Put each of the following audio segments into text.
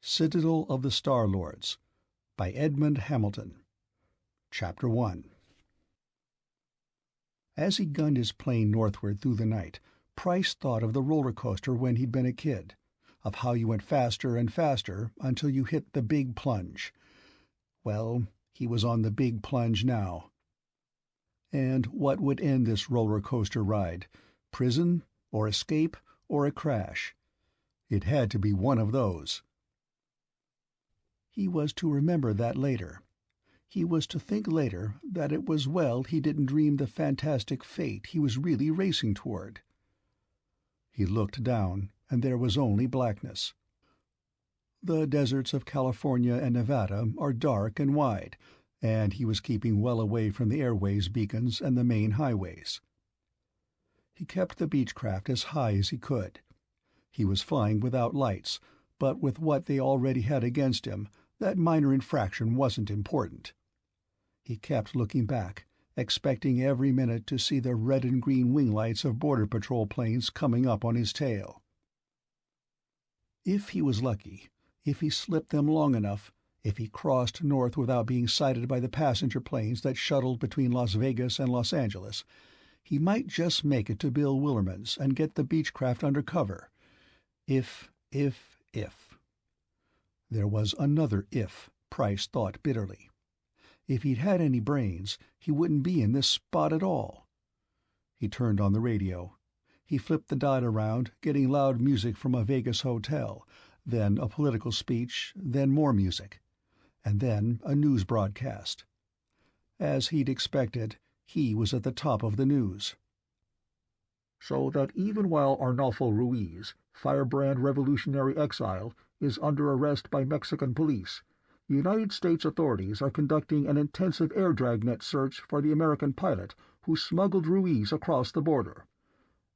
Citadel of the Star-Lords by Edmond Hamilton. Chapter 1. As he gunned his plane northward through the night, Price thought of the roller coaster when he'd been a kid, of how you went faster and faster until you hit the big plunge. Well, he was on the big plunge now. And what would end this roller coaster ride? Prison, or escape, or a crash? It had to be one of those. He was to remember that later. He was to think later that it was well he didn't dream the fantastic fate he was really racing toward. He looked down, and there was only blackness. The deserts of California and Nevada are dark and wide, and he was keeping well away from the airways beacons and the main highways. He kept the Beechcraft as high as he could. He was flying without lights, but with what they already had against him, that minor infraction wasn't important. He kept looking back, expecting every minute to see the red and green wing lights of Border Patrol planes coming up on his tail. If he was lucky, if he slipped them long enough, if he crossed north without being sighted by the passenger planes that shuttled between Las Vegas and Los Angeles, he might just make it to Bill Willerman's and get the Beechcraft under cover. If. There was another if, Price thought bitterly. If he'd had any brains, he wouldn't be in this spot at all. He turned on the radio. He flipped the dial around, getting loud music from a Vegas hotel, then a political speech, then more music, and then a news broadcast. As he'd expected, he was at the top of the news. So that even while Arnolfo Ruiz, firebrand revolutionary exile, is under arrest by Mexican police, United States authorities are conducting an intensive air dragnet search for the American pilot who smuggled Ruiz across the border.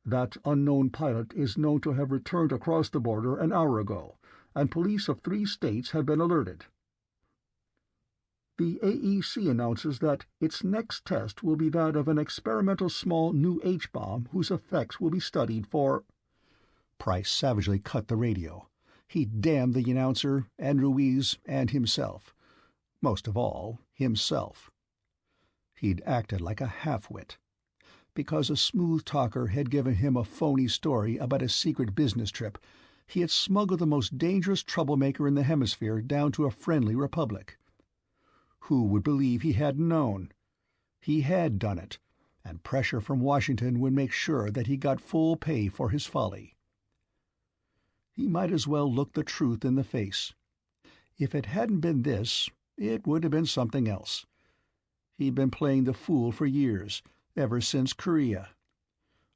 That unknown pilot is known to have returned across the border an hour ago, and police of 3 states have been alerted. The AEC announces that its next test will be that of an experimental small new H-bomb whose effects will be studied for... Price savagely cut the radio. He damned the announcer, and Ruiz, and himself. Most of all, himself. He'd acted like a half-wit. Because a smooth talker had given him a phony story about a secret business trip, he had smuggled the most dangerous troublemaker in the hemisphere down to a friendly republic. Who would believe he hadn't known? He had done it, and pressure from Washington would make sure that he got full pay for his folly. He might as well look the truth in the face. If it hadn't been this, it would have been something else. He'd been playing the fool for years, ever since Korea.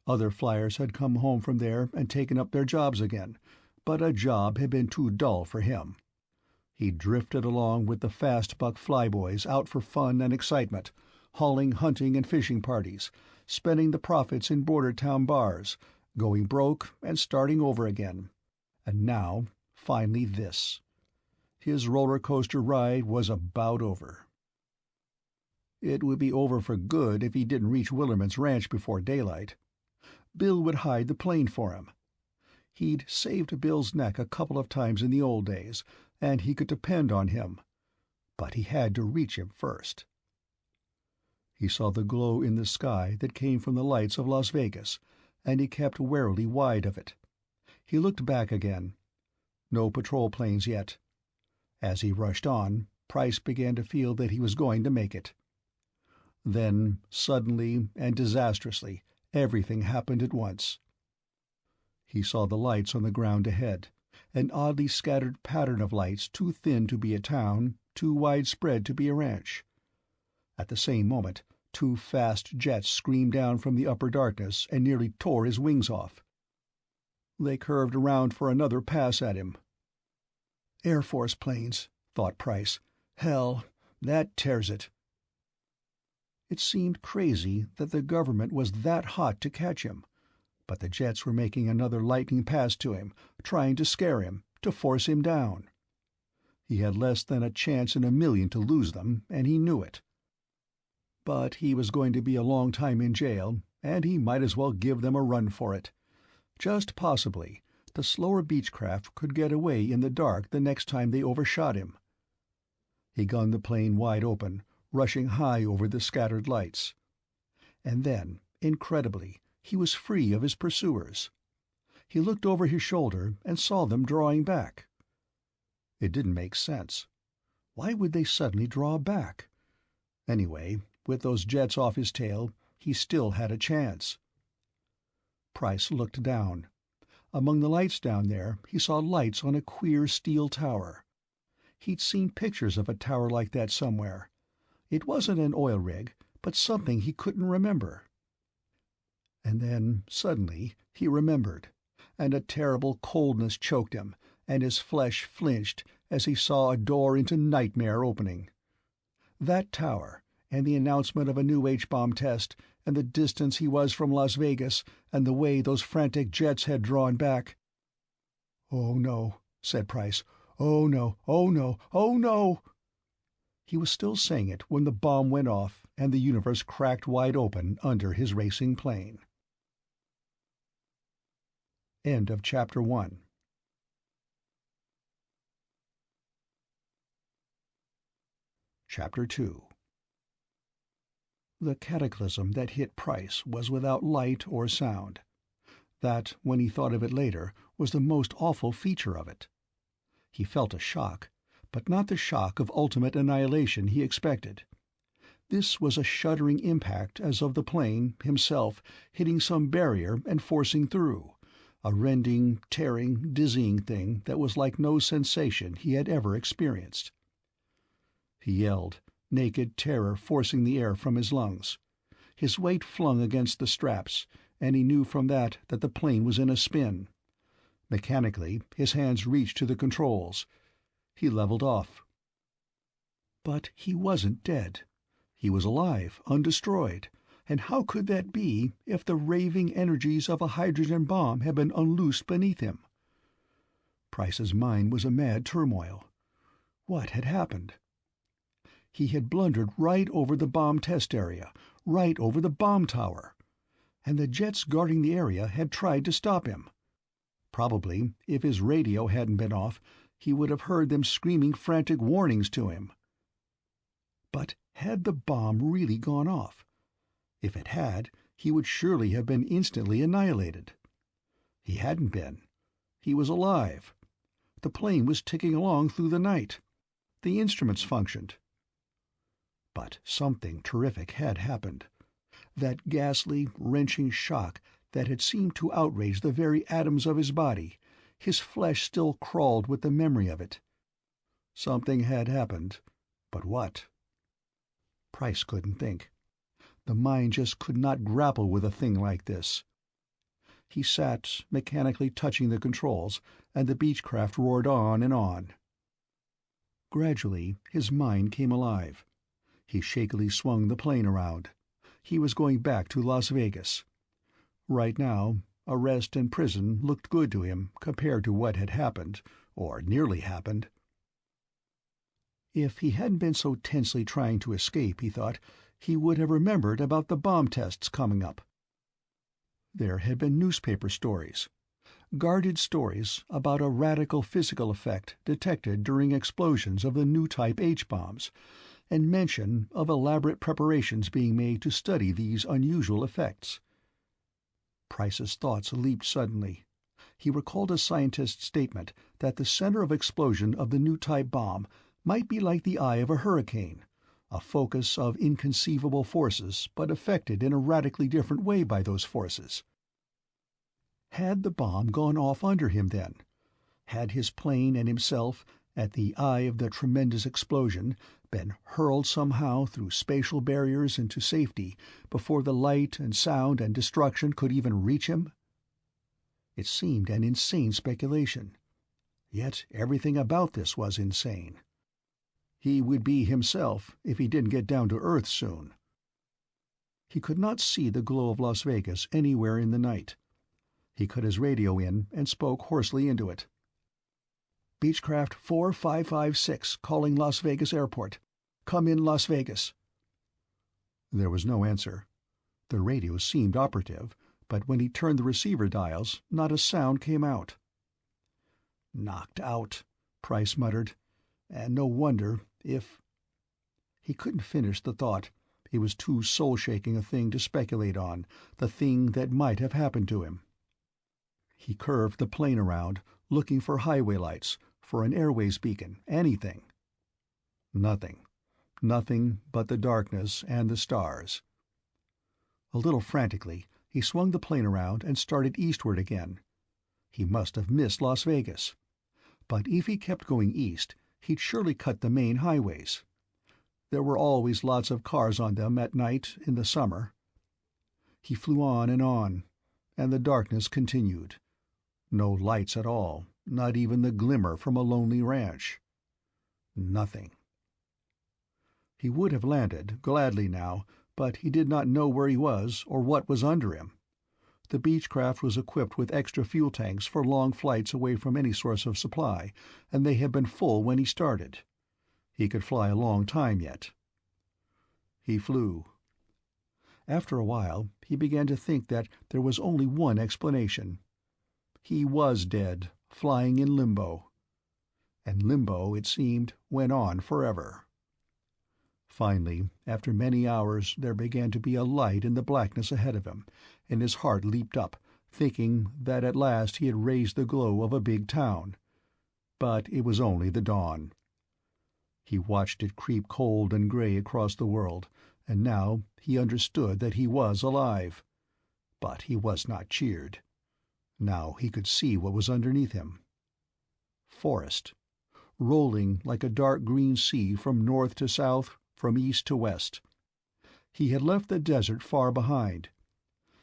Other flyers had come home from there and taken up their jobs again, but a job had been too dull for him. He drifted along with the fast-buck flyboys out for fun and excitement, hauling hunting and fishing parties, spending the profits in border town bars, going broke and starting over again. And now, finally this. His roller coaster ride was about over. It would be over for good if he didn't reach Willerman's ranch before daylight. Bill would hide the plane for him. He'd saved Bill's neck a couple of times in the old days, and he could depend on him. But he had to reach him first. He saw the glow in the sky that came from the lights of Las Vegas, and he kept warily wide of it. He looked back again. No patrol planes yet. As he rushed on, Price began to feel that he was going to make it. Then, suddenly and disastrously, everything happened at once. He saw the lights on the ground ahead, an oddly scattered pattern of lights too thin to be a town, too widespread to be a ranch. At the same moment, 2 fast jets screamed down from the upper darkness and nearly tore his wings off. They curved around for another pass at him. Air Force planes, thought Price. Hell, that tears it. It seemed crazy that the government was that hot to catch him, but the jets were making another lightning pass to him, trying to scare him, to force him down. He had less than a chance in a million to lose them, and he knew it. But he was going to be a long time in jail, and he might as well give them a run for it. Just possibly, the slower Beechcraft could get away in the dark the next time they overshot him. He gunned the plane wide open, rushing high over the scattered lights. And then, incredibly, he was free of his pursuers. He looked over his shoulder and saw them drawing back. It didn't make sense. Why would they suddenly draw back? Anyway, with those jets off his tail, he still had a chance. Price looked down. Among the lights down there, he saw lights on a queer steel tower. He'd seen pictures of a tower like that somewhere. It wasn't an oil rig, but something he couldn't remember. And then, suddenly, he remembered, and a terrible coldness choked him, and his flesh flinched as he saw a door into nightmare opening. That tower, and the announcement of a new H-bomb test, and the distance he was from Las Vegas, and the way those frantic jets had drawn back. "Oh, no," said Price. "Oh, no, oh, no, oh, no." He was still saying it when the bomb went off and the universe cracked wide open under his racing plane. End of Chapter 1. Chapter 2. The cataclysm that hit Price was without light or sound. That, when he thought of it later, was the most awful feature of it. He felt a shock, but not the shock of ultimate annihilation he expected. This was a shuddering impact as of the plane, himself, hitting some barrier and forcing through, a rending, tearing, dizzying thing that was like no sensation he had ever experienced. He yelled, naked terror forcing the air from his lungs. His weight flung against the straps, and he knew from that the plane was in a spin. Mechanically, his hands reached to the controls. He leveled off. But he wasn't dead. He was alive, undestroyed. And how could that be if the raving energies of a hydrogen bomb had been unloosed beneath him? Price's mind was a mad turmoil. What had happened? He had blundered right over the bomb test area, right over the bomb tower. And the jets guarding the area had tried to stop him. Probably, if his radio hadn't been off, he would have heard them screaming frantic warnings to him. But had the bomb really gone off? If it had, he would surely have been instantly annihilated. He hadn't been. He was alive. The plane was ticking along through the night. The instruments functioned. But something terrific had happened. That ghastly, wrenching shock that had seemed to outrage the very atoms of his body, his flesh still crawled with the memory of it. Something had happened, but what? Price couldn't think. The mind just could not grapple with a thing like this. He sat, mechanically touching the controls, and the Beechcraft roared on and on. Gradually, his mind came alive. He shakily swung the plane around. He was going back to Las Vegas. Right now, arrest and prison looked good to him compared to what had happened, or nearly happened. If he hadn't been so tensely trying to escape, he thought, he would have remembered about the bomb tests coming up. There had been newspaper stories, guarded stories about a radical physical effect detected during explosions of the new type H-bombs, and mention of elaborate preparations being made to study these unusual effects. Price's thoughts leaped suddenly. He recalled a scientist's statement that the center of explosion of the new type bomb might be like the eye of a hurricane, a focus of inconceivable forces but affected in a radically different way by those forces. Had the bomb gone off under him then? Had his plane and himself, at the eye of the tremendous explosion, been hurled somehow through spatial barriers into safety before the light and sound and destruction could even reach him? It seemed an insane speculation. Yet everything about this was insane. He would be himself if he didn't get down to Earth soon. He could not see the glow of Las Vegas anywhere in the night. He cut his radio in and spoke hoarsely into it. "Beechcraft 4556 calling Las Vegas Airport. Come in Las Vegas." There was no answer. The radio seemed operative, but when he turned the receiver dials, not a sound came out. "Knocked out," Price muttered. "And no wonder if—" He couldn't finish the thought. It was too soul-shaking a thing to speculate on, the thing that might have happened to him. He curved the plane around, looking for highway lights, for an airways beacon, anything. Nothing. Nothing but the darkness and the stars. A little frantically, he swung the plane around and started eastward again. He must have missed Las Vegas. But if he kept going east, he'd surely cut the main highways. There were always lots of cars on them at night in the summer. He flew on, and the darkness continued. No lights at all, not even the glimmer from a lonely ranch. Nothing. He would have landed, gladly now, but he did not know where he was or what was under him. The Beechcraft was equipped with extra fuel tanks for long flights away from any source of supply, and they had been full when he started. He could fly a long time yet. He flew. After a while, he began to think that there was only one explanation. He was dead, flying in limbo. And limbo, it seemed, went on forever. Finally, after many hours, there began to be a light in the blackness ahead of him, and his heart leaped up, thinking that at last he had raised the glow of a big town. But it was only the dawn. He watched it creep cold and gray across the world, and now he understood that he was alive. But he was not cheered. Now he could see what was underneath him. Forest, rolling like a dark green sea from north to south, from east to west. He had left the desert far behind.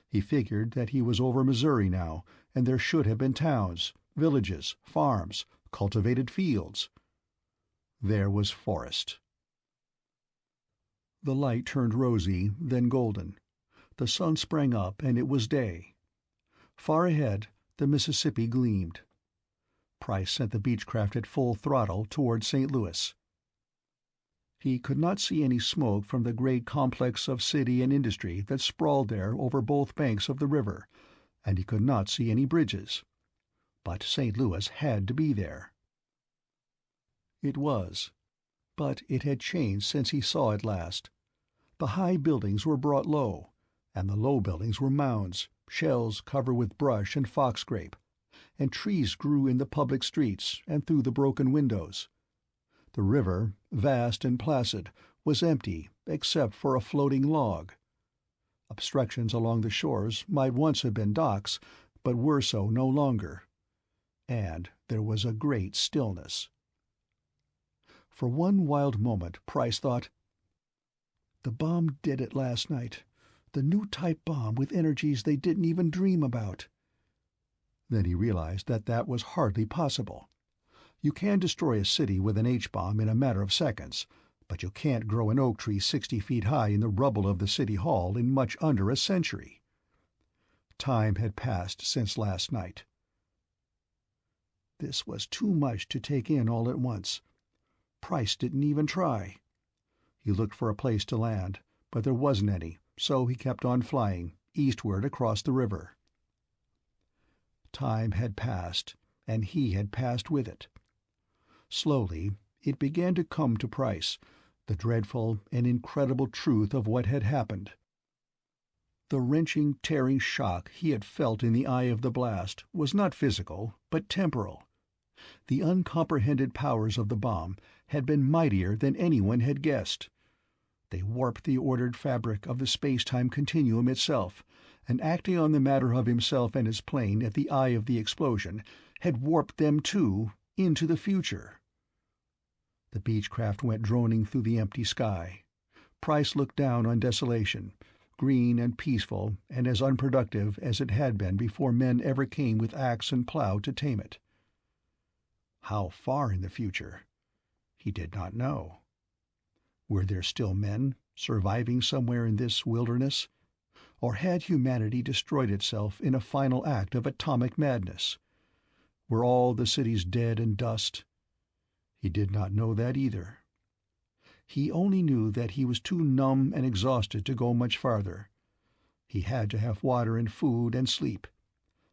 He figured that he was over Missouri now, and there should have been towns, villages, farms, cultivated fields. There was forest. The light turned rosy, then golden. The sun sprang up, and it was day. Far ahead, the Mississippi gleamed. Price sent the Beechcraft at full throttle toward St. Louis. He could not see any smoke from the great complex of city and industry that sprawled there over both banks of the river, and he could not see any bridges. But St. Louis had to be there. It was. But it had changed since he saw it last. The high buildings were brought low, and the low buildings were mounds, shells covered with brush and foxgrape, and trees grew in the public streets and through the broken windows. The river, vast and placid, was empty except for a floating log. Obstructions along the shores might once have been docks, but were so no longer. And there was a great stillness. For one wild moment Price thought, "The bomb did it last night. The new type bomb with energies they didn't even dream about." Then he realized that that was hardly possible. You can destroy a city with an H-bomb in a matter of seconds, but you can't grow an oak tree 60 feet high in the rubble of the city hall in much under a century. Time had passed since last night. This was too much to take in all at once. Price didn't even try. He looked for a place to land, but there wasn't any, so he kept on flying, eastward across the river. Time had passed, and he had passed with it. Slowly, it began to come to Price, the dreadful and incredible truth of what had happened. The wrenching, tearing shock he had felt in the eye of the blast was not physical, but temporal. The uncomprehended powers of the bomb had been mightier than anyone had guessed. They warped the ordered fabric of the space-time continuum itself, and acting on the matter of himself and his plane at the eye of the explosion, had warped them, too, into the future. The Beechcraft went droning through the empty sky. Price looked down on desolation, green and peaceful and as unproductive as it had been before men ever came with axe and plow to tame it. How far in the future? He did not know. Were there still men surviving somewhere in this wilderness? Or had humanity destroyed itself in a final act of atomic madness? Were all the cities dead and dust? He did not know that either. He only knew that he was too numb and exhausted to go much farther. He had to have water and food and sleep.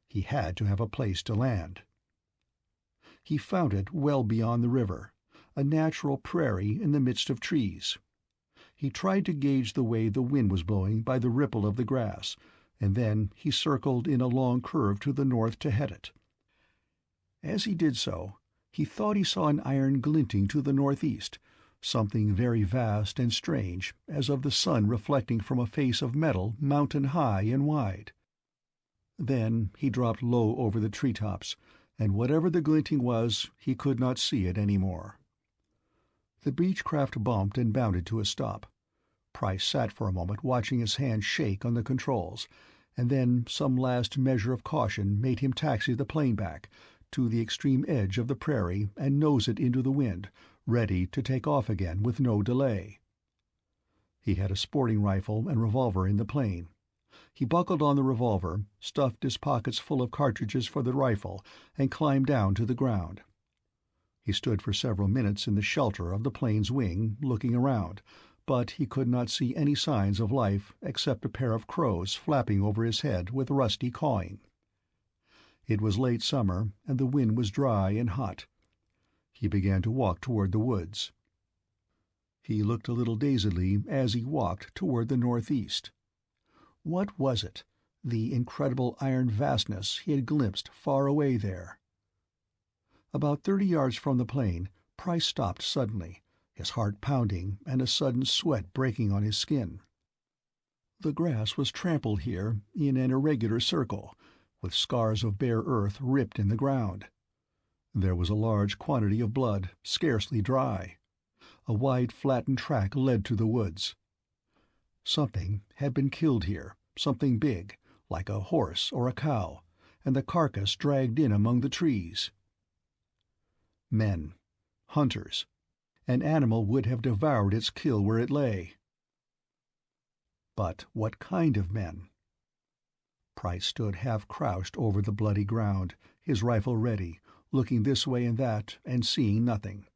He had to have a place to land. He found it well beyond the river, a natural prairie in the midst of trees. He tried to gauge the way the wind was blowing by the ripple of the grass, and then he circled in a long curve to the north to head it. As he did so, he thought he saw an iron glinting to the northeast, something very vast and strange, as of the sun reflecting from a face of metal mountain high and wide. Then he dropped low over the treetops, and whatever the glinting was, he could not see it any more. The Beechcraft bumped and bounded to a stop. Price sat for a moment watching his hand shake on the controls, and then some last measure of caution made him taxi the plane back to the extreme edge of the prairie and nose it into the wind, ready to take off again with no delay. He had a sporting rifle and revolver in the plane. He buckled on the revolver, stuffed his pockets full of cartridges for the rifle, and climbed down to the ground. He stood for several minutes in the shelter of the plane's wing, looking around, but he could not see any signs of life except a pair of crows flapping over his head with rusty cawing. It was late summer, and the wind was dry and hot. He began to walk toward the woods. He looked a little dazedly as he walked toward the northeast. What was it, the incredible iron vastness he had glimpsed far away there? About 30 yards from the plane, Price stopped suddenly, his heart pounding and a sudden sweat breaking on his skin. The grass was trampled here in an irregular circle, with scars of bare earth ripped in the ground. There was a large quantity of blood, scarcely dry. A wide flattened track led to the woods. Something had been killed here, something big, like a horse or a cow, and the carcass dragged in among the trees. Men. Hunters. An animal would have devoured its kill where it lay. But what kind of men? Price stood half-crouched over the bloody ground, his rifle ready, looking this way and that, and seeing nothing.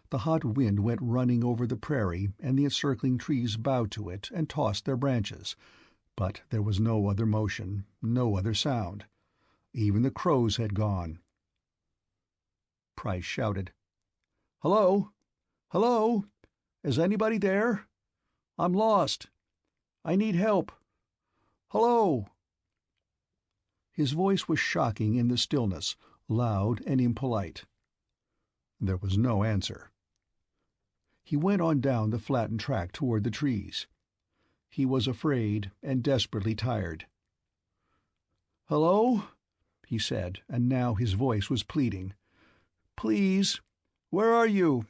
The hot wind went running over the prairie, and the encircling trees bowed to it and tossed their branches, but there was no other motion, no other sound. Even the crows had gone. Price shouted, "Hello? Hello? Is anybody there? I'm lost. I need help. Hello?" His voice was shocking in the stillness, loud and impolite. There was no answer. He went on down the flattened track toward the trees. He was afraid and desperately tired. "Hello?" he said, and now his voice was pleading. "Please, where are you?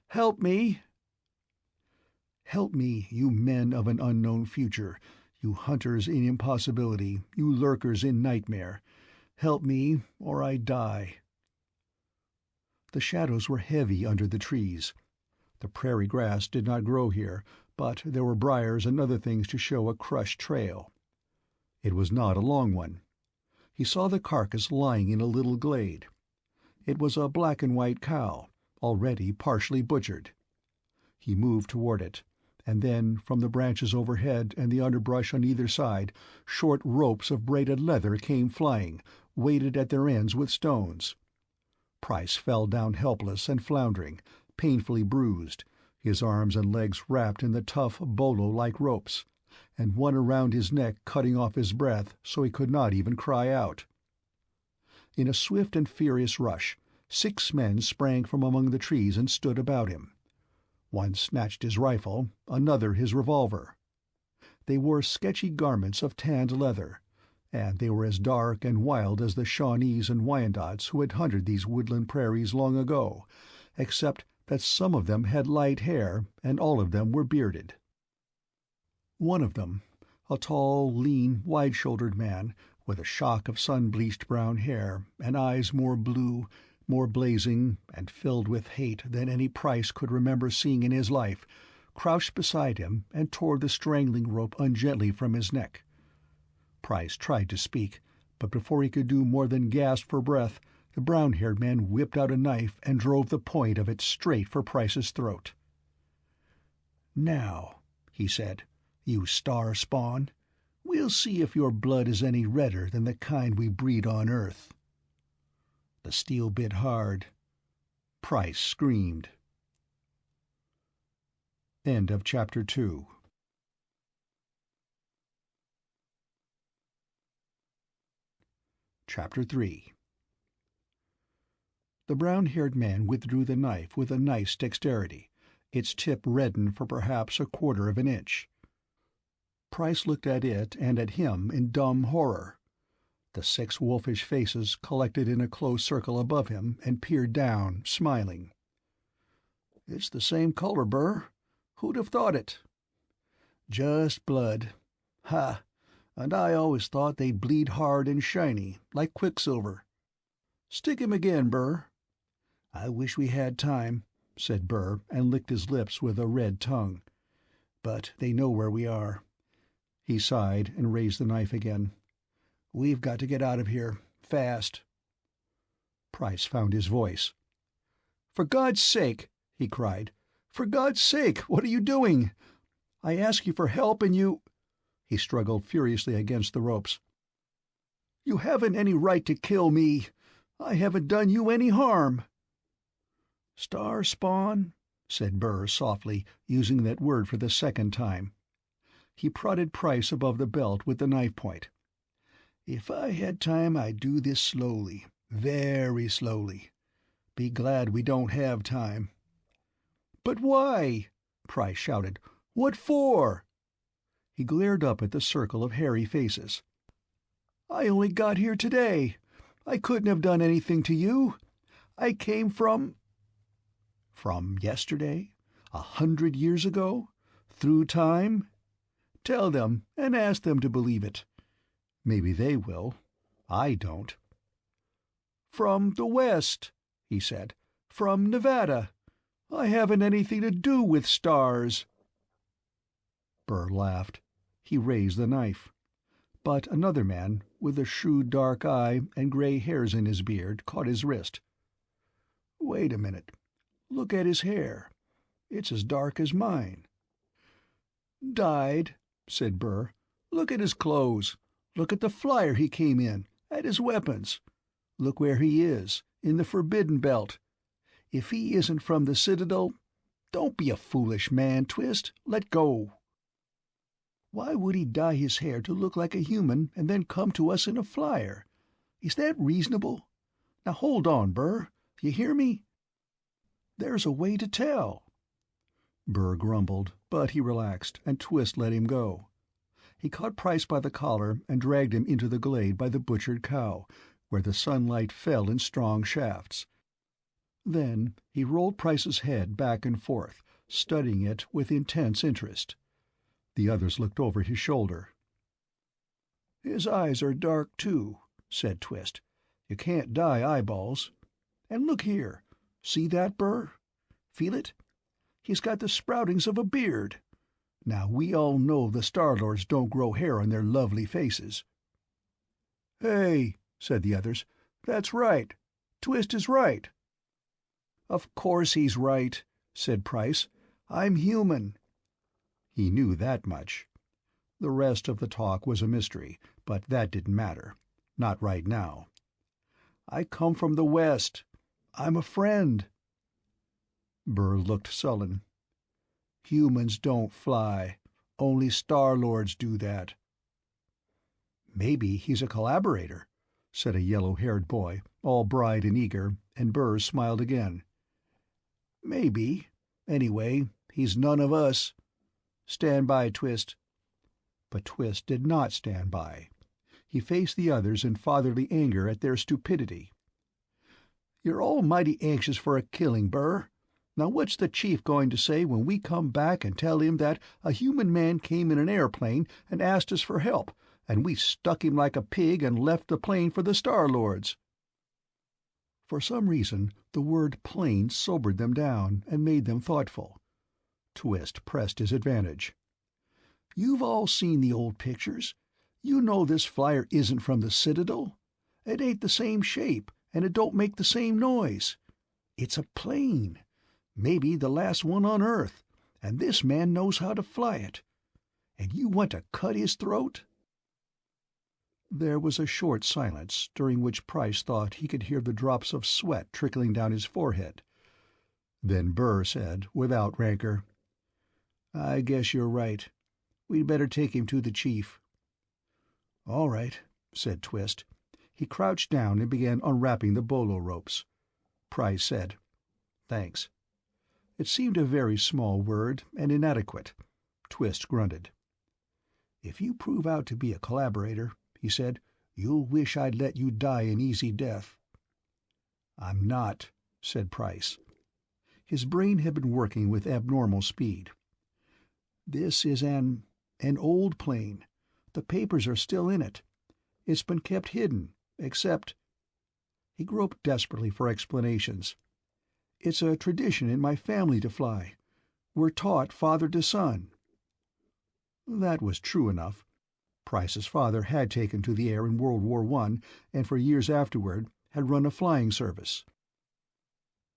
Help me." "Help me, you men of an unknown future, you hunters in impossibility, you lurkers in nightmare. Help me, or I die." The shadows were heavy under the trees. The prairie grass did not grow here, but there were briars and other things to show a crushed trail. It was not a long one. He saw the carcass lying in a little glade. It was a black-and-white cow, already partially butchered. He moved toward it, and then, from the branches overhead and the underbrush on either side, short ropes of braided leather came flying, weighted at their ends with stones. Price fell down helpless and floundering, painfully bruised, his arms and legs wrapped in the tough, bolo-like ropes, and one around his neck cutting off his breath so he could not even cry out. In a swift and furious rush, 6 men sprang from among the trees and stood about him. One snatched his rifle, another his revolver. They wore sketchy garments of tanned leather, and they were as dark and wild as the Shawnees and Wyandots who had hunted these woodland prairies long ago, except that some of them had light hair and all of them were bearded. One of them, a tall, lean, wide-shouldered man, with a shock of sun-bleached brown hair and eyes more blue, more blazing, and filled with hate than any Price could remember seeing in his life, crouched beside him and tore the strangling rope ungently from his neck. Price tried to speak, but before he could do more than gasp for breath, the brown-haired man whipped out a knife and drove the point of it straight for Price's throat. "Now," he said, "you star spawn, we'll see if your blood is any redder than the kind we breed on Earth." The steel bit hard. Price screamed. End of Chapter 2. Chapter 3. The brown-haired man withdrew the knife with a nice dexterity. Its tip reddened for perhaps a quarter of an inch. Price looked at it and at him in dumb horror. The 6 wolfish faces collected in a close circle above him and peered down, smiling. "It's the same color, Burr. Who'd have thought it?" "Just blood. Ha! And I always thought they'd bleed hard and shiny, like quicksilver. Stick him again, Burr." "I wish we had time," said Burr, and licked his lips with a red tongue. "But they know where we are." He sighed and raised the knife again. "We've got to get out of here, fast." Price found his voice. "For God's sake," he cried. "For God's sake, what are you doing? I ask you for help and you—" He struggled furiously against the ropes. "You haven't any right to kill me. I haven't done you any harm." "Star spawn," said Burr softly, using that word for the second time. He prodded Price above the belt with the knife point. "If I had time I'd do this slowly, very slowly. Be glad we don't have time." "But why?" Price shouted. "What for?" He glared up at the circle of hairy faces. "I only got here today. I couldn't have done anything to you. I came from—" "From yesterday? 100 years ago? Through time? Tell them, and ask them to believe it. Maybe they will. I don't." "From the West," he said. "From Nevada. I haven't anything to do with stars." Burr laughed. He raised the knife. But another man, with a shrewd dark eye and gray hairs in his beard, caught his wrist. "Wait a minute. Look at his hair. It's as dark as mine." "Dyed," said Burr. "Look at his clothes. Look at the flyer he came in, at his weapons. Look where he is, in the Forbidden Belt. If he isn't from the Citadel, don't be a foolish man, Twist. Let go." "Why would he dye his hair to look like a human and then come to us in a flyer? Is that reasonable? Now hold on, Burr. You hear me? There's a way to tell." Burr grumbled, but he relaxed, and Twist let him go. He caught Price by the collar and dragged him into the glade by the butchered cow, where the sunlight fell in strong shafts. Then he rolled Price's head back and forth, studying it with intense interest. The others looked over his shoulder. "His eyes are dark, too," said Twist. "You can't dye eyeballs. And look here. See that, Burr? Feel it? He's got the sproutings of a beard. Now, we all know the Star-Lords don't grow hair on their lovely faces." "Hey," said the others. "That's right. Twist is right." "Of course he's right," said Price. "I'm human." He knew that much. The rest of the talk was a mystery, but that didn't matter. Not right now. "I come from the West. I'm a friend." Burr looked sullen. "Humans don't fly. Only Star-Lords do that." "Maybe he's a collaborator," said a yellow-haired boy, all bright and eager, and Burr smiled again. "Maybe. Anyway, he's none of us. Stand by, Twist." But Twist did not stand by. He faced the others in fatherly anger at their stupidity. "You're all mighty anxious for a killing, Burr. Now what's the chief going to say when we come back and tell him that a human man came in an airplane and asked us for help, and we stuck him like a pig and left the plane for the Star-Lords?" For some reason the word plane sobered them down and made them thoughtful. Twist pressed his advantage. "You've all seen the old pictures. You know this flyer isn't from the Citadel. It ain't the same shape, and it don't make the same noise. It's a plane. Maybe the last one on Earth, and this man knows how to fly it. And you want to cut his throat?" There was a short silence, during which Price thought he could hear the drops of sweat trickling down his forehead. Then Burr said, without rancor, "I guess you're right. We'd better take him to the chief." "All right," said Twist. He crouched down and began unwrapping the bolo ropes. Price said, "Thanks." It seemed a very small word, and inadequate. Twist grunted. "If you prove out to be a collaborator," he said, "you'll wish I'd let you die an easy death." "I'm not," said Price. His brain had been working with abnormal speed. "This is an old plane. The papers are still in it. It's been kept hidden, except—" He groped desperately for explanations. "It's a tradition in my family to fly. We're taught father to son." That was true enough. Price's father had taken to the air in World War I, and for years afterward had run a flying service.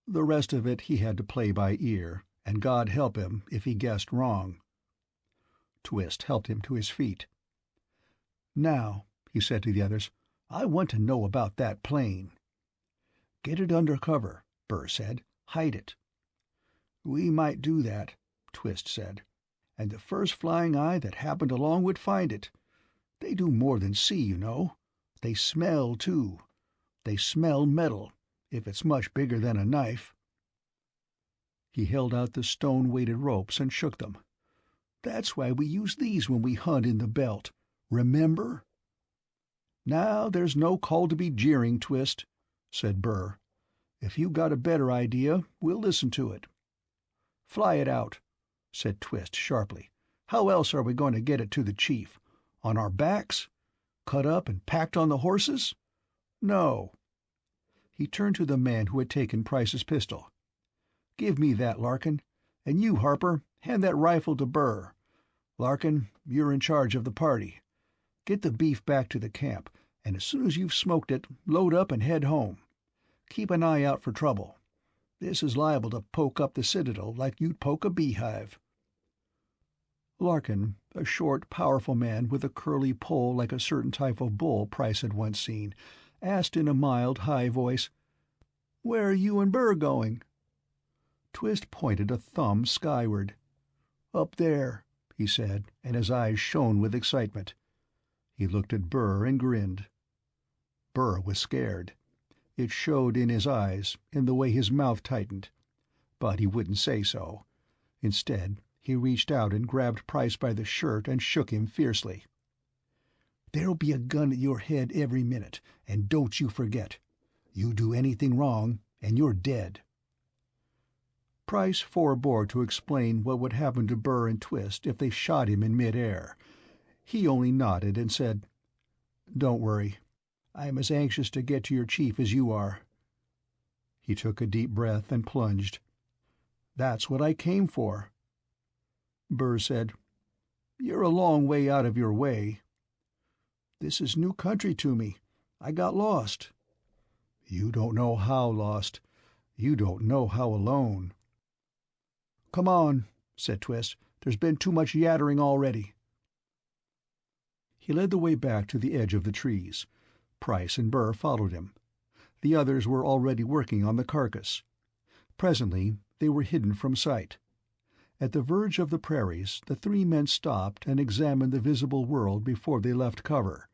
The rest of it he had to play by ear, and God help him if he guessed wrong. Twist helped him to his feet. "Now," he said to the others, "I want to know about that plane." "Get it under cover," Burr said. "Hide it." "We might do that," Twist said. "And the first flying eye that happened along would find it. They do more than see, you know. They smell, too. They smell metal, if it's much bigger than a knife." He held out the stone-weighted ropes and shook them. "That's why we use these when we hunt in the belt. Remember?" "Now there's no call to be jeering, Twist," said Burr. "If you got a better idea, we'll listen to it." "Fly it out," said Twist sharply. "How else are we going to get it to the chief? On our backs? Cut up and packed on the horses? No." He turned to the man who had taken Price's pistol. "Give me that, Larkin. And you, Harper, hand that rifle to Burr. Larkin, you're in charge of the party. Get the beef back to the camp, and as soon as you've smoked it, load up and head home. Keep an eye out for trouble. This is liable to poke up the Citadel like you'd poke a beehive." Larkin, a short, powerful man with a curly poll like a certain type of bull Price had once seen, asked in a mild, high voice, "Where are you and Burr going?" Twist pointed a thumb skyward. "Up there," he said, and his eyes shone with excitement. He looked at Burr and grinned. Burr was scared. It showed in his eyes, in the way his mouth tightened. But he wouldn't say so. Instead, he reached out and grabbed Price by the shirt and shook him fiercely. "There'll be a gun at your head every minute, and don't you forget. You do anything wrong, and you're dead." Price forebore to explain what would happen to Burr and Twist if they shot him in mid-air. He only nodded and said, "Don't worry. I am as anxious to get to your chief as you are." He took a deep breath and plunged. "That's what I came for." Burr said, "You're a long way out of your way." "This is new country to me. I got lost." "You don't know how lost. You don't know how alone." "Come on," said Twist. "There's been too much yattering already." He led the way back to the edge of the trees. Price and Burr followed him. The others were already working on the carcass. Presently they were hidden from sight. At the verge of the prairies, the three men stopped and examined the visible world before they left cover.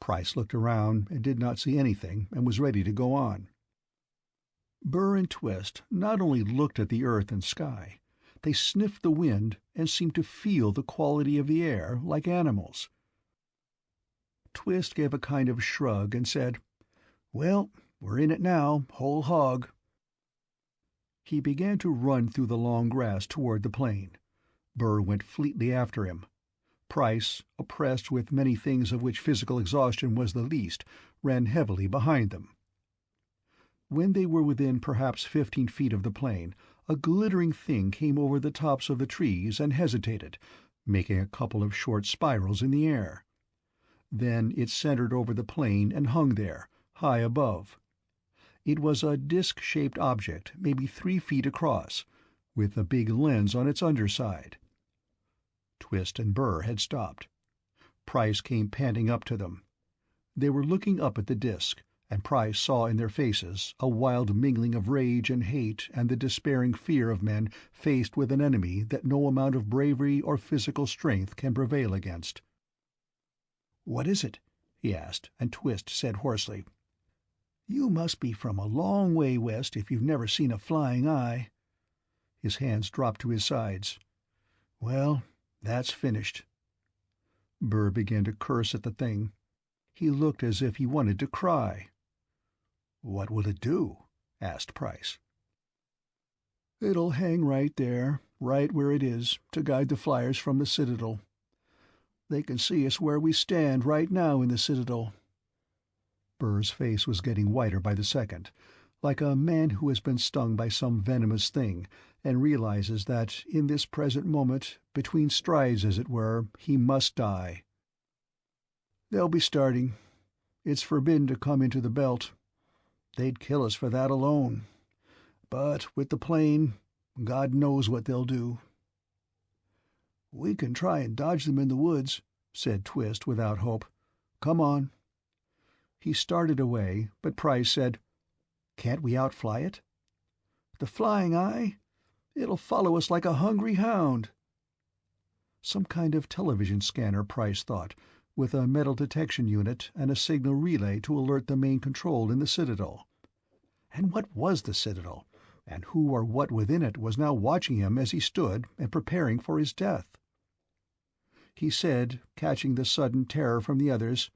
Price looked around and did not see anything and was ready to go on. Burr and Twist not only looked at the earth and sky, they sniffed the wind and seemed to feel the quality of the air like animals. Twist gave a kind of shrug and said, "Well, we're in it now, whole hog." He began to run through the long grass toward the plain. Burr went fleetly after him. Price, oppressed with many things of which physical exhaustion was the least, ran heavily behind them. When they were within perhaps 15 feet of the plain, a glittering thing came over the tops of the trees and hesitated, making a couple of short spirals in the air. Then it centered over the plain and hung there, high above. It was a disc-shaped object, maybe 3 feet across, with a big lens on its underside. Twist and Burr had stopped. Price came panting up to them. They were looking up at the disk, and Price saw in their faces a wild mingling of rage and hate and the despairing fear of men faced with an enemy that no amount of bravery or physical strength can prevail against. "What is it?" he asked, and Twist said hoarsely, "You must be from a long way west if you've never seen a flying eye." His hands dropped to his sides. "Well, that's finished." Burr began to curse at the thing. He looked as if he wanted to cry. "What will it do?" asked Price. "It'll hang right there, right where it is, to guide the flyers from the Citadel. They can see us where we stand right now in the Citadel." Burr's face was getting whiter by the second, like a man who has been stung by some venomous thing and realizes that in this present moment, between strides as it were, he must die. "They'll be starting. It's forbidden to come into the belt. They'd kill us for that alone. But with the plane, God knows what they'll do." "We can try and dodge them in the woods," said Twist without hope. "Come on." He started away, but Price said, "Can't we outfly it?" "The flying eye? It'll follow us like a hungry hound." Some kind of television scanner, Price thought, with a metal detection unit and a signal relay to alert the main control in the Citadel. And what was the Citadel? And who or what within it was now watching him as he stood and preparing for his death? He said, catching the sudden terror from the others,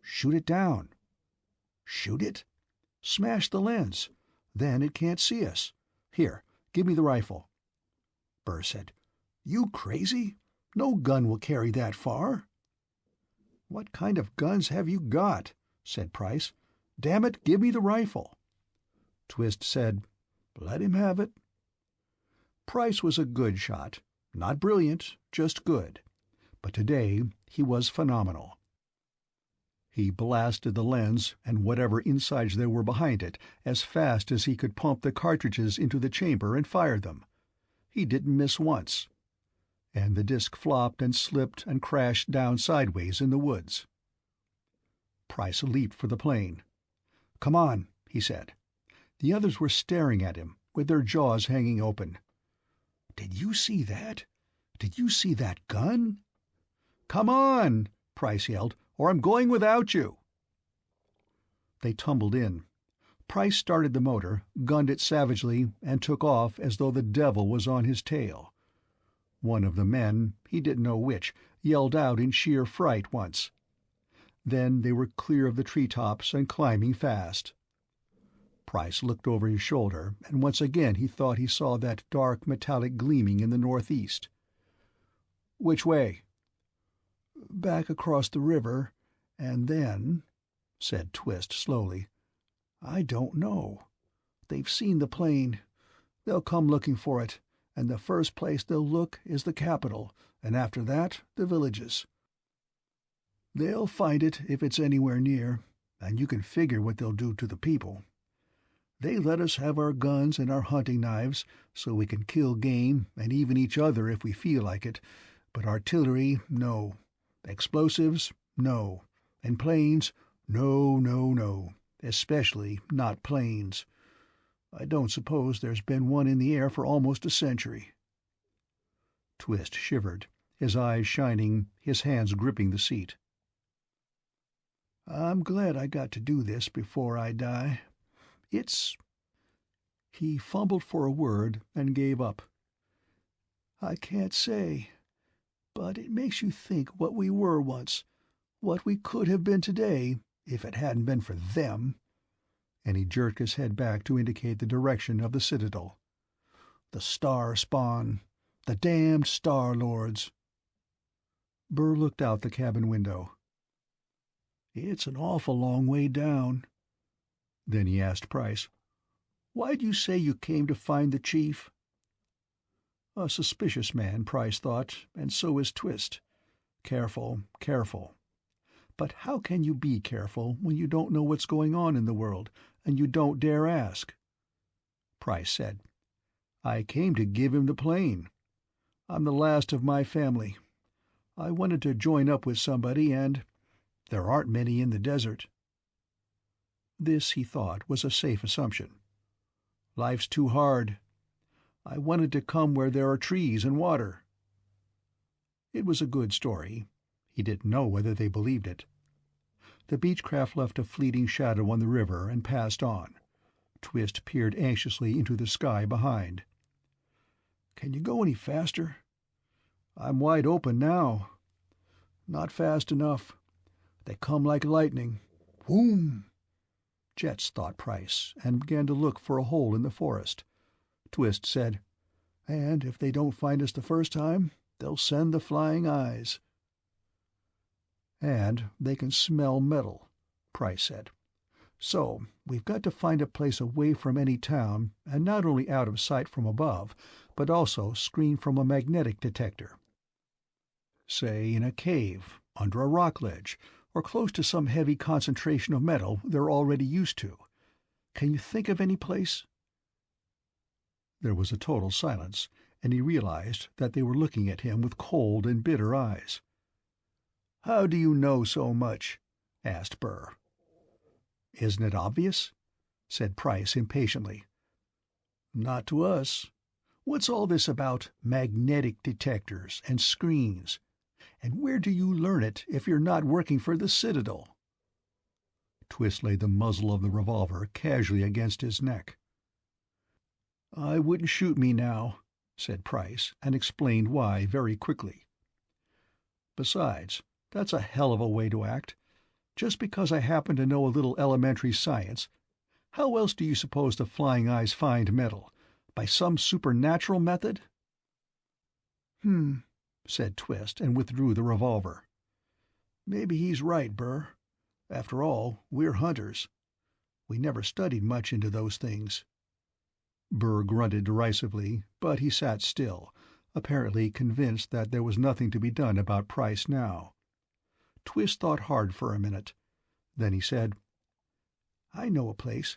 "Shoot it down." "Shoot it? Smash the lens. Then it can't see us. Here, give me the rifle." Burr said, "You crazy? No gun will carry that far." "What kind of guns have you got?" said Price. "Damn it, give me the rifle." Twist said, "Let him have it." Price was a good shot. Not brilliant, just good. But today he was phenomenal. He blasted the lens and whatever insides there were behind it as fast as he could pump the cartridges into the chamber and fire them. He didn't miss once. And the disc flopped and slipped and crashed down sideways in the woods. Price leaped for the plane. "Come on," he said. The others were staring at him, with their jaws hanging open. "Did you see that? Did you see that gun?" "Come on," Price yelled, "or I'm going without you." They tumbled in. Price started the motor, gunned it savagely, and took off as though the devil was on his tail. One of the men, he didn't know which, yelled out in sheer fright once. Then they were clear of the treetops and climbing fast. Price looked over his shoulder, and once again he thought he saw that dark metallic gleaming in the northeast. "Which way?" "Back across the river, and then," said Twist slowly, "I don't know. They've seen the plane. They'll come looking for it, and the first place they'll look is the capital, and after that the villages. They'll find it if it's anywhere near, and you can figure what they'll do to the people. They let us have our guns and our hunting knives so we can kill game and even each other if we feel like it, but artillery, no. Explosives, no. And planes, no, no, no. Especially not planes. I don't suppose there's been one in the air for almost a century." Twist shivered, his eyes shining, his hands gripping the seat. "I'm glad I got to do this before I die. It's—" He fumbled for a word and gave up. "I can't say, but it makes you think what we were once, what we could have been today if it hadn't been for them." And he jerked his head back to indicate the direction of the Citadel. "The star spawn, the damned Star Lords." Burr looked out the cabin window. "It's an awful long way down." Then he asked Price, "Why'd you say you came to find the chief?" A suspicious man, Price thought, and so is Twist. Careful, careful. But how can you be careful when you don't know what's going on in the world, and you don't dare ask? Price said, "I came to give him the plane. I'm the last of my family. I wanted to join up with somebody, and There aren't many in the desert." This, he thought, was a safe assumption. "Life's too hard. I wanted to come where there are trees and water." It was a good story. He didn't know whether they believed it. The Beechcraft left a fleeting shadow on the river and passed on. Twist peered anxiously into the sky behind. "Can you go any faster?" "I'm wide open now." "Not fast enough. They come like lightning. Whoom!" Jets, thought Price, and began to look for a hole in the forest. Twist said, "And if they don't find us the first time, they'll send the flying eyes." "And they can smell metal," Price said. "So we've got to find a place away from any town, and not only out of sight from above, but also screened from a magnetic detector. Say in a cave, under a rock ledge, or close to some heavy concentration of metal they're already used to. Can you think of any place?" There was a total silence, and he realized that they were looking at him with cold and bitter eyes. "How do you know so much?" asked Burr. "Isn't it obvious?" said Price impatiently. "Not to us. What's all this about magnetic detectors and screens? And where do you learn it if you're not working for the Citadel?" Twist laid the muzzle of the revolver casually against his neck. "I wouldn't shoot me now," said Price, and explained why very quickly. "Besides, that's a hell of a way to act. Just because I happen to know a little elementary science. How else do you suppose the Flying Eyes find metal? By some supernatural method?" Said Twist, and withdrew the revolver. "Maybe he's right, Burr. After all, we're hunters. We never studied much into those things." Burr grunted derisively, but he sat still, apparently convinced that there was nothing to be done about Price now. Twist thought hard for a minute. Then he said, "I know a place.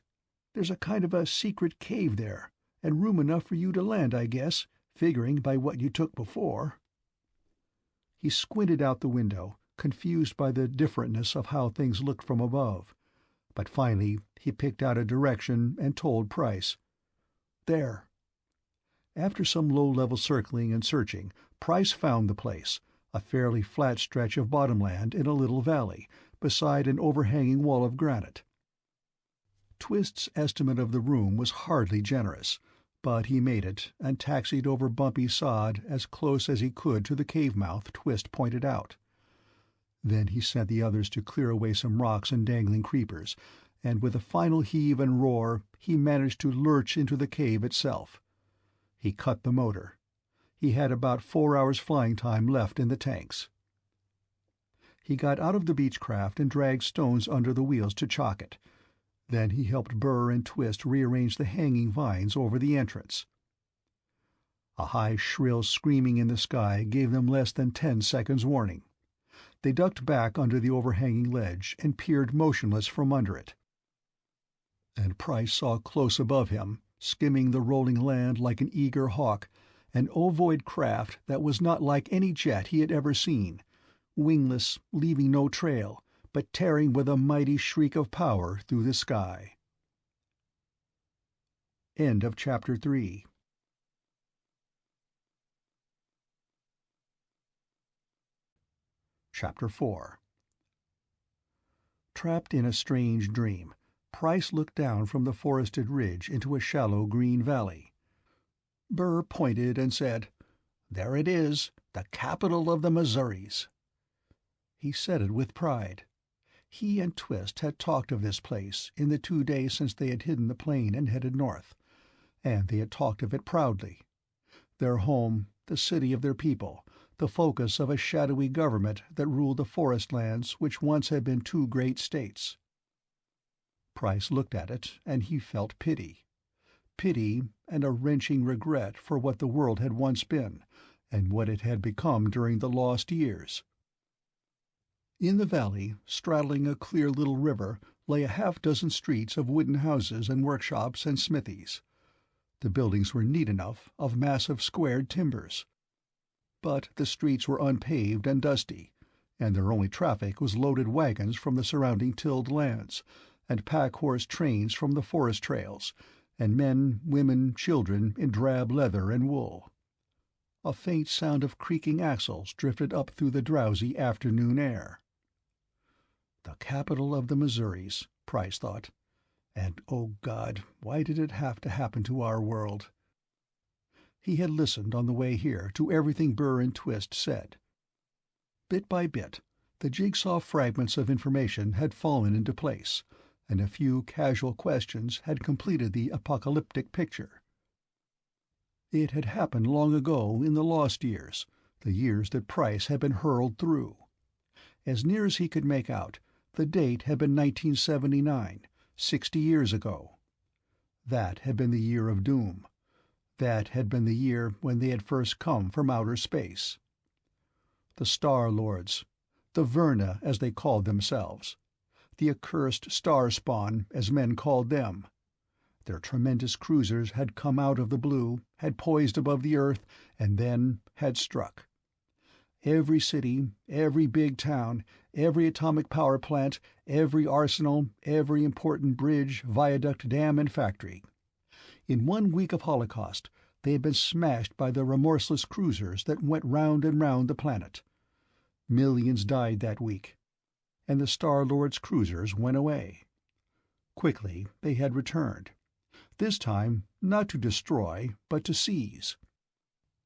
There's a kind of a secret cave there, and room enough for you to land, I guess, figuring by what you took before." He squinted out the window, confused by the differentness of how things looked from above, but finally he picked out a direction and told Price. "There." After some low-level circling and searching, Price found the place, a fairly flat stretch of bottomland in a little valley, beside an overhanging wall of granite. Twist's estimate of the room was hardly generous, but he made it, and taxied over bumpy sod as close as he could to the cave-mouth Twist pointed out. Then he sent the others to clear away some rocks and dangling creepers, and with a final heave and roar he managed to lurch into the cave itself. He cut the motor. He had about 4 hours flying time left in the tanks. He got out of the Beechcraft and dragged stones under the wheels to chock it. Then he helped Burr and Twist rearrange the hanging vines over the entrance. A high, shrill screaming in the sky gave them less than 10 seconds' warning. They ducked back under the overhanging ledge and peered motionless from under it. And Price saw close above him, skimming the rolling land like an eager hawk, an ovoid craft that was not like any jet he had ever seen, wingless, leaving no trail, but tearing with a mighty shriek of power through the sky. End of Chapter 3. Chapter 4. Trapped in a strange dream, Price looked down from the forested ridge into a shallow green valley. Burr pointed and said, "There it is, the capital of the Missouris." He said it with pride. He and Twist had talked of this place in the 2 days since they had hidden the plane and headed north, and they had talked of it proudly. Their home, the city of their people, the focus of a shadowy government that ruled the forest lands which once had been 2 great states. Price looked at it, and he felt pity. Pity and a wrenching regret for what the world had once been, and what it had become during the lost years. In the valley, straddling a clear little river, lay a half-dozen streets of wooden houses and workshops and smithies. The buildings were neat enough, of massive squared timbers. But the streets were unpaved and dusty, and their only traffic was loaded wagons from the surrounding tilled lands, and pack-horse trains from the forest trails, and men, women, children in drab leather and wool. A faint sound of creaking axles drifted up through the drowsy afternoon air. The capital of the Missouris, Price thought. And, oh God, why did it have to happen to our world? He had listened on the way here to everything Burr and Twist said. Bit by bit, the jigsaw fragments of information had fallen into place, and a few casual questions had completed the apocalyptic picture. It had happened long ago in the lost years, the years that Price had been hurled through. As near as he could make out, the date had been 1979, 60 years ago. That had been the year of doom. That had been the year when they had first come from outer space. The Star Lords, the Verna as they called themselves, the accursed star spawn as men called them. Their tremendous cruisers had come out of the blue, had poised above the earth, and then had struck. Every city, every big town, every atomic power plant, every arsenal, every important bridge, viaduct, dam, and factory. In 1 week of holocaust, they had been smashed by the remorseless cruisers that went round and round the planet. Millions died that week, and the Star-Lord's cruisers went away. Quickly they had returned, this time not to destroy, but to seize.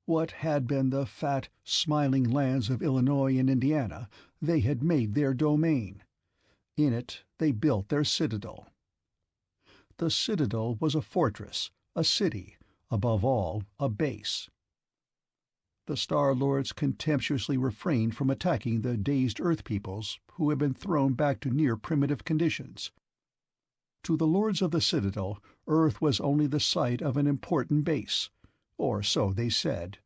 What had been the fat, smiling lands of Illinois and Indiana they had made their domain. In it they built their Citadel. The Citadel was a fortress, a city, above all, a base. The Star-Lords contemptuously refrained from attacking the dazed Earth peoples who had been thrown back to near primitive conditions. To the Lords of the Citadel, Earth was only the site of an important base, or so they said.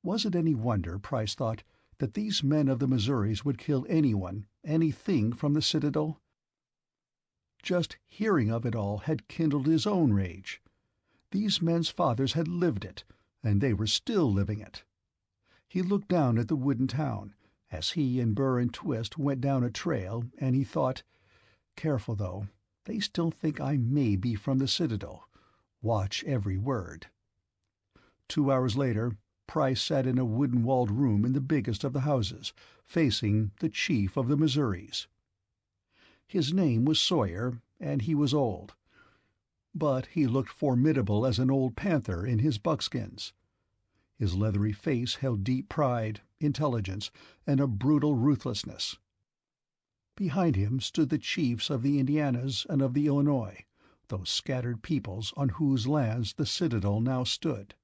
Was it any wonder, Price thought, that these men of the Missouris would kill anyone, anything from the Citadel? Just hearing of it all had kindled his own rage. These men's fathers had lived it, and they were still living it. He looked down at the wooden town, as he and Burr and Twist went down a trail, and he thought, "Careful, though. They still think I may be from the Citadel. Watch every word." 2 hours later, Price sat in a wooden-walled room in the biggest of the houses, facing the chief of the Missouris. His name was Sawyer, and he was old. But he looked formidable as an old panther in his buckskins. His leathery face held deep pride, intelligence, and a brutal ruthlessness. Behind him stood the chiefs of the Indianas and of the Illinois, those scattered peoples on whose lands the Citadel now stood.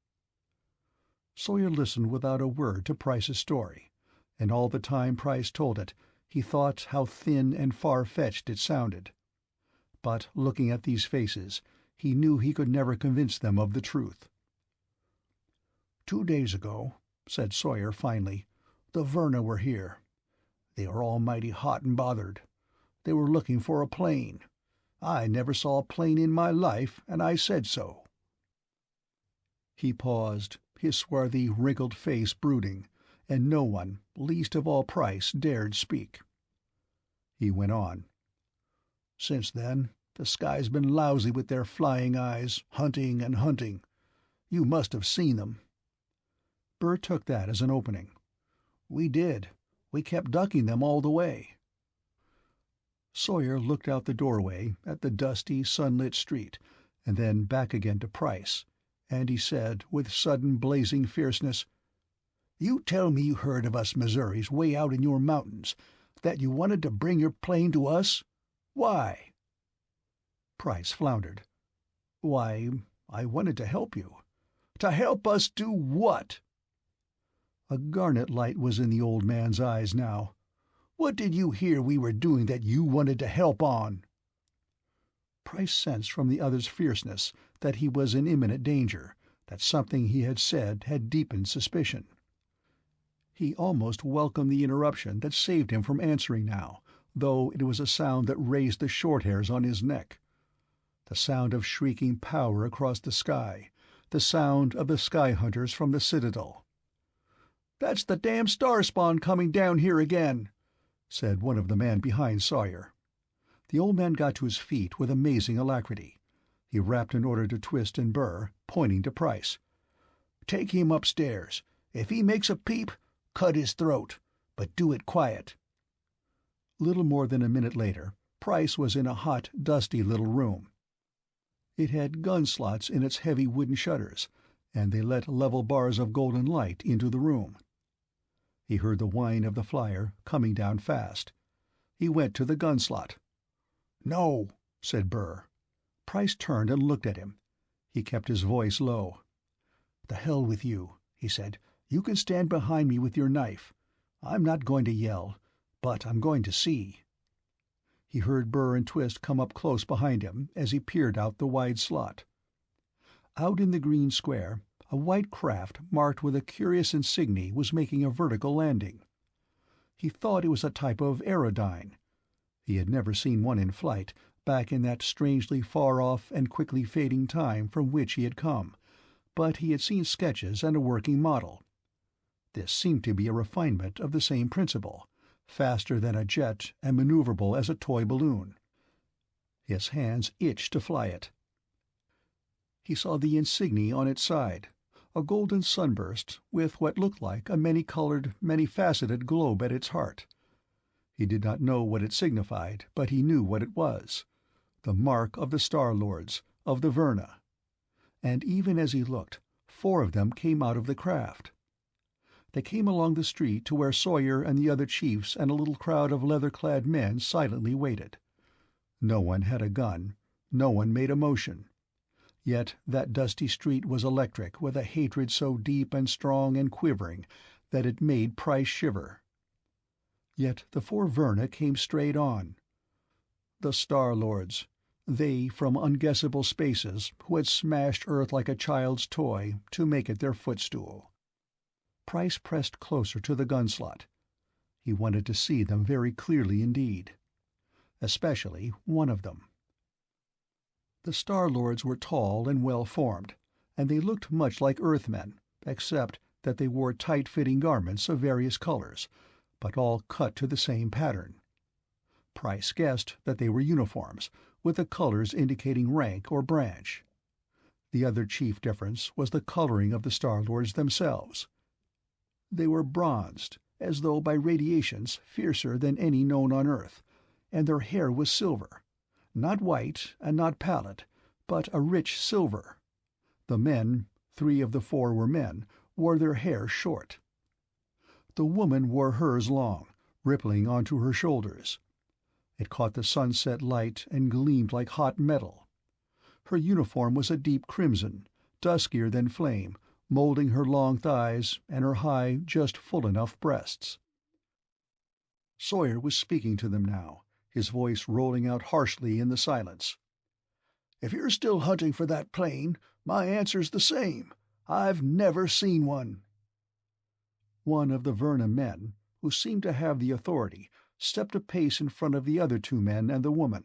Sawyer listened without a word to Price's story, and all the time Price told it, he thought how thin and far-fetched it sounded. But looking at these faces, he knew he could never convince them of the truth. 2 days ago," said Sawyer finally, "the Verna were here. They were all mighty hot and bothered. They were looking for a plane. I never saw a plane in my life, and I said so." He paused, his swarthy, wrinkled face brooding, and no one, least of all Price, dared speak. He went on. "Since then, the sky's been lousy with their flying eyes, hunting and hunting. You must have seen them." Burr took that as an opening. "We did. We kept ducking them all the way." Sawyer looked out the doorway at the dusty, sunlit street, and then back again to Price, and he said, with sudden blazing fierceness, "You tell me you heard of us Missouris way out in your mountains, that you wanted to bring your plane to us? Why?" Price floundered. "Why, I wanted to help you." "To help us do what?" A garnet light was in the old man's eyes now. "What did you hear we were doing that you wanted to help on?" Price sensed from the other's fierceness that he was in imminent danger, that something he had said had deepened suspicion. He almost welcomed the interruption that saved him from answering now, though it was a sound that raised the short hairs on his neck. The sound of shrieking power across the sky, the sound of the sky hunters from the Citadel. "That's the damn star-spawn coming down here again," said one of the men behind Sawyer. The old man got to his feet with amazing alacrity. He rapped an order to Twist and Burr, pointing to Price. "Take him upstairs. If he makes a peep, cut his throat, but do it quiet." Little more than a minute later, Price was in a hot, dusty little room. It had gun slots in its heavy wooden shutters, and they let level bars of golden light into the room. He heard the whine of the flyer, coming down fast. He went to the gun slot. "No," said Burr. Price turned and looked at him. He kept his voice low. "The hell with you," he said. "You can stand behind me with your knife. I'm not going to yell, but I'm going to see." He heard Burr and Twist come up close behind him as he peered out the wide slot. Out in the green square, a white craft marked with a curious insignia was making a vertical landing. He thought it was a type of aerodyne. He had never seen one in flight, back in that strangely far-off and quickly fading time from which he had come, but he had seen sketches and a working model. This seemed to be a refinement of the same principle, faster than a jet and maneuverable as a toy balloon. His hands itched to fly it. He saw the insignia on its side, a golden sunburst with what looked like a many-colored, many-faceted globe at its heart. He did not know what it signified, but he knew what it was. The mark of the Star-Lords, of the Verna. And even as he looked, 4 of them came out of the craft. They came along the street to where Sawyer and the other chiefs and a little crowd of leather-clad men silently waited. No one had a gun. No one made a motion. Yet that dusty street was electric with a hatred so deep and strong and quivering that it made Price shiver. Yet the 4 Verna came straight on. The Star-Lords, they from unguessable spaces who had smashed Earth like a child's toy to make it their footstool. Price pressed closer to the gun slot. He wanted to see them very clearly indeed. Especially one of them. The Star-Lords were tall and well-formed, and they looked much like Earthmen, except that they wore tight-fitting garments of various colors, but all cut to the same pattern. Price guessed that they were uniforms, with the colors indicating rank or branch. The other chief difference was the coloring of the Star-Lords themselves. They were bronzed, as though by radiations fiercer than any known on Earth, and their hair was silver. Not white and not pallid, but a rich silver. The men, 3 of the 4 were men, wore their hair short. The woman wore hers long, rippling onto her shoulders. It caught the sunset light and gleamed like hot metal. Her uniform was a deep crimson, duskier than flame, molding her long thighs and her high, just full enough breasts. Sawyer was speaking to them now, his voice rolling out harshly in the silence. "If you're still hunting for that plane, my answer's the same. I've never seen one." One of the Verna men, who seemed to have the authority, stepped a pace in front of the other 2 men and the woman.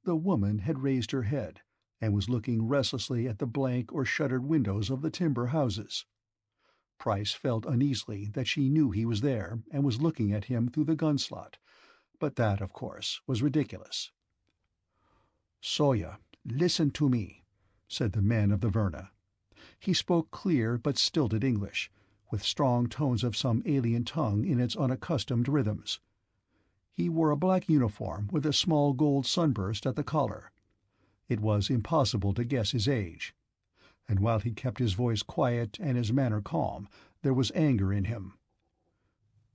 The woman had raised her head, and was looking restlessly at the blank or shuttered windows of the timber houses. Price felt uneasily that she knew he was there and was looking at him through the gun slot, but that, of course, was ridiculous. "Sawyer, listen to me," said the man of the Verna. He spoke clear but stilted English, with strong tones of some alien tongue in its unaccustomed rhythms. He wore a black uniform with a small gold sunburst at the collar. It was impossible to guess his age. And while he kept his voice quiet and his manner calm, there was anger in him.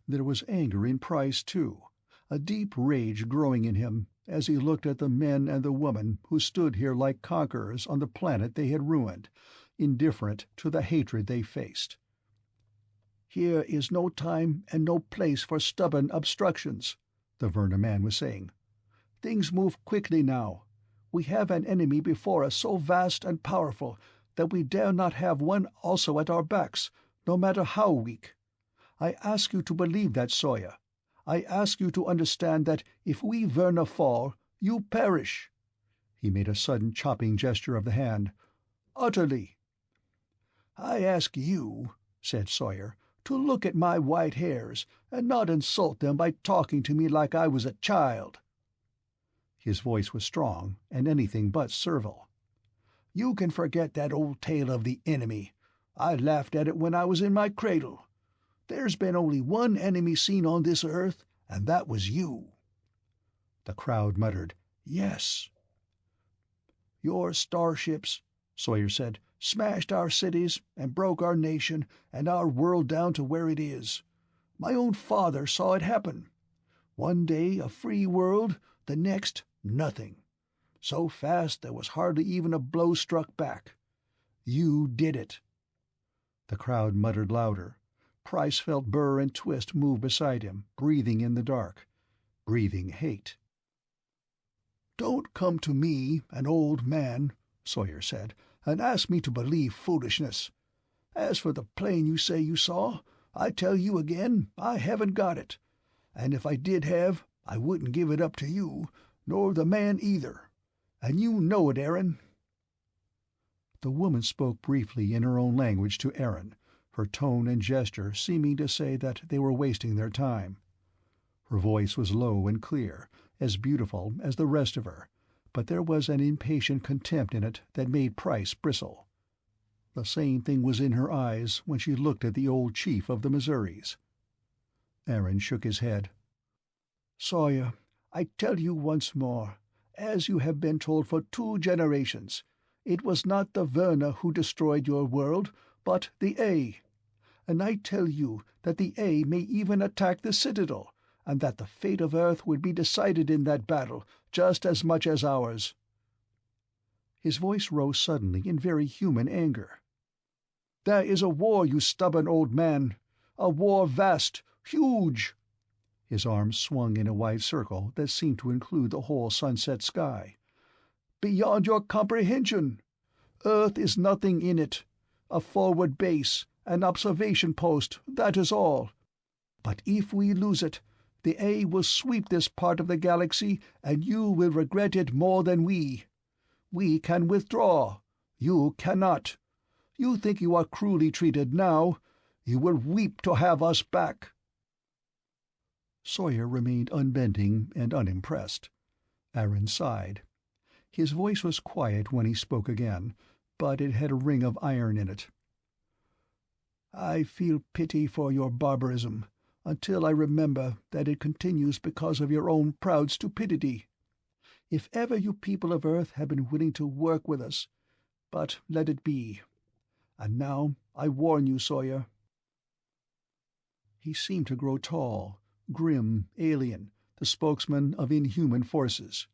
There was anger in Price, too, a deep rage growing in him as he looked at the men and the woman who stood here like conquerors on the planet they had ruined, indifferent to the hatred they faced. "Here is no time and no place for stubborn obstructions," the Verna man was saying. "Things move quickly now. We have an enemy before us so vast and powerful that we dare not have one also at our backs, no matter how weak. I ask you to believe that, Sawyer. I ask you to understand that if we Verna fall, you perish." He made a sudden chopping gesture of the hand. "Utterly." "I ask you," said Sawyer, to look at my white hairs and not insult them by talking to me like I was a child." His voice was strong and anything but servile. "You can forget that old tale of the enemy. I laughed at it when I was in my cradle. There's been only one enemy seen on this earth, and that was you." The crowd muttered, "Yes." "Your starships," Sawyer said, "smashed our cities and broke our nation and our world down to where it is. My own father saw it happen. One day a free world, the next nothing. So fast there was hardly even a blow struck back. You did it." The crowd muttered louder. Price felt Burr and Twist move beside him, breathing in the dark, breathing hate. "Don't come to me, an old man," Sawyer said, "and ask me to believe foolishness. As for the plane you say you saw, I tell you again I haven't got it. And if I did have, I wouldn't give it up to you, nor the man either. And you know it, Aaron." The woman spoke briefly in her own language to Aaron, her tone and gesture seeming to say that they were wasting their time. Her voice was low and clear, as beautiful as the rest of her, but there was an impatient contempt in it that made Price bristle. The same thing was in her eyes when she looked at the old chief of the Missouris. Aaron shook his head. "Sawyer, I tell you once more, as you have been told for 2 generations, it was not the Werner who destroyed your world, but the A. And I tell you that the A may even attack the Citadel, and that the fate of Earth would be decided in that battle just as much as ours." His voice rose suddenly in very human anger. "There is a war, you stubborn old man. A war vast, huge." His arms swung in a wide circle that seemed to include the whole sunset sky. "Beyond your comprehension. Earth is nothing in it. A forward base, an observation post, that is all. But if we lose it, the A will sweep this part of the galaxy, and you will regret it more than we. We can withdraw. You cannot. You think you are cruelly treated now. You will weep to have us back." Sawyer remained unbending and unimpressed. Aaron sighed. His voice was quiet when he spoke again, but it had a ring of iron in it. "I feel pity for your barbarism, until I remember that it continues because of your own proud stupidity. If ever you people of Earth have been willing to work with us, but let it be. And now I warn you, Sawyer." He seemed to grow tall, grim, alien, the spokesman of inhuman forces.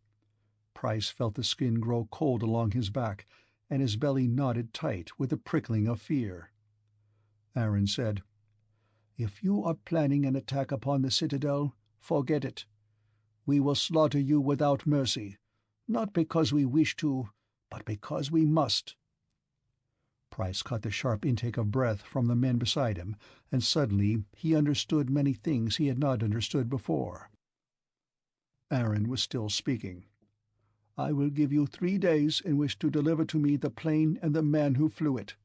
Price felt the skin grow cold along his back, and his belly knotted tight with the prickling of fear. Aaron said, "If you are planning an attack upon the Citadel, forget it. We will slaughter you without mercy, not because we wish to, but because we must." Price caught the sharp intake of breath from the men beside him, and suddenly he understood many things he had not understood before. Aaron was still speaking. "I will give you 3 days in which to deliver to me the plane and the man who flew it.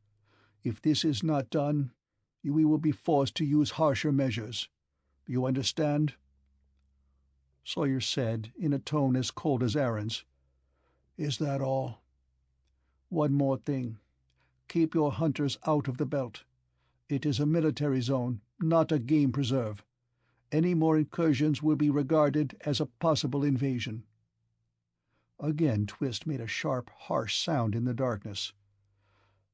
If this is not done, we will be forced to use harsher measures. You understand?" Sawyer said, in a tone as cold as Aaron's, "Is that all?" "One more thing. Keep your hunters out of the belt. It is a military zone, not a game preserve. Any more incursions will be regarded as a possible invasion." Again Twist made a sharp, harsh sound in the darkness.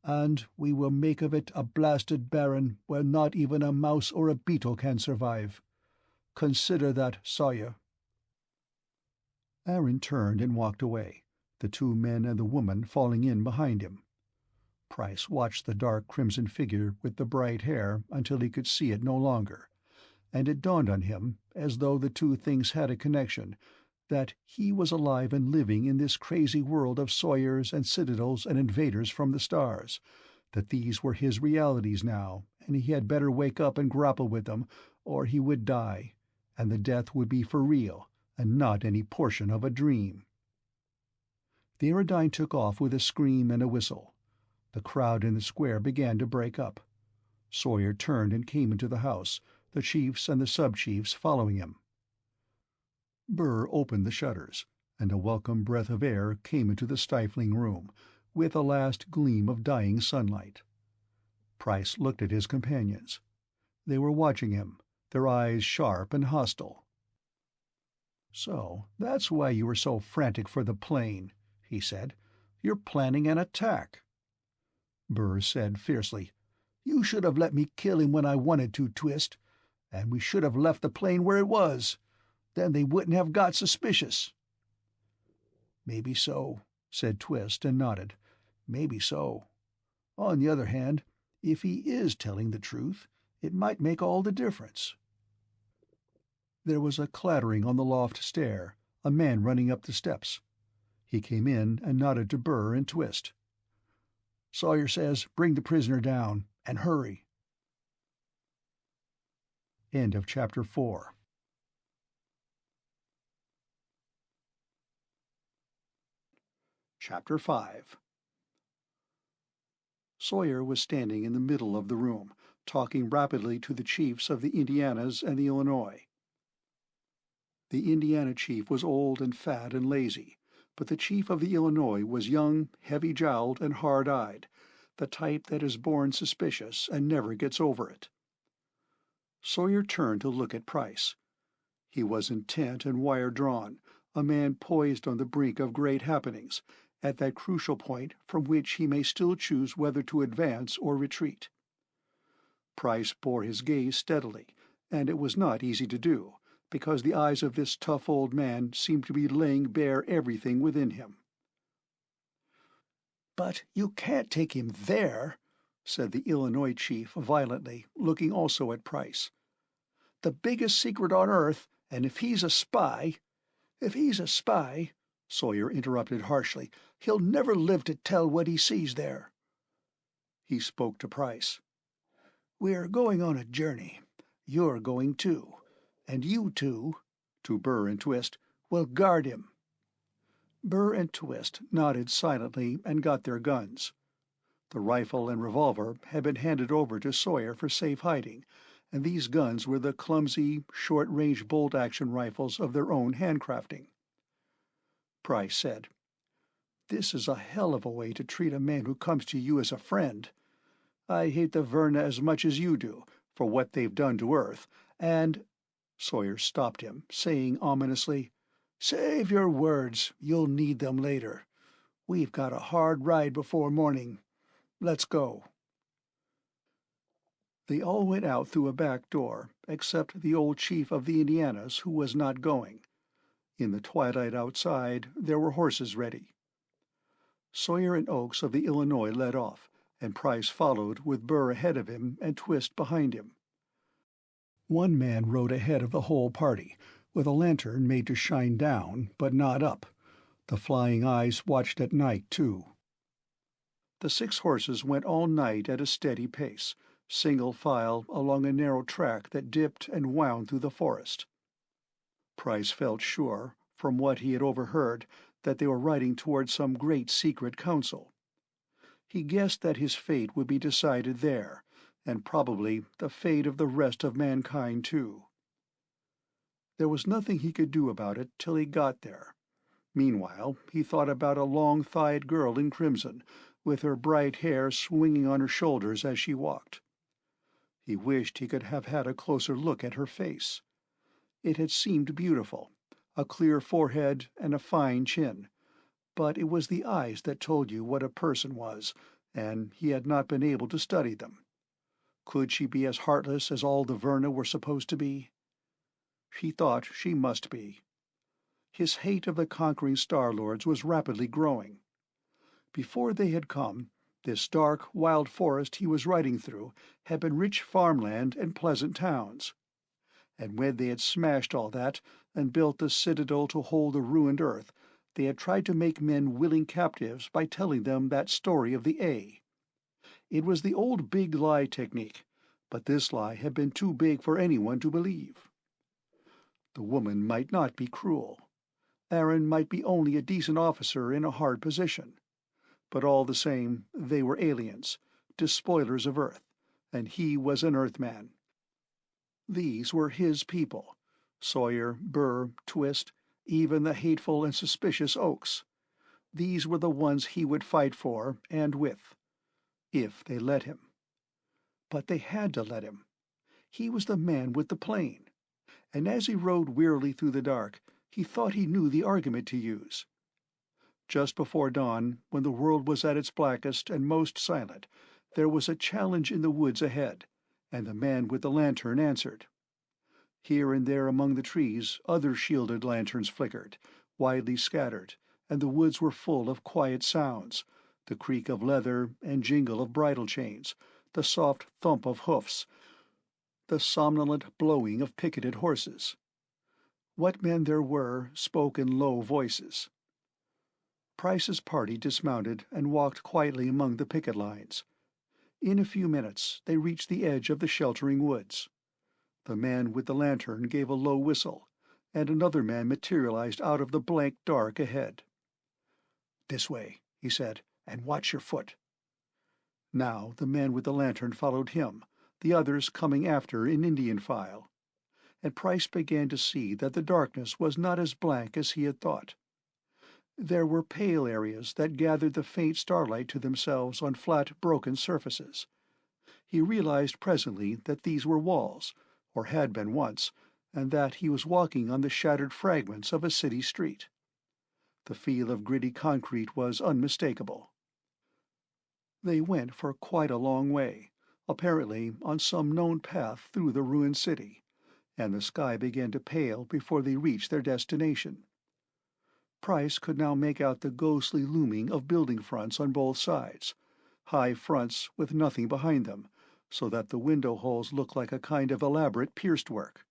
"And we will make of it a blasted barren where not even a mouse or a beetle can survive. Consider that, Sawyer." Aaron turned and walked away, the 2 men and the woman falling in behind him. Price watched the dark crimson figure with the bright hair until he could see it no longer, and it dawned on him, as though the 2 things had a connection, that he was alive and living in this crazy world of Sawyers and Citadels and invaders from the stars, that these were his realities now, and he had better wake up and grapple with them, or he would die, and the death would be for real, and not any portion of a dream. The Aerodyne took off with a scream and a whistle. The crowd in the square began to break up. Sawyer turned and came into the house, the chiefs and the sub-chiefs following him. Burr opened the shutters, and a welcome breath of air came into the stifling room, with a last gleam of dying sunlight. Price looked at his companions. They were watching him, their eyes sharp and hostile. "So that's why you were so frantic for the plane," he said. "You're planning an attack." Burr said fiercely, "You should have let me kill him when I wanted to, Twist. And we should have left the plane where it was. Then they wouldn't have got suspicious." "Maybe so," said Twist, and nodded. "Maybe so. On the other hand, if he is telling the truth, it might make all the difference." There was a clattering on the loft stair, a man running up the steps. He came in and nodded to Burr and Twist. "Sawyer says bring the prisoner down, and hurry." End of Chapter 4. Chapter 5. Sawyer was standing in the middle of the room, talking rapidly to the chiefs of the Indianas and the Illinois. The Indiana chief was old and fat and lazy, but the chief of the Illinois was young, heavy-jowled, and hard-eyed, the type that is born suspicious and never gets over it. Sawyer turned to look at Price. He was intent and wire-drawn, a man poised on the brink of great happenings, at that crucial point from which he may still choose whether to advance or retreat. Price bore his gaze steadily, and it was not easy to do, because the eyes of this tough old man seemed to be laying bare everything within him. "But you can't take him there," said the Illinois chief violently, looking also at Price. "The biggest secret on earth, and if he's a spy—" "If he's a spy," Sawyer interrupted harshly, "he'll never live to tell what he sees there." He spoke to Price. "We're going on a journey. You're going too. And you two," to Burr and Twist, "will guard him." Burr and Twist nodded silently and got their guns. The rifle and revolver had been handed over to Sawyer for safe hiding, and these guns were the clumsy, short-range bolt-action rifles of their own handcrafting. Price said, "This is a hell of a way to treat a man who comes to you as a friend. I hate the Verna as much as you do, for what they've done to Earth, and—" Sawyer stopped him, saying ominously, "Save your words. You'll need them later. We've got a hard ride before morning. Let's go." They all went out through a back door, except the old chief of the Indianas, who was not going. In the twilight outside there were horses ready. Sawyer and Oakes of the Illinois led off, and Price followed with Burr ahead of him and Twist behind him. One man rode ahead of the whole party, with a lantern made to shine down, but not up. The flying eyes watched at night, too. The 6 horses went all night at a steady pace, single file along a narrow track that dipped and wound through the forest. Price felt sure, from what he had overheard, that they were riding toward some great secret council. He guessed that his fate would be decided there, and probably the fate of the rest of mankind, too. There was nothing he could do about it till he got there. Meanwhile, he thought about a long-thighed girl in crimson, with her bright hair swinging on her shoulders as she walked. He wished he could have had a closer look at her face. It had seemed beautiful, a clear forehead and a fine chin, but it was the eyes that told you what a person was, and he had not been able to study them. Could she be as heartless as all the Verna were supposed to be? He thought she must be. His hate of the conquering Star-Lords was rapidly growing. Before they had come, this dark, wild forest he was riding through had been rich farmland and pleasant towns. And when they had smashed all that and built the Citadel to hold the ruined Earth, they had tried to make men willing captives by telling them that story of the A. It was the old big lie technique, but this lie had been too big for anyone to believe. The woman might not be cruel. Aaron might be only a decent officer in a hard position. But all the same, they were aliens, despoilers of Earth, and he was an Earthman. These were his people: Sawyer, Burr, Twist, even the hateful and suspicious Oakes. These were the ones he would fight for and with, if they let him. But they had to let him. He was the man with the plane, and as he rode wearily through the dark, he thought he knew the argument to use. Just before dawn, when the world was at its blackest and most silent, there was a challenge in the woods ahead, and the man with the lantern answered. Here and there among the trees other shielded lanterns flickered, widely scattered, and the woods were full of quiet sounds: the creak of leather and jingle of bridle chains, the soft thump of hoofs, the somnolent blowing of picketed horses. What men there were spoke in low voices. Price's party dismounted and walked quietly among the picket lines. In a few minutes they reached the edge of the sheltering woods. The man with the lantern gave a low whistle, and another man materialized out of the blank dark ahead. "This way," he said, "and watch your foot." Now the man with the lantern followed him, the others coming after in Indian file, and Price began to see that the darkness was not as blank as he had thought. There were pale areas that gathered the faint starlight to themselves on flat, broken surfaces. He realized presently that these were walls, or had been once, and that he was walking on the shattered fragments of a city street. The feel of gritty concrete was unmistakable. They went for quite a long way, apparently on some known path through the ruined city, and the sky began to pale before they reached their destination. Price could now make out the ghostly looming of building fronts on both sides, high fronts with nothing behind them, so that the window holes looked like a kind of elaborate pierced work.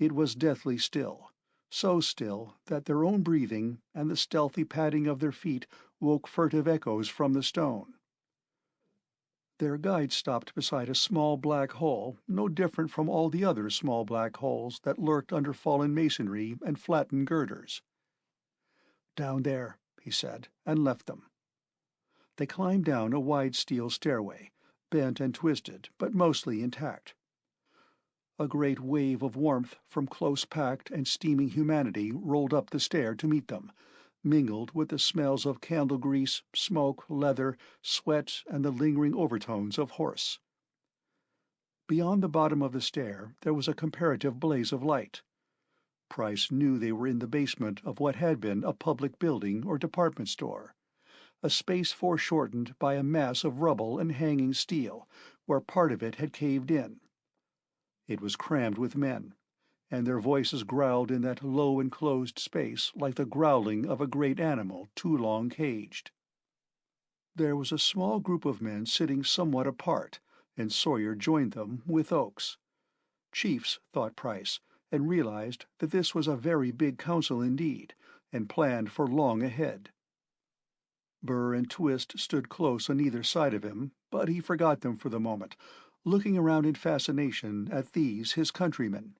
It was deathly still, so still that their own breathing and the stealthy padding of their feet woke furtive echoes from the stone. Their guide stopped beside a small black hole, no different from all the other small black holes that lurked under fallen masonry and flattened girders. "Down there," he said, and left them. They climbed down a wide steel stairway, bent and twisted, but mostly intact. A great wave of warmth from close-packed and steaming humanity rolled up the stair to meet them, mingled with the smells of candle grease, smoke, leather, sweat, and the lingering overtones of horse. Beyond the bottom of the stair there was a comparative blaze of light. Price knew they were in the basement of what had been a public building or department store, a space foreshortened by a mass of rubble and hanging steel, where part of it had caved in. It was crammed with men, and their voices growled in that low enclosed space like the growling of a great animal too long caged. There was a small group of men sitting somewhat apart, and Sawyer joined them with Oakes. Chiefs, thought Price, and realized that this was a very big council indeed, and planned for long ahead. Burr and Twist stood close on either side of him, but he forgot them for the moment, looking around in fascination at these his countrymen.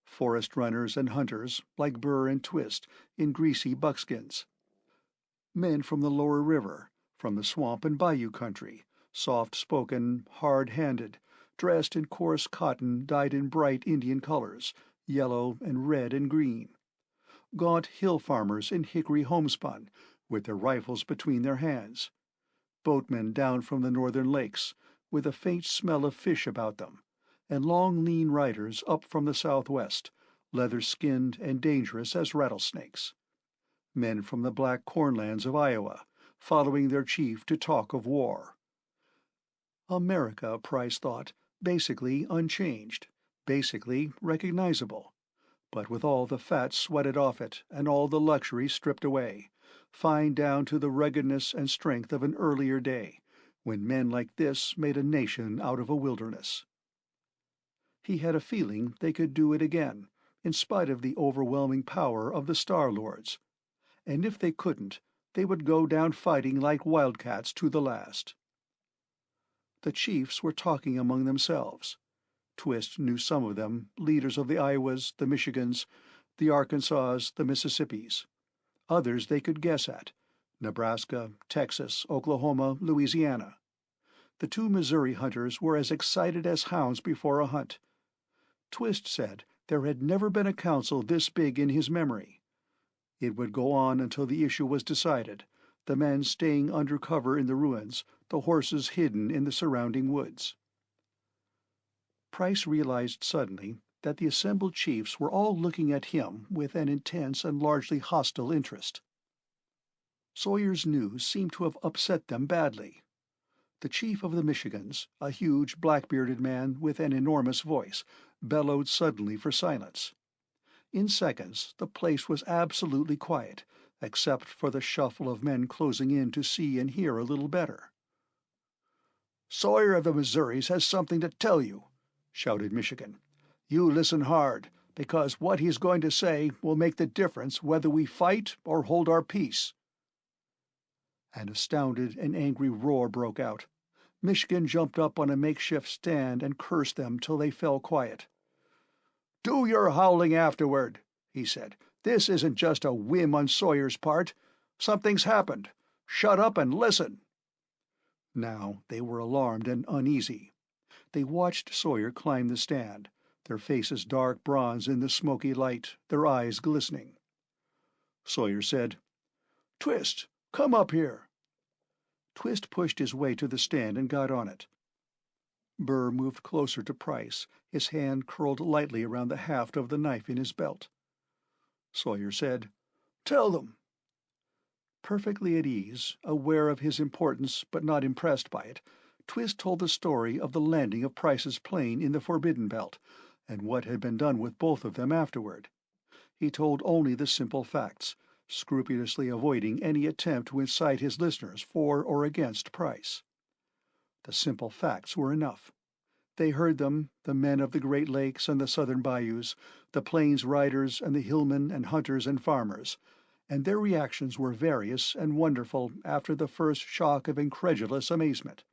Forest runners and hunters, like Burr and Twist, in greasy buckskins. Men from the lower river, from the swamp and bayou country, soft-spoken, hard-handed, dressed in coarse cotton dyed in bright Indian colors, yellow and red and green. Gaunt hill farmers in hickory homespun, with their rifles between their hands. Boatmen down from the northern lakes, with a faint smell of fish about them, and long lean riders up from the southwest, leather-skinned and dangerous as rattlesnakes. Men from the black cornlands of Iowa, following their chief to talk of war. America, Price thought, basically unchanged, basically recognizable, but with all the fat sweated off it and all the luxury stripped away, fine down to the ruggedness and strength of an earlier day, when men like this made a nation out of a wilderness. He had a feeling they could do it again, in spite of the overwhelming power of the Star Lords, and if they couldn't, they would go down fighting like wildcats to the last. The chiefs were talking among themselves. Twist knew some of them, leaders of the Iowas, the Michigans, the Arkansas, the Mississippis. Others they could guess at: Nebraska, Texas, Oklahoma, Louisiana. The two Missouri hunters were as excited as hounds before a hunt. Twist said there had never been a council this big in his memory. It would go on until the issue was decided, the men staying under cover in the ruins, the horses hidden in the surrounding woods. Price realized suddenly that the assembled chiefs were all looking at him with an intense and largely hostile interest. Sawyer's news seemed to have upset them badly. The chief of the Michigans, a huge black-bearded man with an enormous voice, bellowed suddenly for silence. In seconds the place was absolutely quiet, except for the shuffle of men closing in to see and hear a little better. "Sawyer of the Missouris has something to tell you," shouted Michigan. "You listen hard, because what he's going to say will make the difference whether we fight or hold our peace." An astounded and angry roar broke out. Michigan jumped up on a makeshift stand and cursed them till they fell quiet. "Do your howling afterward," he said. "This isn't just a whim on Sawyer's part. Something's happened. Shut up and listen." Now they were alarmed and uneasy. They watched Sawyer climb the stand, their faces dark bronze in the smoky light, their eyes glistening. Sawyer said, "Twist, come up here." Twist pushed his way to the stand and got on it. Burr moved closer to Price, his hand curled lightly around the haft of the knife in his belt. Sawyer said, "Tell them." Perfectly at ease, aware of his importance but not impressed by it, Twist told the story of the landing of Price's plane in the Forbidden Belt, and what had been done with both of them afterward. He told only the simple facts, scrupulously avoiding any attempt to incite his listeners for or against Price. The simple facts were enough. They heard them, the men of the Great Lakes and the southern bayous, the plains riders and the hillmen and hunters and farmers, and their reactions were various and wonderful after the first shock of incredulous amazement.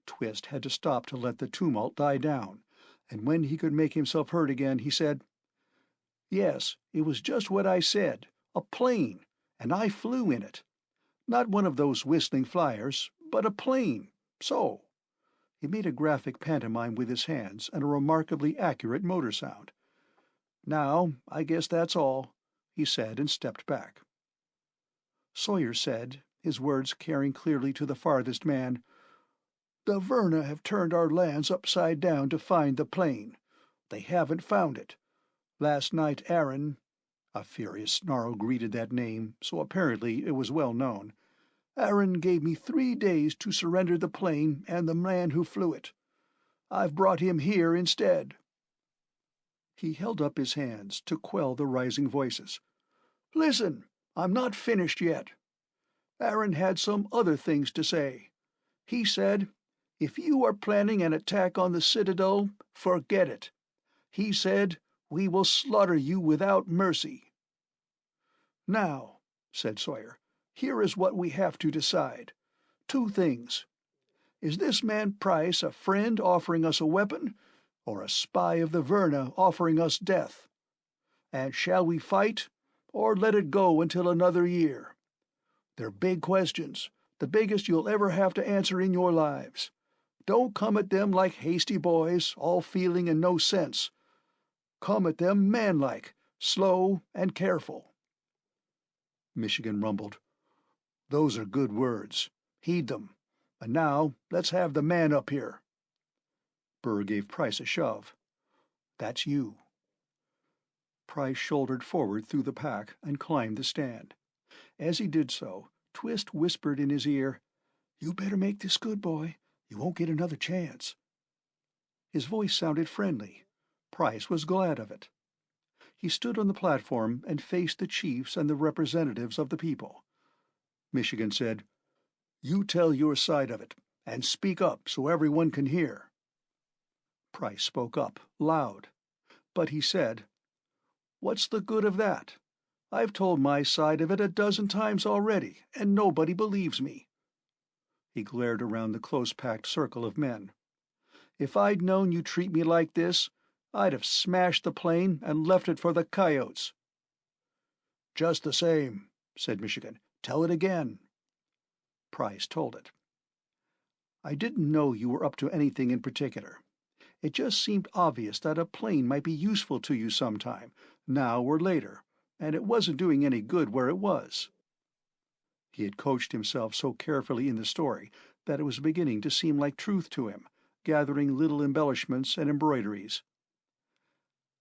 Twist had to stop to let the tumult die down, and when he could make himself heard again, he said, "Yes, it was just what I said, a plane, and I flew in it. Not one of those whistling flyers, but a plane, so." He made a graphic pantomime with his hands and a remarkably accurate motor sound. "Now, I guess that's all," he said, and stepped back. Sawyer said, his words carrying clearly to the farthest man, "The Verna have turned our lands upside down to find the plane. They haven't found it. Last night Aaron—" a furious snarl greeted that name, so apparently it was well known. "Aaron gave me 3 days to surrender the plane and the man who flew it. I've brought him here instead." He held up his hands to quell the rising voices. "Listen, I'm not finished yet. Aaron had some other things to say. He said, 'If you are planning an attack on the Citadel, forget it.' He said, 'We will slaughter you without mercy.'" "Now," said Sawyer, "here is what we have to decide. 2 things. Is this man Price a friend offering us a weapon, or a spy of the Verna offering us death? And shall we fight, or let it go until another year? They're big questions, the biggest you'll ever have to answer in your lives. Don't come at them like hasty boys, all feeling and no sense. Come at them manlike, slow and careful." Michigan rumbled, "Those are good words. Heed them. And now let's have the man up here." Burr gave Price a shove. "That's you." Price shouldered forward through the pack and climbed the stand. As he did so, Twist whispered in his ear, "You better make this good, boy. You won't get another chance." His voice sounded friendly. Price was glad of it. He stood on the platform and faced the chiefs and the representatives of the people. Michigan said, "You tell your side of it, and speak up so everyone can hear." Price spoke up, loud. But he said, "What's the good of that? I've told my side of it a dozen times already, and nobody believes me." He glared around the close-packed circle of men. "If I'd known you'd treat me like this, I'd have smashed the plane and left it for the coyotes." "Just the same," said Michigan. "Tell it again." Price told it. I didn't know you were up to anything in particular. It just seemed obvious that a plane might be useful to you sometime, now or later, and it wasn't doing any good where it was." He had coached himself so carefully in the story that it was beginning to seem like truth to him, gathering little embellishments and embroideries.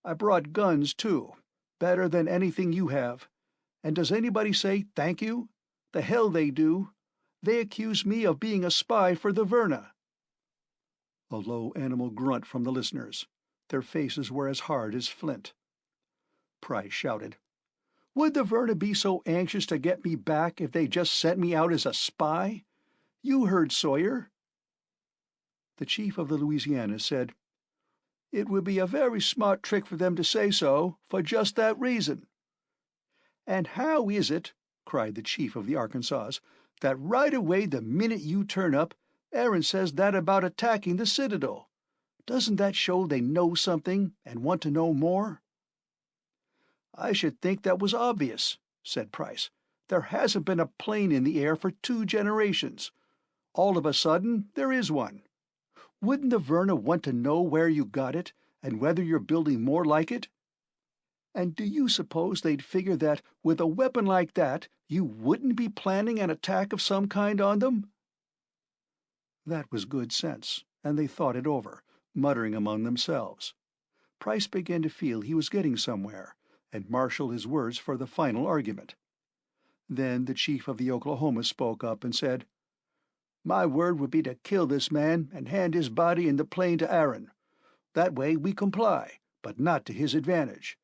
"I brought guns, too, better than anything you have. And does anybody say thank you? The hell they do. They accuse me of being a spy for the Verna." A low animal grunt from the listeners. Their faces were as hard as flint. Price shouted, "Would the Verna be so anxious to get me back if they just sent me out as a spy? You heard Sawyer." The chief of the Louisiana said, "It would be a very smart trick for them to say so, for just that reason." "And how is it," cried the chief of the Arkansas, "that right away the minute you turn up, Aaron says that about attacking the Citadel? Doesn't that show they know something and want to know more?" "I should think that was obvious," said Price. "There hasn't been a plane in the air for 2 generations. All of a sudden there is one. Wouldn't the Verna want to know where you got it, and whether you're building more like it? And do you suppose they'd figure that, with a weapon like that, you wouldn't be planning an attack of some kind on them?" That was good sense, and they thought it over, muttering among themselves. Price began to feel he was getting somewhere, and marshaled his words for the final argument. Then the chief of the Oklahoma spoke up and said, "My word would be to kill this man and hand his body in the plane to Aaron. That way we comply, but not to his advantage.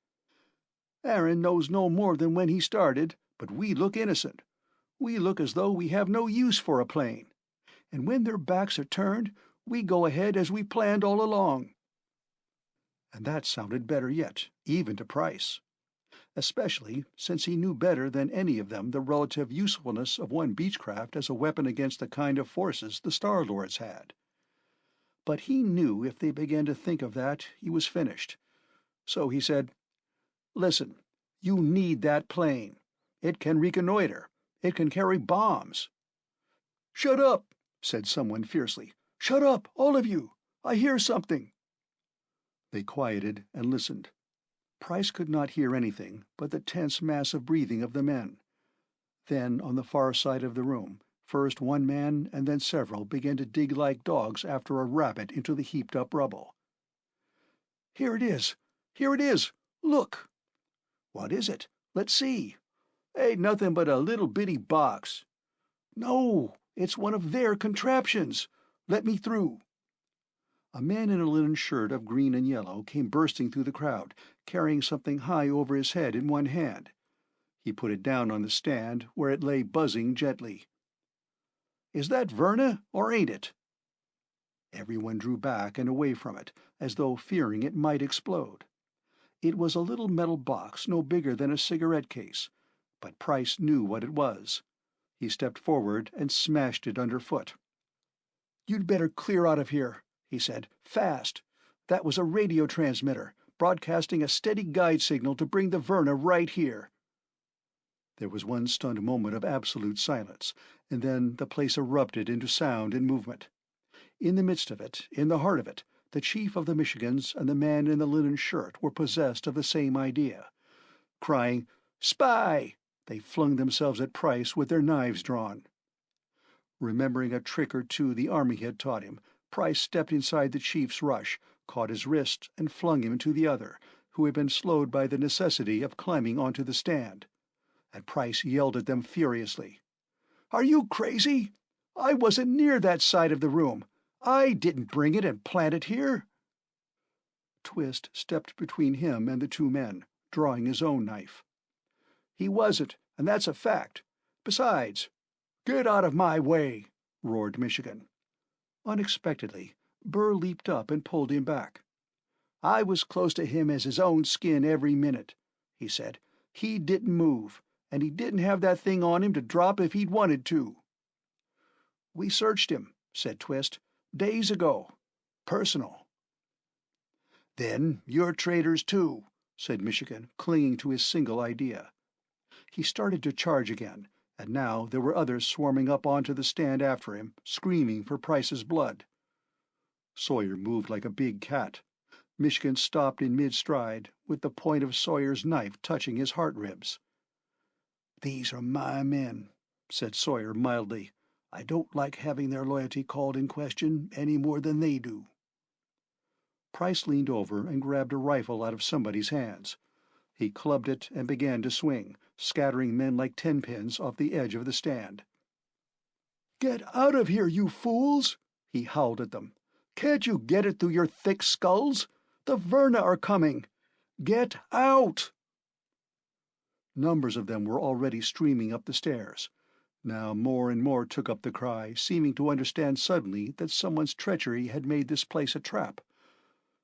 Aaron knows no more than when he started, but we look innocent. We look as though we have no use for a plane. And when their backs are turned, we go ahead as we planned all along." And that sounded better yet, even to Price, especially since he knew better than any of them the relative usefulness of one Beechcraft as a weapon against the kind of forces the Star-Lords had. But he knew if they began to think of that, he was finished. So he said, "Listen, you need that plane. It can reconnoiter. It can carry bombs." "Shut up," said someone fiercely. "Shut up, all of you. I hear something." They quieted and listened. Price could not hear anything but the tense mass of breathing of the men. Then, on the far side of the room, first one man and then several began to dig like dogs after a rabbit into the heaped-up rubble. "Here it is! Here it is! Look!" "What is it? Let's see." "Ain't nothing but a little bitty box." "No, it's one of their contraptions. Let me through." A man in a linen shirt of green and yellow came bursting through the crowd, carrying something high over his head in one hand. He put it down on the stand, where it lay buzzing gently. "Is that Verna, or ain't it?" Everyone drew back and away from it, as though fearing it might explode. It was a little metal box no bigger than a cigarette case, but Price knew what it was. He stepped forward and smashed it underfoot. "You'd better clear out of here," he said. "Fast. That was a radio transmitter, broadcasting a steady guide signal to bring the Verna right here." There was one stunned moment of absolute silence, and then the place erupted into sound and movement. In the midst of it, in the heart of it, the chief of the Michigans and the man in the linen shirt were possessed of the same idea. Crying, "Spy!" they flung themselves at Price with their knives drawn. Remembering a trick or two the army had taught him, Price stepped inside the chief's rush, caught his wrist, and flung him to the other, who had been slowed by the necessity of climbing onto the stand. And Price yelled at them furiously. "Are you crazy? I wasn't near that side of the room. I didn't bring it and plant it here." Twist stepped between him and the two men, drawing his own knife. "He wasn't, and that's a fact. Besides—" "Get out of my way!" roared Michigan. Unexpectedly, Burr leaped up and pulled him back. "I was close to him as his own skin every minute," he said. "He didn't move, and he didn't have that thing on him to drop if he'd wanted to." "We searched him," said Twist, "days ago. Personal." "Then you're traitors too," said Michigan, clinging to his single idea. He started to charge again, And now there were others swarming up onto the stand after him, screaming for Price's blood. Sawyer moved like a big cat. Michigan stopped in mid-stride, with the point of Sawyer's knife touching his heart ribs. "These are my men," said Sawyer mildly. "I don't like having their loyalty called in question any more than they do." Price leaned over and grabbed a rifle out of somebody's hands. He clubbed it and began to swing, scattering men like tenpins off the edge of the stand. "Get out of here, you fools!" he howled at them. "Can't you get it through your thick skulls? The Verna are coming! Get out!" Numbers of them were already streaming up the stairs. Now more and more took up the cry, seeming to understand suddenly that someone's treachery had made this place a trap.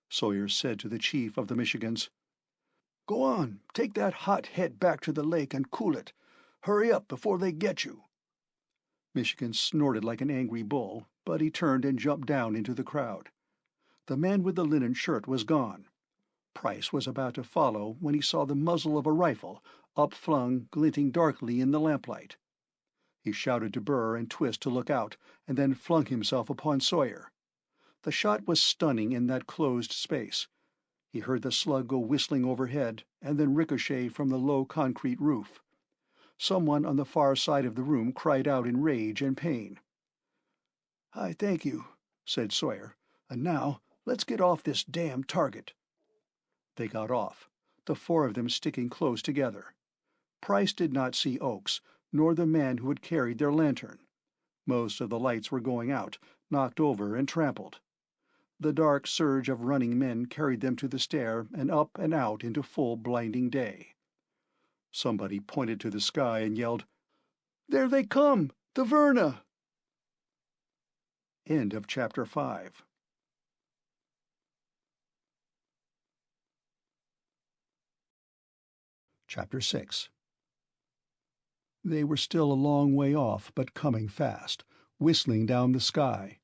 Sawyer said to the chief of the Michigans, "Go on, take that hot head back to the lake and cool it. Hurry up before they get you." Michigan snorted like an angry bull, but he turned and jumped down into the crowd. The man with the linen shirt was gone. Price was about to follow when he saw the muzzle of a rifle, upflung, glinting darkly in the lamplight. He shouted to Burr and Twist to look out, and then flung himself upon Sawyer. The shot was stunning in that closed space. He heard the slug go whistling overhead, and then ricochet from the low concrete roof. Someone on the far side of the room cried out in rage and pain. "I thank you," said Sawyer. "And now let's get off this damn target." They got off, the four of them sticking close together. Price did not see Oakes, nor the man who had carried their lantern. Most of the lights were going out, knocked over and trampled. The dark surge of running men carried them to the stair and up and out into full blinding day. Somebody pointed to the sky and yelled, "There they come! The Verna!" End of Chapter 5. Chapter 6. They were still a long way off, but coming fast, whistling down the sky.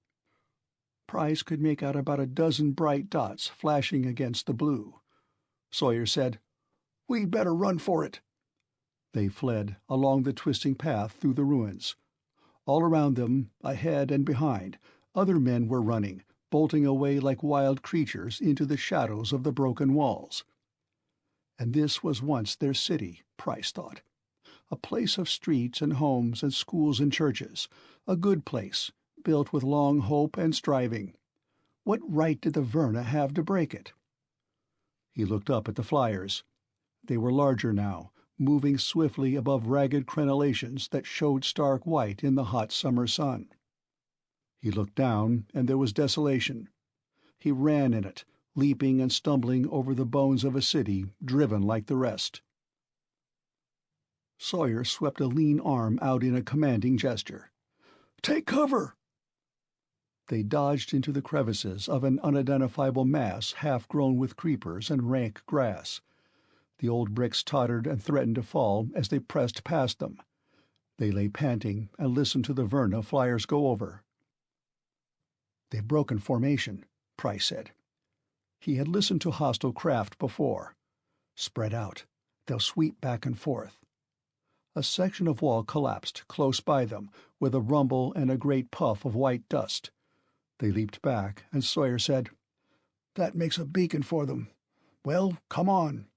Price could make out about a dozen bright dots flashing against the blue. Sawyer said, "We'd better run for it." They fled along the twisting path through the ruins. All around them, ahead and behind, other men were running, bolting away like wild creatures into the shadows of the broken walls. And this was once their city, Price thought. A place of streets and homes and schools and churches, a good place, built with long hope and striving. What right did the Verna have to break it? He looked up at the flyers. They were larger now, moving swiftly above ragged crenellations that showed stark white in the hot summer sun. He looked down, and there was desolation. He ran in it, leaping and stumbling over the bones of a city driven like the rest. Sawyer swept a lean arm out in a commanding gesture. "Take cover!" They dodged into the crevices of an unidentifiable mass half grown with creepers and rank grass. The old bricks tottered and threatened to fall as they pressed past them. They lay panting and listened to the Verna flyers go over. "They've broken formation," Price said. He had listened to hostile craft before. "Spread out. They'll sweep back and forth." A section of wall collapsed close by them, with a rumble and a great puff of white dust. They leaped back, and Sawyer said, "That makes a beacon for them. Well, come on."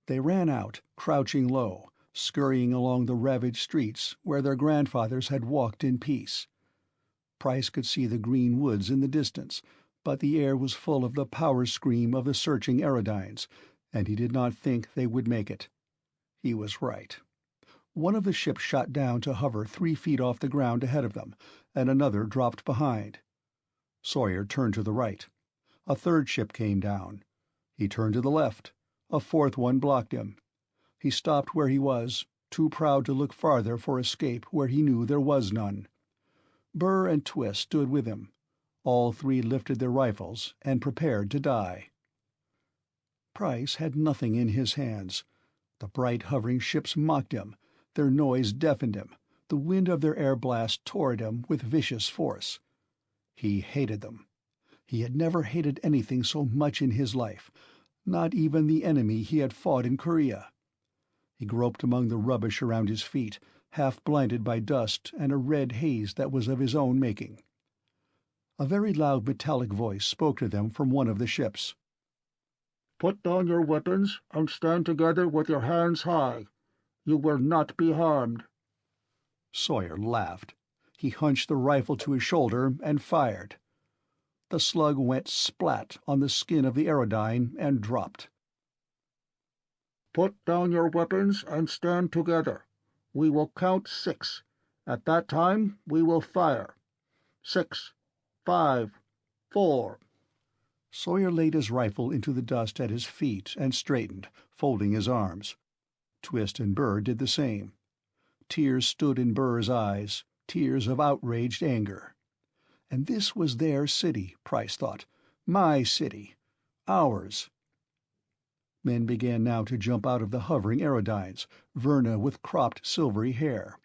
They ran out, crouching low, scurrying along the ravaged streets where their grandfathers had walked in peace. Price could see the green woods in the distance, but the air was full of the power scream of the searching aerodynes, and he did not think they would make it. He was right. One of the ships shot down to hover 3 feet off the ground ahead of them, and another dropped behind. Sawyer turned to the right. A third ship came down. He turned to the left. A fourth one blocked him. He stopped where he was, too proud to look farther for escape where he knew there was none. Burr and Twist stood with him. All three lifted their rifles and prepared to die. Price had nothing in his hands. The bright hovering ships mocked him. Their noise deafened him. The wind of their air blast tore at him with vicious force. He hated them. He had never hated anything so much in his life, not even the enemy he had fought in Korea. He groped among the rubbish around his feet, half blinded by dust and a red haze that was of his own making. A very loud metallic voice spoke to them from one of the ships. "Put down your weapons and stand together with your hands high. You will not be harmed." Sawyer laughed. He hunched the rifle to his shoulder and fired. The slug went splat on the skin of the aerodyne and dropped. "Put down your weapons and stand together. We will count 6. At that time we will fire. 6, 5, 4. Sawyer laid his rifle into the dust at his feet and straightened, folding his arms. Twist and Burr did the same. Tears stood in Burr's eyes, tears of outraged anger. And this was their city, Price thought. My city. Ours. Men began now to jump out of the hovering aerodynes, Verna with cropped silvery hair.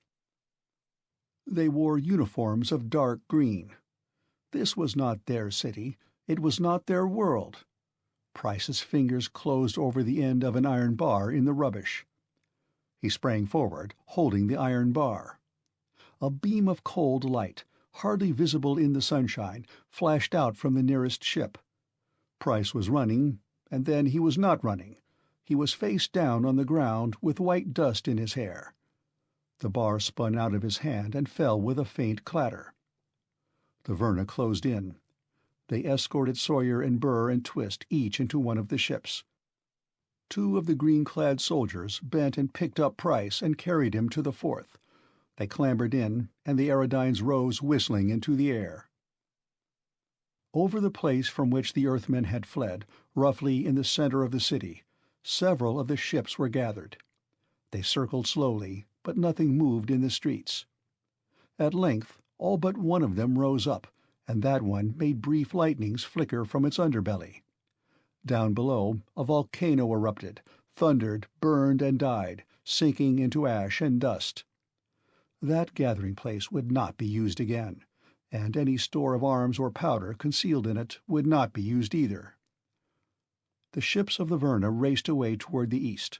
They wore uniforms of dark green. This was not their city. It was not their world. Price's fingers closed over the end of an iron bar in the rubbish. He sprang forward, holding the iron bar. A beam of cold light, hardly visible in the sunshine, flashed out from the nearest ship. Price was running, and then he was not running. He was face down on the ground with white dust in his hair. The bar spun out of his hand and fell with a faint clatter. The Verna closed in. They escorted Sawyer and Burr and Twist each into one of the ships. 2 of the green-clad soldiers bent and picked up Price and carried him to the 4th. They clambered in, and the aerodynes rose whistling into the air. Over the place from which the Earthmen had fled, roughly in the center of the city, several of the ships were gathered. They circled slowly, but nothing moved in the streets. At length, all but one of them rose up, and that one made brief lightnings flicker from its underbelly. Down below, a volcano erupted, thundered, burned, and died, sinking into ash and dust. That gathering place would not be used again, and any store of arms or powder concealed in it would not be used either. The ships of the Verna raced away toward the east.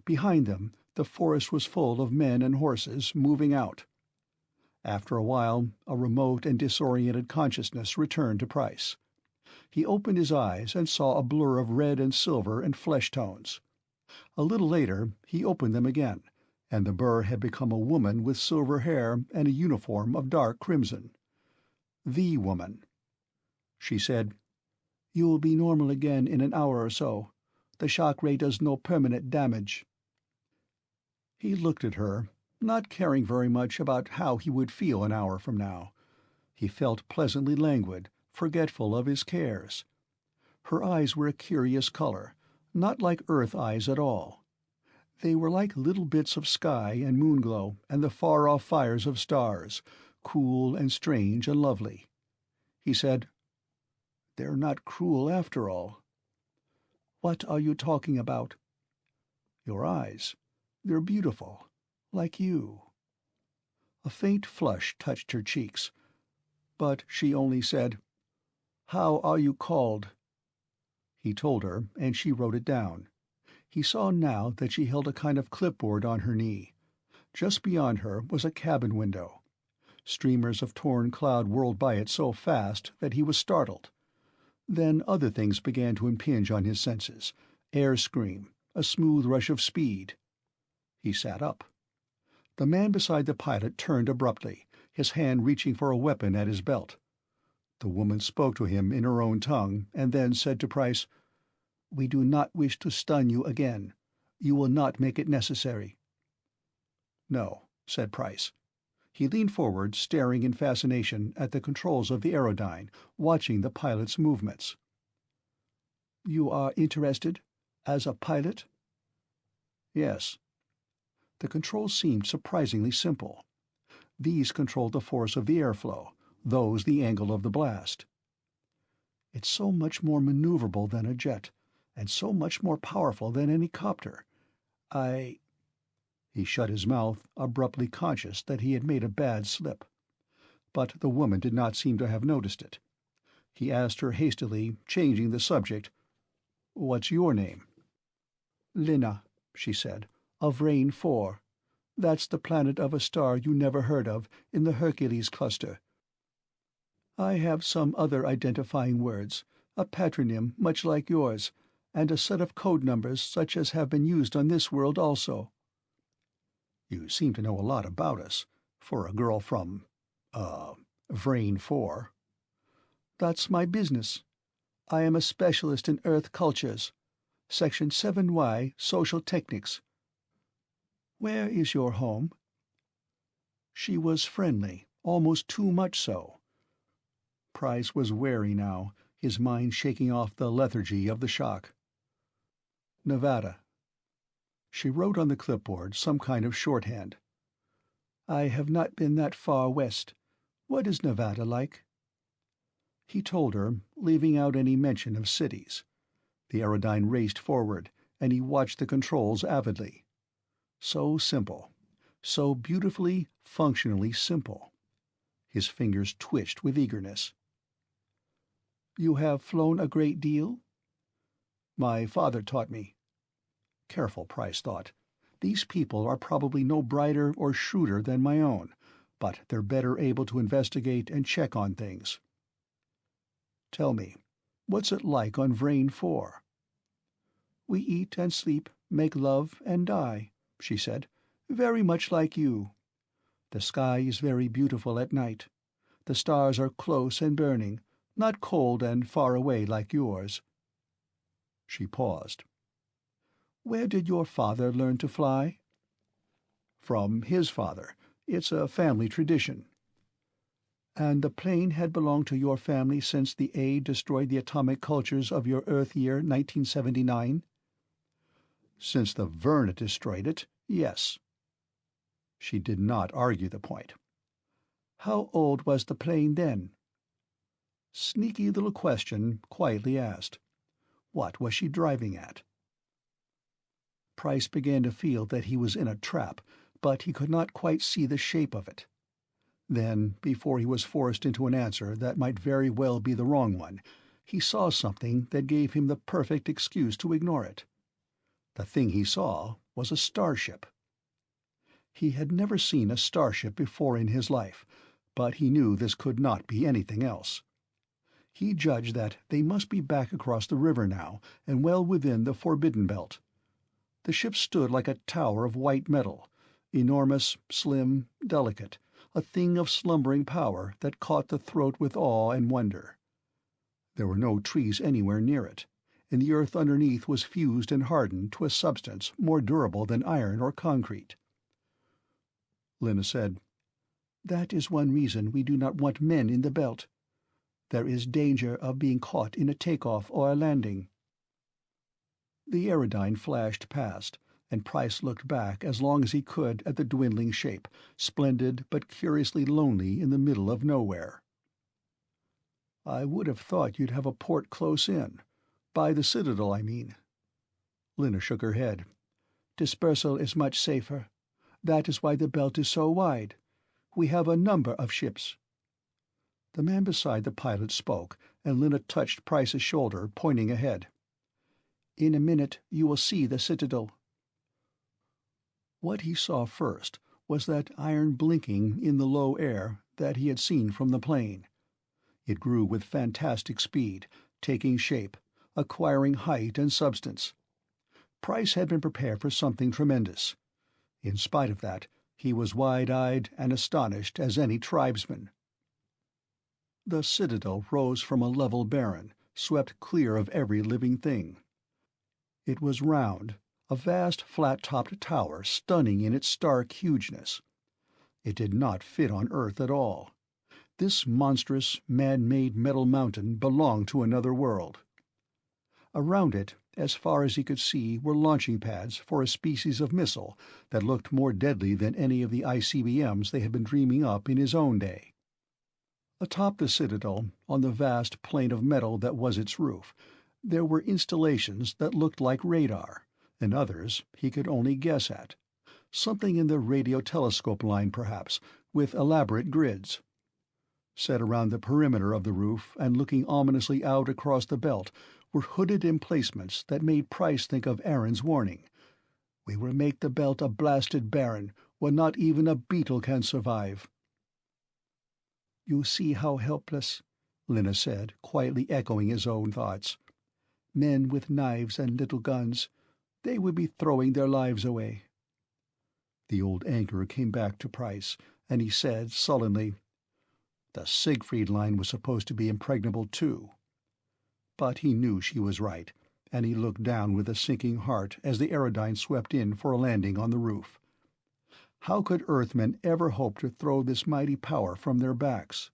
Behind them, the forest was full of men and horses moving out. After a while, a remote and disoriented consciousness returned to Price. He opened his eyes and saw a blur of red and silver and flesh tones. A little later he opened them again, and the Burr had become a woman with silver hair and a uniform of dark crimson. The woman. She said, "You'll be normal again in an hour or so. The shock ray does no permanent damage." He looked at her, not caring very much about how he would feel an hour from now. He felt pleasantly languid, forgetful of his cares. Her eyes were a curious color, not like Earth eyes at all. They were like little bits of sky and moonglow and the far-off fires of stars, cool and strange and lovely. He said, "They're not cruel after all." "What are you talking about?" "Your eyes. They're beautiful, like you." A faint flush touched her cheeks, but she only said, "How are you called?" He told her, and she wrote it down. He saw now that she held a kind of clipboard on her knee. Just beyond her was a cabin window. Streamers of torn cloud whirled by it so fast that he was startled. Then other things began to impinge on his senses. Air scream, a smooth rush of speed. He sat up. The man beside the pilot turned abruptly, his hand reaching for a weapon at his belt. The woman spoke to him in her own tongue, and then said to Price, "We do not wish to stun you again. You will not make it necessary." "No," said Price. He leaned forward, staring in fascination at the controls of the aerodyne, watching the pilot's movements. "You are interested? As a pilot?" "Yes." The controls seemed surprisingly simple. These controlled the force of the airflow, those the angle of the blast. "It's so much more maneuverable than a jet, and so much more powerful than any copter. He shut his mouth, abruptly conscious that he had made a bad slip. But the woman did not seem to have noticed it. He asked her hastily, changing the subject, "What's your name?" "Lena," she said. Of Rain 4. That's the planet of a star you never heard of in the Hercules cluster. I have some other identifying words, a patronym much like yours, and a set of code numbers such as have been used on this world also." "You seem to know a lot about us, for a girl from, Vrain 4. "That's my business. I am a specialist in Earth cultures. Section 7Y, Social Technics. Where is your home?" She was friendly, almost too much so. Price was wary now, his mind shaking off the lethargy of the shock. "Nevada." She wrote on the clipboard some kind of shorthand. "I have not been that far west. What is Nevada like?" He told her, leaving out any mention of cities. The Aerodyne raced forward, and he watched the controls avidly. So simple. So beautifully, functionally simple. His fingers twitched with eagerness. "You have flown a great deal?" "My father taught me." Careful, Price thought. These people are probably no brighter or shrewder than my own, but they're better able to investigate and check on things. "Tell me, what's it like on Vrain 4? "We eat and sleep, make love and die," she said. "Very much like you. The sky is very beautiful at night. The stars are close and burning, not cold and far away like yours." She paused. "Where did your father learn to fly?" "From his father. It's a family tradition." "And the plane had belonged to your family since the A destroyed the atomic cultures of your Earth year 1979? "Since the Verna destroyed it, yes." She did not argue the point. "How old was the plane then?" Sneaky little question, quietly asked. What was she driving at? Price began to feel that he was in a trap, but he could not quite see the shape of it. Then, before he was forced into an answer that might very well be the wrong one, he saw something that gave him the perfect excuse to ignore it. The thing he saw was a starship. He had never seen a starship before in his life, but he knew this could not be anything else. He judged that they must be back across the river now, and well within the Forbidden Belt. The ship stood like a tower of white metal, enormous, slim, delicate, a thing of slumbering power that caught the throat with awe and wonder. There were no trees anywhere near it, and the earth underneath was fused and hardened to a substance more durable than iron or concrete. Lena said, "That is one reason we do not want men in the belt. There is danger of being caught in a takeoff or a landing." The Aerodyne flashed past, and Price looked back as long as he could at the dwindling shape, splendid but curiously lonely in the middle of nowhere. "I would have thought you'd have a port close in. By the Citadel, I mean." Lena shook her head. "Dispersal is much safer. That is why the belt is so wide. We have a number of ships." The man beside the pilot spoke, and Lena touched Price's shoulder, pointing ahead. "In a minute you will see the Citadel." What he saw first was that iron blinking in the low air that he had seen from the plane. It grew with fantastic speed, taking shape, acquiring height and substance. Price had been prepared for something tremendous. In spite of that, he was wide-eyed and astonished as any tribesman. The Citadel rose from a level barren, swept clear of every living thing. It was round, a vast flat-topped tower stunning in its stark hugeness. It did not fit on Earth at all. This monstrous, man-made metal mountain belonged to another world. Around it, as far as he could see, were launching pads for a species of missile that looked more deadly than any of the ICBMs they had been dreaming up in his own day. Atop the Citadel, on the vast plain of metal that was its roof, there were installations that looked like radar, and others he could only guess at. Something in the radio telescope line, perhaps, with elaborate grids. Set around the perimeter of the roof and looking ominously out across the belt were hooded emplacements that made Price think of Aaron's warning. We will make the belt a blasted barren, where not even a beetle can survive." "You see how helpless," Lena said, quietly echoing his own thoughts. "Men with knives and little guns, they would be throwing their lives away." The old anger came back to Price, and he said sullenly, "The Siegfried line was supposed to be impregnable too." But he knew she was right, and he looked down with a sinking heart as the Aerodyne swept in for a landing on the roof. How could Earthmen ever hope to throw this mighty power from their backs?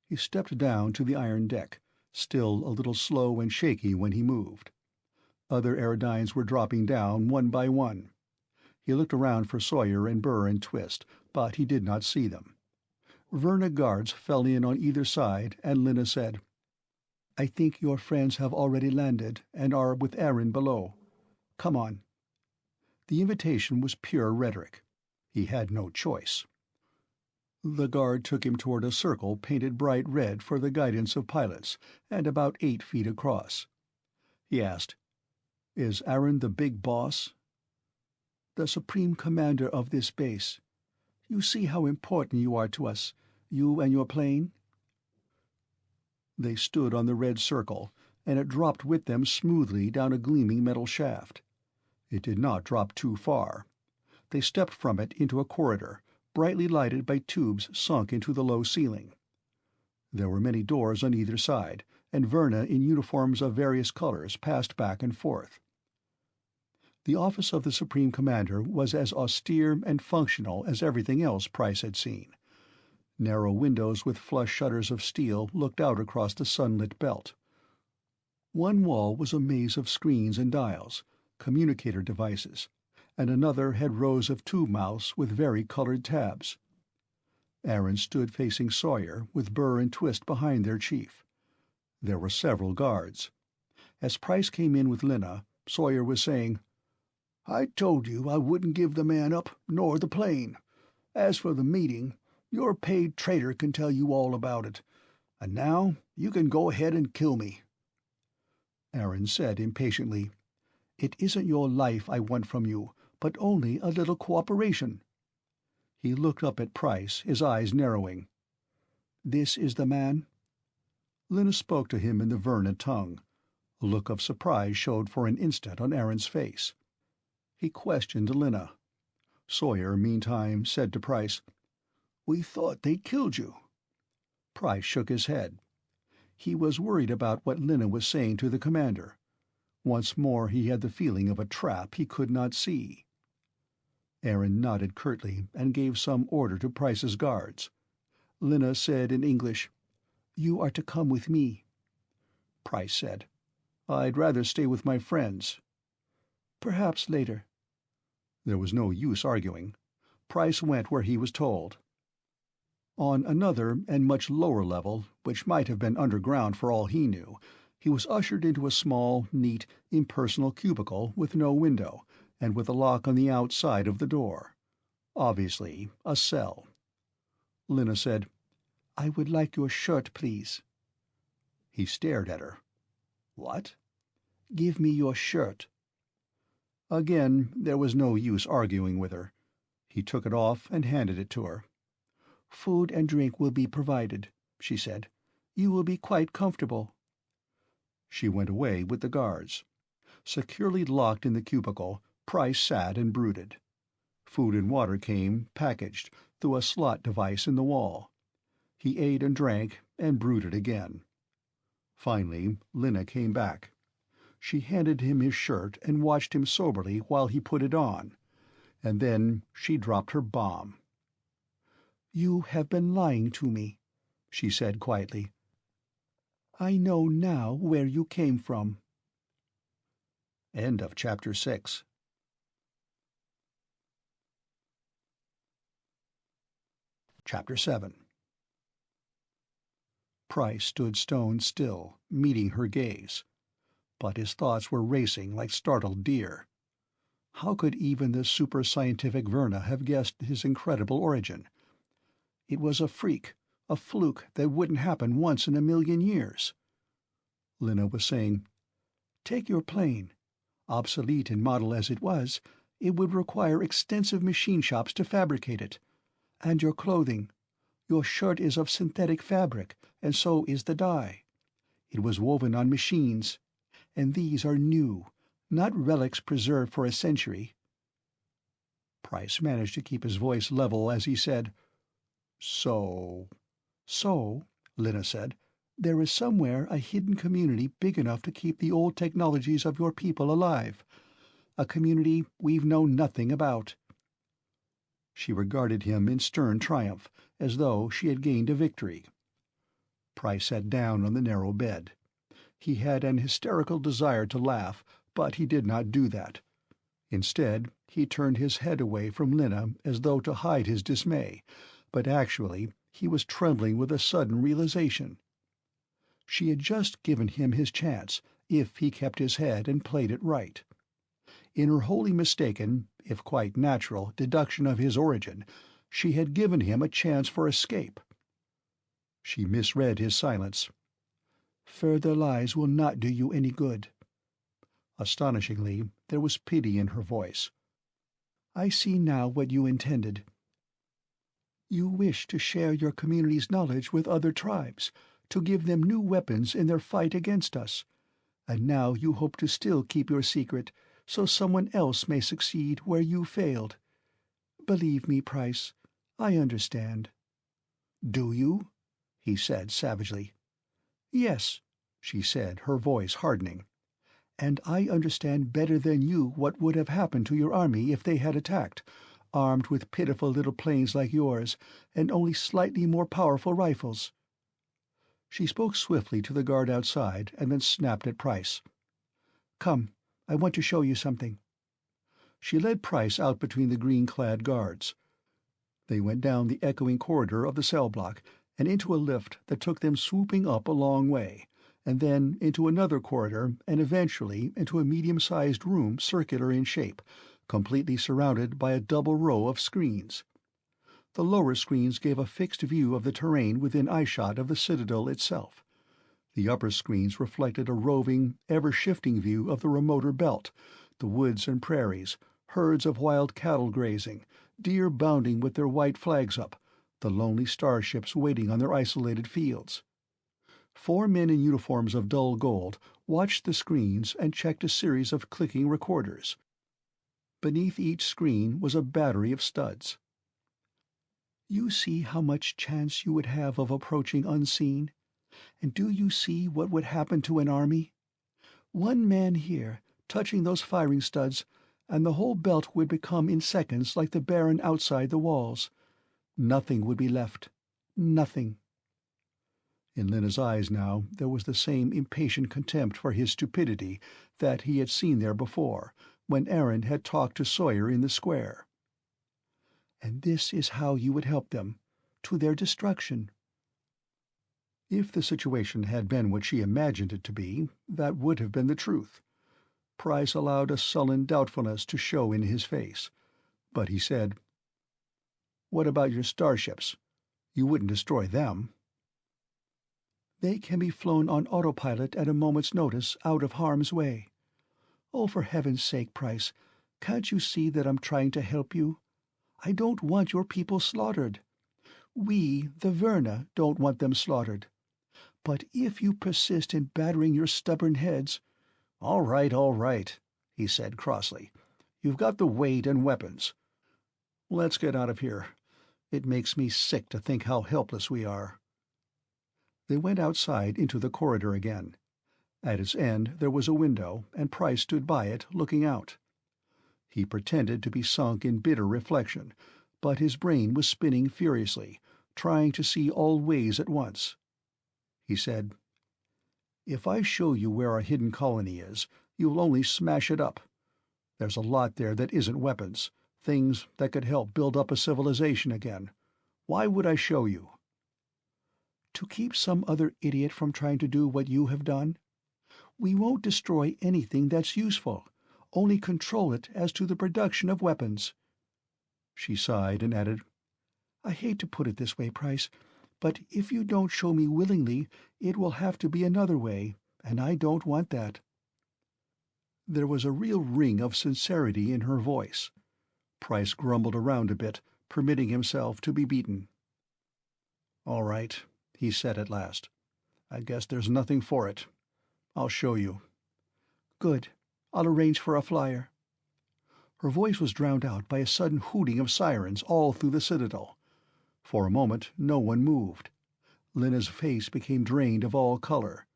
He stepped down to the iron deck, still a little slow and shaky when he moved. Other Aerodynes were dropping down one by one. He looked around for Sawyer and Burr and Twist, but he did not see them. Verna guards fell in on either side, and Lena said, "I think your friends have already landed and are with Aaron below. Come on." The invitation was pure rhetoric. He had no choice. The guard took him toward a circle painted bright red for the guidance of pilots, and about 8 feet across. He asked, "Is Aaron the big boss?" "The supreme commander of this base. You see how important you are to us, you and your plane?" They stood on the red circle, and it dropped with them smoothly down a gleaming metal shaft. It did not drop too far. They stepped from it into a corridor, brightly lighted by tubes sunk into the low ceiling. There were many doors on either side, and Verna in uniforms of various colors passed back and forth. The office of the Supreme Commander was as austere and functional as everything else Price had seen. Narrow windows with flush shutters of steel looked out across the sunlit belt. One wall was a maze of screens and dials, communicator devices, and another had rows of tube mouths with vari-colored tabs. Aaron stood facing Sawyer, with Burr and Twist behind their chief. There were several guards. As Price came in with Lena, Sawyer was saying, "I told you I wouldn't give the man up, nor the plane. As for the meeting, your paid traitor can tell you all about it. And now you can go ahead and kill me." Aaron said impatiently, "It isn't your life I want from you, but only a little cooperation." He looked up at Price, his eyes narrowing. "This is the man?" Lena spoke to him in the Verna tongue. A look of surprise showed for an instant on Aaron's face. He questioned Lena. Sawyer, meantime, said to Price, "We thought they'd killed you." Price shook his head. He was worried about what Lena was saying to the commander. Once more he had the feeling of a trap he could not see. Aaron nodded curtly and gave some order to Price's guards. Lena said in English, "You are to come with me." Price said, "I'd rather stay with my friends." "Perhaps later." There was no use arguing. Price went where he was told. On another and much lower level, which might have been underground for all he knew, he was ushered into a small, neat, impersonal cubicle with no window, and with a lock on the outside of the door. Obviously, a cell. Lena said, "I would like your shirt, please." He stared at her. "What?" "Give me your shirt." Again, there was no use arguing with her. He took it off and handed it to her. "Food and drink will be provided," she said. "You will be quite comfortable." She went away with the guards. Securely locked in the cubicle, Price sat and brooded. Food and water came, packaged, through a slot device in the wall. He ate and drank, and brooded again. Finally, Lena came back. She handed him his shirt and watched him soberly while he put it on. And then she dropped her bomb. "You have been lying to me," she said quietly. "I know now where you came from." End of Chapter 6. Chapter 7. Price stood stone still, meeting her gaze. But his thoughts were racing like startled deer. How could even the super-scientific Verna have guessed his incredible origin? It was a freak, a fluke that wouldn't happen once in a million years. Lena was saying, "Take your plane. Obsolete in model as it was, it would require extensive machine shops to fabricate it. And your clothing. Your shirt is of synthetic fabric, and so is the dye. It was woven on machines, and these are new, not relics preserved for a century." Price managed to keep his voice level as he said, "So—" "So," Lena said, "there is somewhere a hidden community big enough to keep the old technologies of your people alive. A community we've known nothing about." She regarded him in stern triumph, as though she had gained a victory. Price sat down on the narrow bed. He had an hysterical desire to laugh, but he did not do that. Instead, he turned his head away from Lena as though to hide his dismay, but actually he was trembling with a sudden realization. She had just given him his chance, if he kept his head and played it right. In her wholly mistaken, if quite natural, deduction of his origin, she had given him a chance for escape. She misread his silence. "Further lies will not do you any good." Astonishingly, there was pity in her voice. "I see now what you intended. You wish to share your community's knowledge with other tribes, to give them new weapons in their fight against us. And now you hope to still keep your secret, so someone else may succeed where you failed. Believe me, Price, I understand." "Do you?" he said savagely. "Yes," she said, her voice hardening. "And I understand better than you what would have happened to your army if they had attacked, armed with pitiful little planes like yours, and only slightly more powerful rifles." She spoke swiftly to the guard outside, and then snapped at Price. "Come, I want to show you something." She led Price out between the green-clad guards. They went down the echoing corridor of the cell block, and into a lift that took them swooping up a long way, and then into another corridor, and eventually into a medium-sized room circular in shape, completely surrounded by a double row of screens. The lower screens gave a fixed view of the terrain within eyeshot of the Citadel itself. The upper screens reflected a roving, ever-shifting view of the remoter belt, the woods and prairies, herds of wild cattle grazing, deer bounding with their white flags up, the lonely starships waiting on their isolated fields. 4 men in uniforms of dull gold watched the screens and checked a series of clicking recorders. Beneath each screen was a battery of studs. "You see how much chance you would have of approaching unseen? And do you see what would happen to an army? One man here, touching those firing studs, and the whole belt would become in seconds like the barren outside the walls. Nothing would be left. Nothing." In Lena's eyes now there was the same impatient contempt for his stupidity that he had seen there before, when Aaron had talked to Sawyer in the square. "And this is how you would help them, to their destruction." If the situation had been what she imagined it to be, that would have been the truth. Price allowed a sullen doubtfulness to show in his face, but he said, "What about your starships? You wouldn't destroy them?" "They can be flown on autopilot at a moment's notice out of harm's way. Oh, for heaven's sake, Price, can't you see that I'm trying to help you? I don't want your people slaughtered. We, the Verna, don't want them slaughtered. But if you persist in battering your stubborn heads—" All right," he said crossly. "You've got the weight and weapons. Let's get out of here. It makes me sick to think how helpless we are." They went outside into the corridor again. At its end there was a window, and Price stood by it, looking out. He pretended to be sunk in bitter reflection, but his brain was spinning furiously, trying to see all ways at once. He said, "If I show you where our hidden colony is, you'll only smash it up. There's a lot there that isn't weapons, things that could help build up a civilization again. Why would I show you?" "To keep some other idiot from trying to do what you have done? We won't destroy anything that's useful, only control it as to the production of weapons." She sighed and added, "I hate to put it this way, Price, but if you don't show me willingly, it will have to be another way, and I don't want that." There was a real ring of sincerity in her voice. Price grumbled around a bit, permitting himself to be beaten. "All right," he said at last. "I guess there's nothing for it. I'll show you." "Good. I'll arrange for a flyer." Her voice was drowned out by a sudden hooting of sirens all through the Citadel. For a moment no one moved. Lena's face became drained of all color.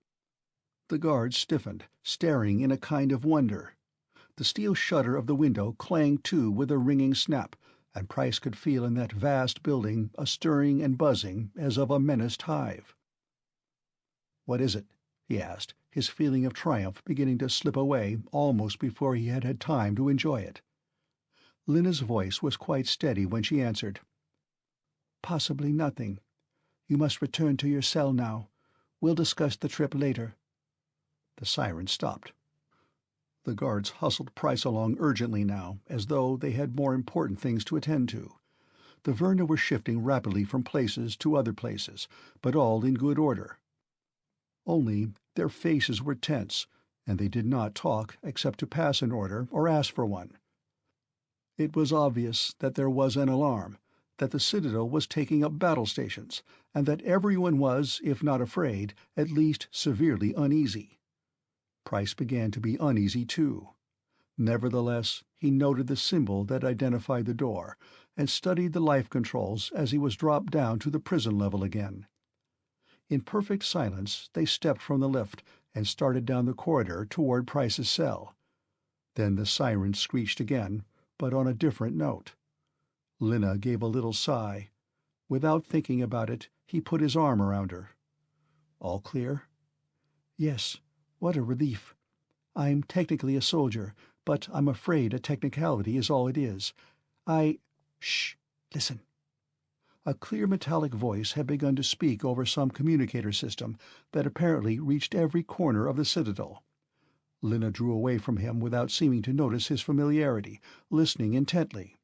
The guards stiffened, staring in a kind of wonder. The steel shutter of the window clanged to with a ringing snap, and Price could feel in that vast building a stirring and buzzing as of a menaced hive. "What is it?" he asked, his feeling of triumph beginning to slip away almost before he had had time to enjoy it. Lena's voice was quite steady when she answered. "Possibly nothing. You must return to your cell now. We'll discuss the trip later." The siren stopped. The guards hustled Price along urgently now, as though they had more important things to attend to. The Verna were shifting rapidly from places to other places, but all in good order. Only their faces were tense, and they did not talk except to pass an order or ask for one. It was obvious that there was an alarm, that the Citadel was taking up battle stations, and that everyone was, if not afraid, at least severely uneasy. Price began to be uneasy too. Nevertheless, he noted the symbol that identified the door, and studied the life controls as he was dropped down to the prison level again. In perfect silence they stepped from the lift and started down the corridor toward Price's cell. Then the siren screeched again, but on a different note. Lena gave a little sigh. Without thinking about it, he put his arm around her. "All clear?" "Yes. What a relief. I'm technically a soldier, but I'm afraid a technicality is all it is. Shh! Listen." A clear metallic voice had begun to speak over some communicator system that apparently reached every corner of the Citadel. Lena drew away from him without seeming to notice his familiarity, listening intently.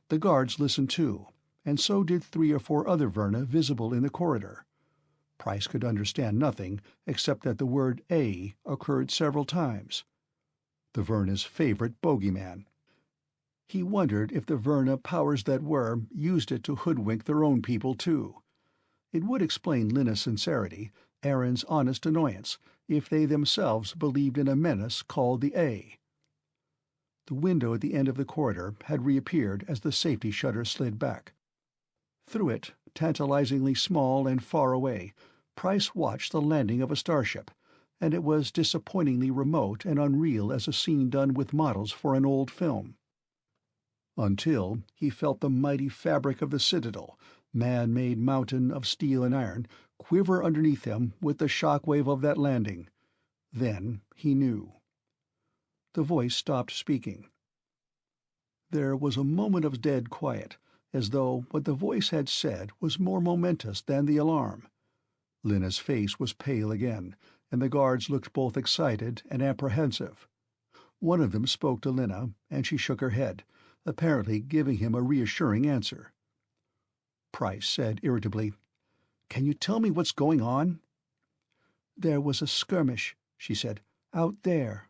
The guards listened too, and so did 3 or 4 other Verna visible in the corridor. Price could understand nothing except that the word "A" occurred several times. The Verna's favorite bogeyman. He wondered if the Verna powers that were used it to hoodwink their own people too. It would explain Lena's sincerity, Aaron's honest annoyance, if they themselves believed in a menace called the A. The window at the end of the corridor had reappeared as the safety shutter slid back. Through it, tantalizingly small and far away, Price watched the landing of a starship, and it was disappointingly remote and unreal as a scene done with models for an old film. Until he felt the mighty fabric of the Citadel, man-made mountain of steel and iron, quiver underneath him with the shock-wave of that landing. Then he knew. The voice stopped speaking. There was a moment of dead quiet, as though what the voice had said was more momentous than the alarm. Lena's face was pale again, and the guards looked both excited and apprehensive. One of them spoke to Lena, and she shook her head, apparently giving him a reassuring answer. Price said irritably, "Can you tell me what's going on?" "There was a skirmish," she said, "out there.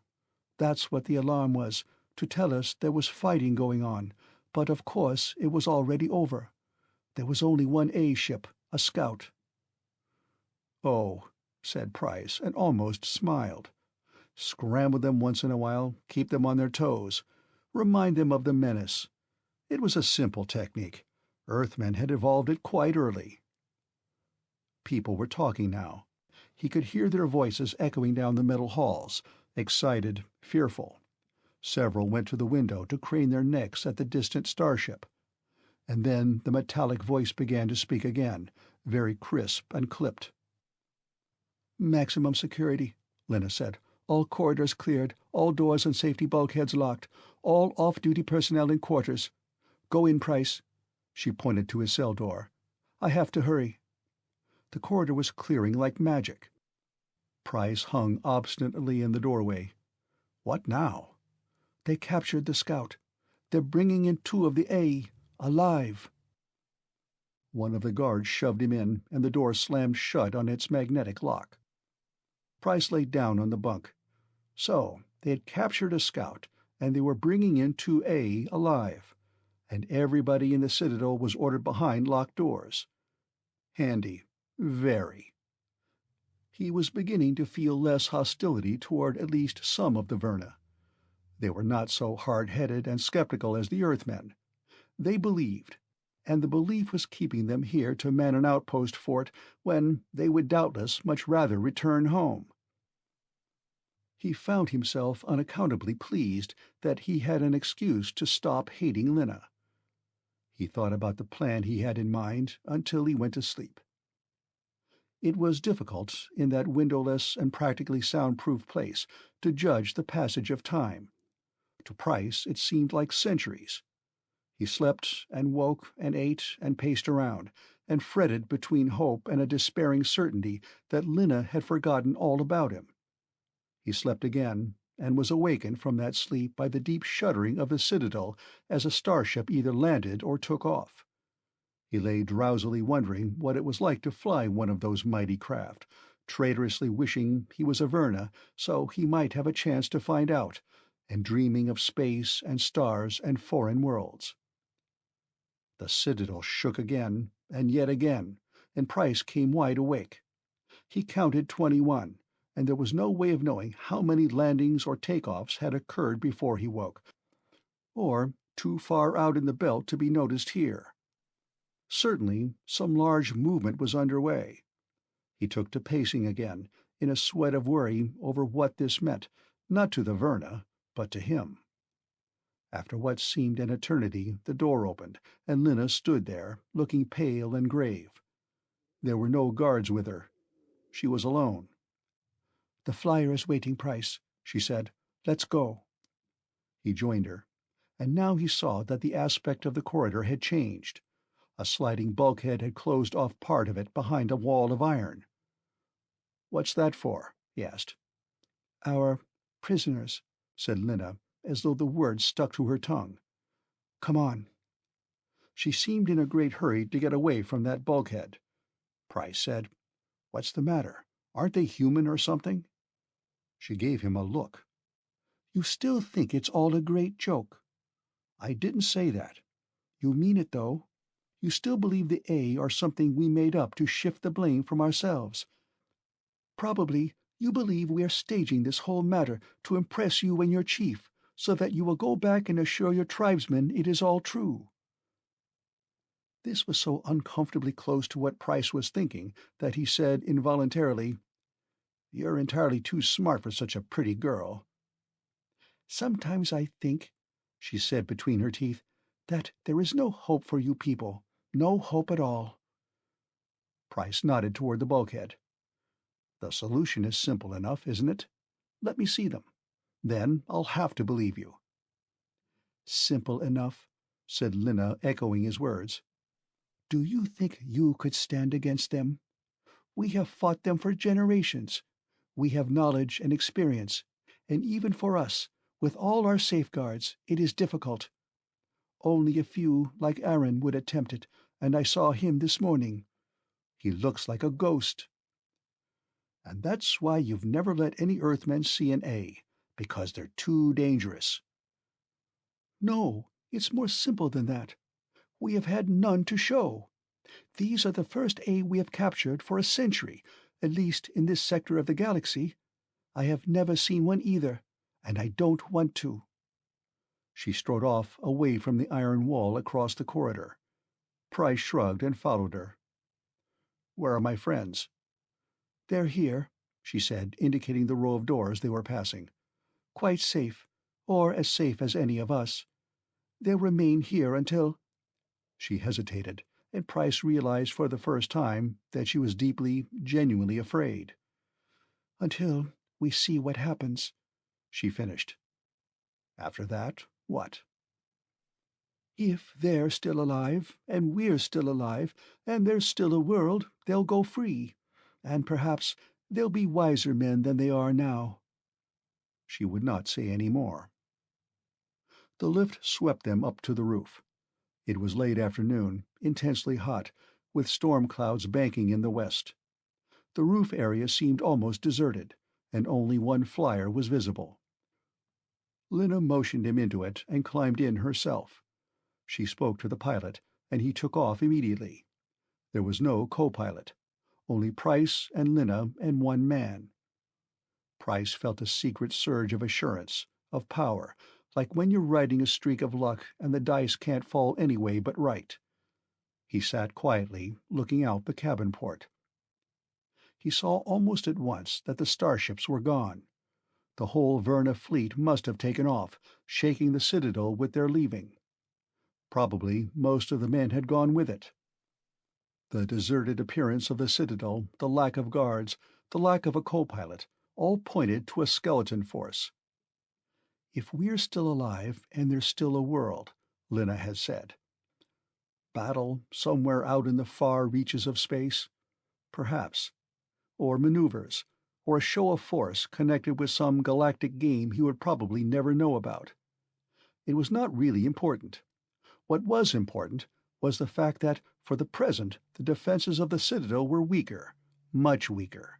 That's what the alarm was, to tell us there was fighting going on, but of course it was already over. There was only one A ship, a scout." "Oh," said Price, and almost smiled. Scramble them once in a while, keep them on their toes, remind them of the menace. It was a simple technique. Earthmen had evolved it quite early. People were talking now. He could hear their voices echoing down the metal halls, excited, fearful. Several went to the window to crane their necks at the distant starship. And then the metallic voice began to speak again, very crisp and clipped. "Maximum security," Lena said. "All corridors cleared, all doors and safety bulkheads locked, all off-duty personnel in quarters. Go in, Price." She pointed to his cell door. "I have to hurry." The corridor was clearing like magic. Price hung obstinately in the doorway. What now? "They captured the scout. They're bringing in 2 of the A, alive." One of the guards shoved him in, and the door slammed shut on its magnetic lock. Price lay down on the bunk. So, They had captured a scout, and they were bringing in 2A alive, and everybody in the Citadel was ordered behind locked doors. Handy. Very. He was beginning to feel less hostility toward at least some of the Verna. They were not so hard-headed and skeptical as the Earthmen. They believed, and the belief was keeping them here to man an outpost fort when they would doubtless much rather return home. He found himself unaccountably pleased that he had an excuse to stop hating Lena. He thought about the plan he had in mind until he went to sleep. It was difficult, in that windowless and practically soundproof place, to judge the passage of time. To Price it seemed like centuries. He slept and woke and ate and paced around, and fretted between hope and a despairing certainty that Lena had forgotten all about him. He slept again, and was awakened from that sleep by the deep shuddering of the Citadel as a starship either landed or took off. He lay drowsily wondering what it was like to fly one of those mighty craft, traitorously wishing he was a Verna so he might have a chance to find out, and dreaming of space and stars and foreign worlds. The Citadel shook again, and yet again, and Price came wide awake. He counted 21, and there was no way of knowing how many landings or takeoffs had occurred before he woke, or too far out in the belt to be noticed here. Certainly some large movement was under way. He took to pacing again, in a sweat of worry over what this meant, not to the Verna, but to him. After what seemed an eternity, the door opened, and Lena stood there, looking pale and grave. There were no guards with her. She was alone. "The flyer is waiting, Price," she said. "Let's go." He joined her, and now he saw that the aspect of the corridor had changed. A sliding bulkhead had closed off part of it behind a wall of iron. "What's that for?" he asked. "Our prisoners," said Lena, as though the words stuck to her tongue. "Come on." She seemed in a great hurry to get away from that bulkhead. Price said, "What's the matter? Aren't they human or something?" She gave him a look. "You still think it's all a great joke?" "I didn't say that." "You mean it, though. You still believe the A are something we made up to shift the blame from ourselves. Probably you believe we are staging this whole matter to impress you and your chief, so that you will go back and assure your tribesmen it is all true." This was so uncomfortably close to what Price was thinking that he said involuntarily, "You're entirely too smart for such a pretty girl." "Sometimes I think," she said between her teeth, "that there is no hope for you people. No hope at all." Price nodded toward the bulkhead. "The solution is simple enough, isn't it? Let me see them. Then I'll have to believe you." "Simple enough," said Lena, echoing his words. "Do you think you could stand against them? We have fought them for generations. We have knowledge and experience, and even for us, with all our safeguards, it is difficult. Only a few, like Aaron, would attempt it, and I saw him this morning. He looks like a ghost." "And that's why you've never let any Earthmen see an A, because they're too dangerous." "No, it's more simple than that. We have had none to show. These are the first A we have captured for a century, at least in this sector of the galaxy. I have never seen one either, and I don't want to." She strode off away from the iron wall across the corridor. Price shrugged and followed her. "Where are my friends?" "They're here," she said, indicating the row of doors they were passing. "Quite safe, or as safe as any of us. They'll remain here until—" She hesitated, and Price realized for the first time that she was deeply, genuinely afraid. "Until we see what happens," she finished. "After that, what?" "If they're still alive, and we're still alive, and there's still a world, they'll go free, and perhaps they'll be wiser men than they are now." She would not say any more. The lift swept them up to the roof. It was late afternoon, intensely hot, with storm clouds banking in the west. The roof area seemed almost deserted, and only one flyer was visible. Lina motioned him into it and climbed in herself. She spoke to the pilot, and he took off immediately. There was no co-pilot, only Price and Lina and one man. Price felt a secret surge of assurance, of power, like when you're riding a streak of luck and the dice can't fall any way but right. He sat quietly, looking out the cabin port. He saw almost at once that the starships were gone. The whole Verna fleet must have taken off, shaking the Citadel with their leaving. Probably most of the men had gone with it. The deserted appearance of the Citadel, the lack of guards, the lack of a co-pilot, all pointed to a skeleton force. "If we're still alive and there's still a world," Lina had said. Battle somewhere out in the far reaches of space? Perhaps. Or maneuvers, or a show of force connected with some galactic game he would probably never know about. It was not really important. What was important was the fact that, for the present, the defenses of the Citadel were weaker, much weaker.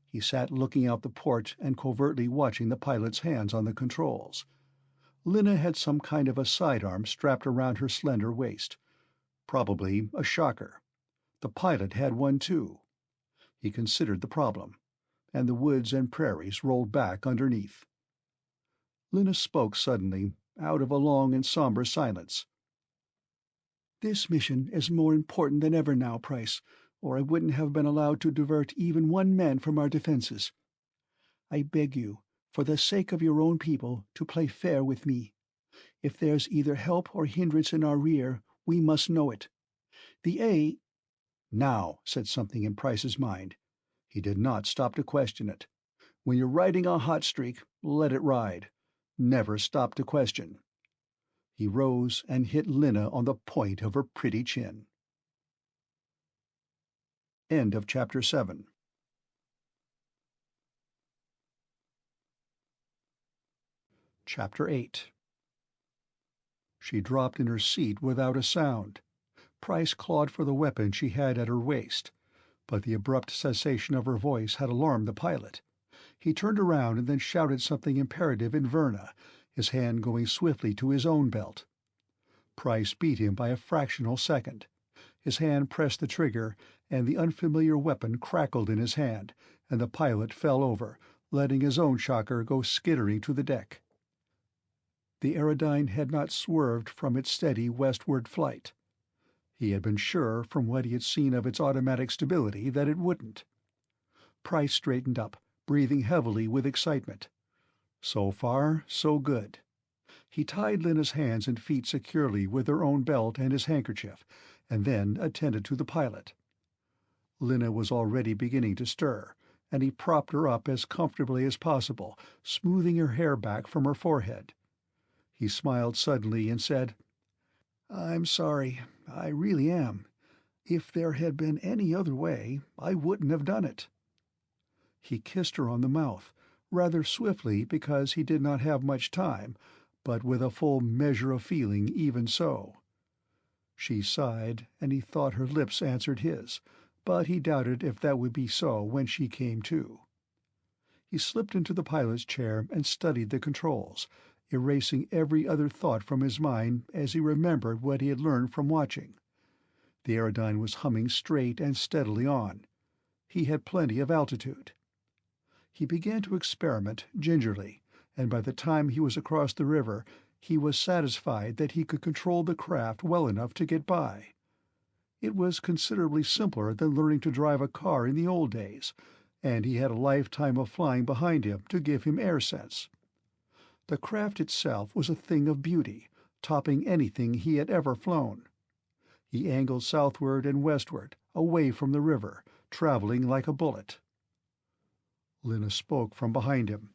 He sat looking out the port and covertly watching the pilot's hands on the controls. Lina had some kind of a sidearm strapped around her slender waist. Probably a shocker. The pilot had one too. He considered the problem, and the woods and prairies rolled back underneath. Lina spoke suddenly, out of a long and somber silence. "This mission is more important than ever now, Price, or I wouldn't have been allowed to divert even one man from our defenses. I beg you, for the sake of your own people, to play fair with me. If there's either help or hindrance in our rear, we must know it. The A—" Now said something in Price's mind. He did not stop to question it. When you're riding a hot streak, let it ride. Never stop to question. He rose and hit Lina on the point of her pretty chin. End of Chapter 7. Chapter 8. She dropped in her seat without a sound. Price clawed for the weapon she had at her waist, but the abrupt cessation of her voice had alarmed the pilot. He turned around and then shouted something imperative in Verna, his hand going swiftly to his own belt. Price beat him by a fractional second. His hand pressed the trigger, and the unfamiliar weapon crackled in his hand, and the pilot fell over, letting his own shocker go skittering to the deck. The Aerodyne had not swerved from its steady westward flight. He had been sure from what he had seen of its automatic stability that it wouldn't. Price straightened up, breathing heavily with excitement. So far, so good. He tied Lina's hands and feet securely with her own belt and his handkerchief, and then attended to the pilot. Lina was already beginning to stir, and he propped her up as comfortably as possible, smoothing her hair back from her forehead. He smiled suddenly and said, "I'm sorry. I really am. If there had been any other way, I wouldn't have done it." He kissed her on the mouth, rather swiftly because he did not have much time, but with a full measure of feeling even so. She sighed, and he thought her lips answered his, but he doubted if that would be so when she came to. He slipped into the pilot's chair and studied the controls, erasing every other thought from his mind as he remembered what he had learned from watching. The Aerodyne was humming straight and steadily on. He had plenty of altitude. He began to experiment gingerly, and by the time he was across the river, he was satisfied that he could control the craft well enough to get by. It was considerably simpler than learning to drive a car in the old days, and he had a lifetime of flying behind him to give him air sense. The craft itself was a thing of beauty, topping anything he had ever flown. He angled southward and westward, away from the river, traveling like a bullet. Lina spoke from behind him.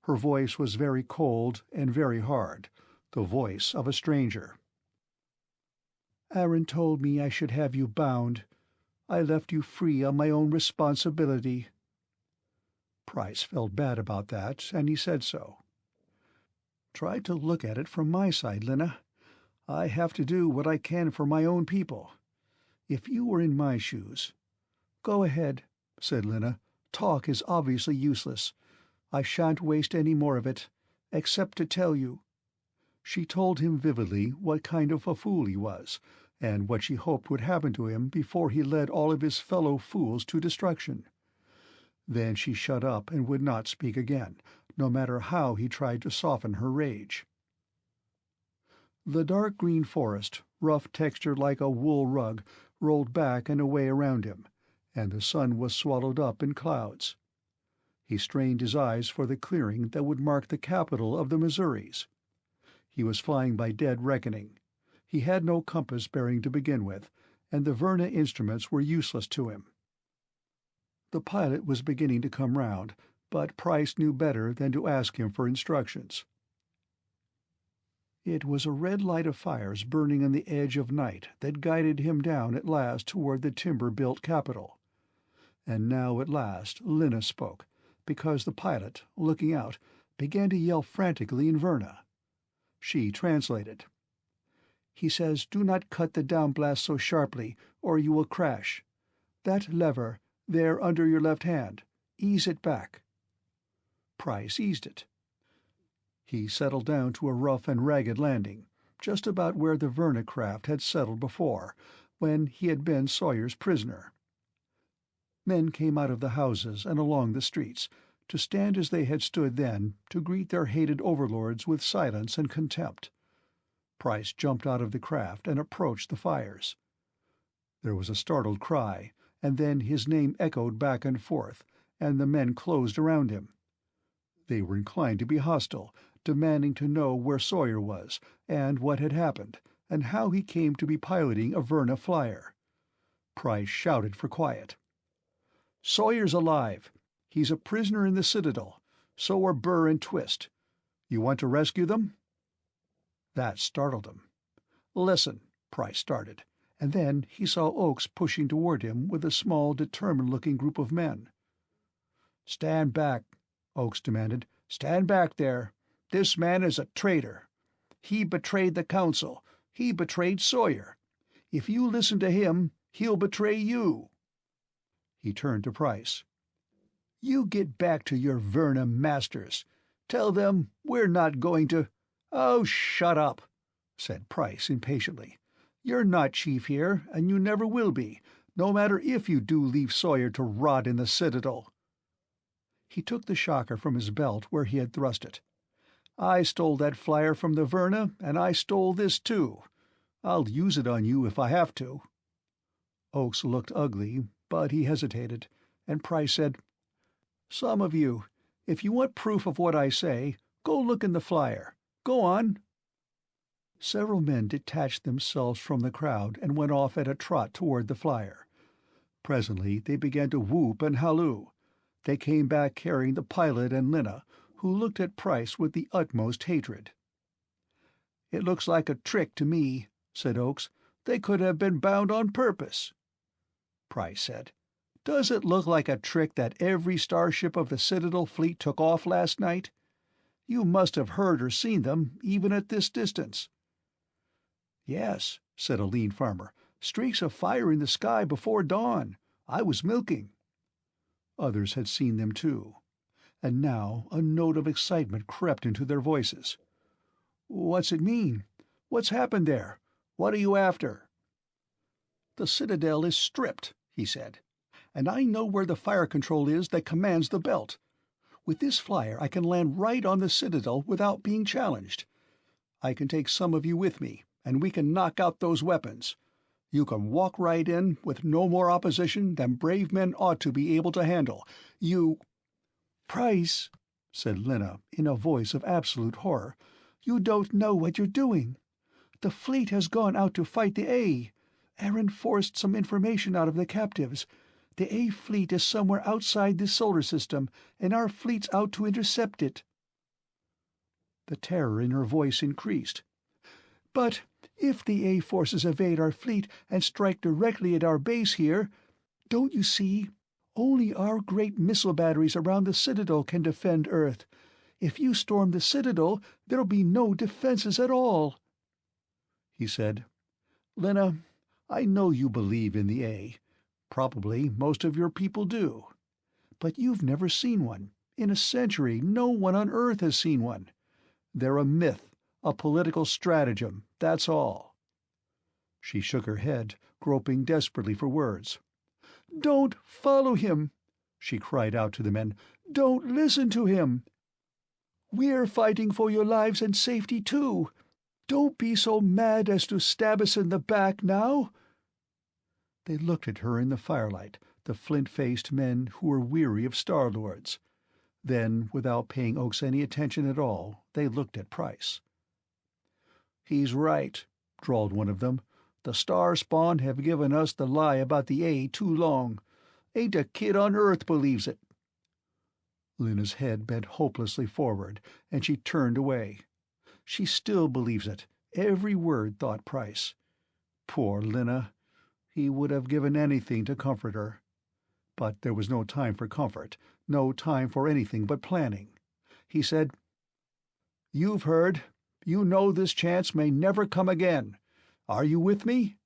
Her voice was very cold and very hard, the voice of a stranger. "Aaron told me I should have you bound. I left you free on my own responsibility." Price felt bad about that, and he said so. "Try to look at it from my side, Lina. I have to do what I can for my own people. If you were in my shoes—" "Go ahead," said Lina. "Talk is obviously useless. I shan't waste any more of it. except to tell you." She told him vividly what kind of a fool he was, and what she hoped would happen to him before he led all of his fellow fools to destruction. Then she shut up and would not speak again, no matter how he tried to soften her rage. The dark green forest, rough textured like a wool rug, rolled back and away around him, and the sun was swallowed up in clouds. He strained his eyes for the clearing that would mark the capital of the Missouris. He was flying by dead reckoning. He had no compass bearing to begin with, and the Verna instruments were useless to him. The pilot was beginning to come round, but Price knew better than to ask him for instructions. It was a red light of fires burning on the edge of night that guided him down at last toward the timber-built capital. And now at last Lena spoke, because the pilot, looking out, began to yell frantically in Verna. She translated. "He says, do not cut the downblast so sharply, or you will crash. That lever, there under your left hand, ease it back." Price eased it. He settled down to a rough and ragged landing, just about where the Verna craft had settled before, when he had been Sawyer's prisoner. Men came out of the houses and along the streets, to stand as they had stood then, to greet their hated overlords with silence and contempt. Price jumped out of the craft and approached the fires. There was a startled cry, and then his name echoed back and forth, and the men closed around him. They were inclined to be hostile, demanding to know where Sawyer was, and what had happened, and how he came to be piloting a Verna flyer. Price shouted for quiet. "Sawyer's alive. He's a prisoner in the Citadel. So are Burr and Twist. You want to rescue them?" That startled him. "Listen," Price started, and then he saw Oakes pushing toward him with a small, determined-looking group of men. "Stand back," Oakes demanded. "Stand back there. This man is a traitor. He betrayed the Council. He betrayed Sawyer. If you listen to him, he'll betray you." He turned to Price. "You get back to your Verna masters. Tell them we're not going to—" "Oh, shut up," said Price impatiently. "You're not chief here, and you never will be, no matter if you do leave Sawyer to rot in the Citadel." He took the shocker from his belt where he had thrust it. "I stole that flyer from the Verna, and I stole this too. I'll use it on you if I have to." Oakes looked ugly, but he hesitated, and Price said, "Some of you, if you want proof of what I say, go look in the flyer. Go on." Several men detached themselves from the crowd and went off at a trot toward the flyer. Presently they began to whoop and halloo. They came back carrying the pilot and Lena, who looked at Price with the utmost hatred. "It looks like a trick to me," said Oakes. "They could have been bound on purpose." Price said, "Does it look like a trick that every starship of the Citadel fleet took off last night? You must have heard or seen them, even at this distance." "Yes," said a lean farmer. "Streaks of fire in the sky before dawn. I was milking." Others had seen them too, and now a note of excitement crept into their voices. "What's it mean? What's happened there? What are you after?" "The Citadel is stripped," he said, "and I know where the fire control is that commands the belt. With this flyer I can land right on the Citadel without being challenged. I can take some of you with me, and we can knock out those weapons. You can walk right in with no more opposition than brave men ought to be able to handle. You—" "Price," said Lena in a voice of absolute horror, "you don't know what you're doing. The fleet has gone out to fight the A. Aaron forced some information out of the captives. The A fleet is somewhere outside this solar system, and our fleet's out to intercept it." The terror in her voice increased. "But if the A forces evade our fleet and strike directly at our base here, don't you see? Only our great missile batteries around the Citadel can defend Earth. If you storm the Citadel, there'll be no defenses at all." He said, "Lena, I know you believe in the A. Probably most of your people do. But you've never seen one. In a century, no one on Earth has seen one. They're a myth, a political stratagem, that's all." She shook her head, groping desperately for words. "Don't follow him," she cried out to the men. "Don't listen to him. We're fighting for your lives and safety too. Don't be so mad as to stab us in the back now." They looked at her in the firelight, the flint-faced men who were weary of Star-Lords. Then, without paying Oakes any attention at all, they looked at Price. "He's right," drawled one of them. "The Star-Spawn have given us the lie about the A too long. Ain't a kid on Earth believes it." Lena's head bent hopelessly forward, and she turned away. "She still believes it, every word," thought Price. Poor Lena! He would have given anything to comfort her. But there was no time for comfort, no time for anything but planning. He said, "You've heard. You know this chance may never come again. Are you with me?"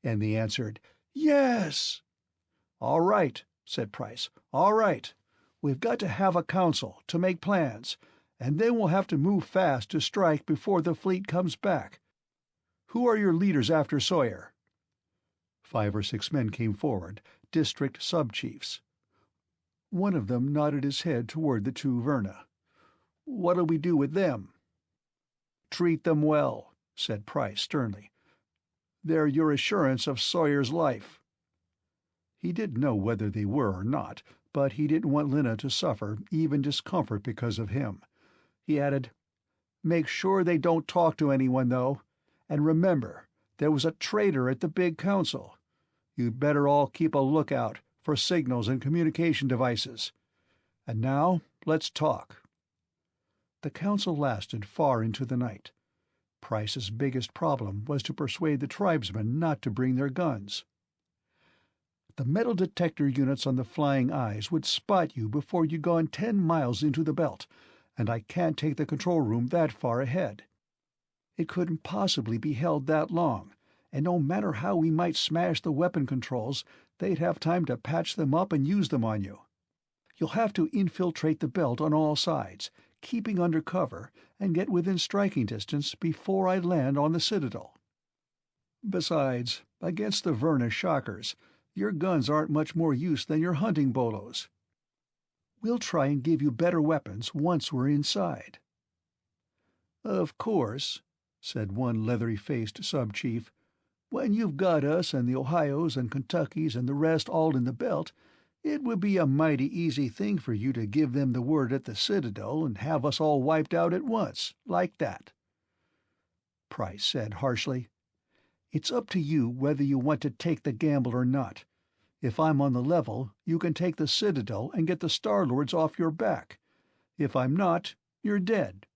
And they answered, "Yes." "All right," said Price. "All right. We've got to have a council, to make plans, and then we'll have to move fast to strike before the fleet comes back. Who are your leaders after Sawyer?" 5 or 6 men came forward, district sub-chiefs. One of them nodded his head toward the 2 Verna. "What'll we do with them?" "Treat them well," said Price sternly. "They're your assurance of Sawyer's life." He didn't know whether they were or not, but he didn't want Lena to suffer even discomfort because of him. He added, "Make sure they don't talk to anyone, though. And remember, there was a traitor at the big council. You'd better all keep a lookout for signals and communication devices. And now, let's talk." The council lasted far into the night. Price's biggest problem was to persuade the tribesmen not to bring their guns. "The metal detector units on the Flying Eyes would spot you before you'd gone 10 miles into the belt, and I can't take the control room that far ahead. It couldn't possibly be held that long, and no matter how we might smash the weapon controls, they'd have time to patch them up and use them on you. You'll have to infiltrate the belt on all sides, keeping under cover, and get within striking distance before I land on the Citadel. Besides, against the Verna shockers, your guns aren't much more use than your hunting bolos. We'll try and give you better weapons once we're inside." "Of course," said one leathery-faced sub-chief, "when you've got us and the Ohios and Kentuckys and the rest all in the belt, it would be a mighty easy thing for you to give them the word at the Citadel and have us all wiped out at once, like that." Price said harshly, "It's up to you whether you want to take the gamble or not. If I'm on the level, you can take the Citadel and get the Star-Lords off your back. If I'm not, you're dead.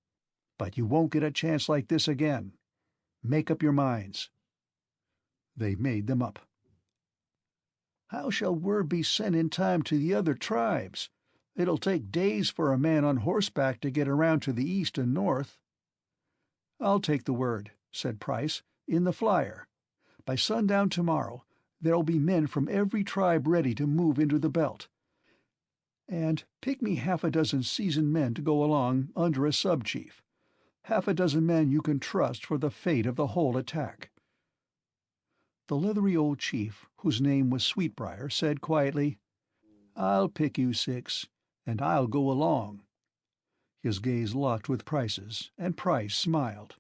But you won't get a chance like this again. Make up your minds." They made them up. "How shall word be sent in time to the other tribes? It'll take days for a man on horseback to get around to the east and north." "I'll take the word," said Price, "in the flyer. By sundown tomorrow, there'll be men from every tribe ready to move into the belt. And pick me half a dozen seasoned men to go along under a sub-chief. Half a dozen men you can trust for the fate of the whole attack." The leathery old chief, whose name was Sweetbriar, said quietly, "I'll pick you 6, and I'll go along." His gaze locked with Price's, and Price smiled.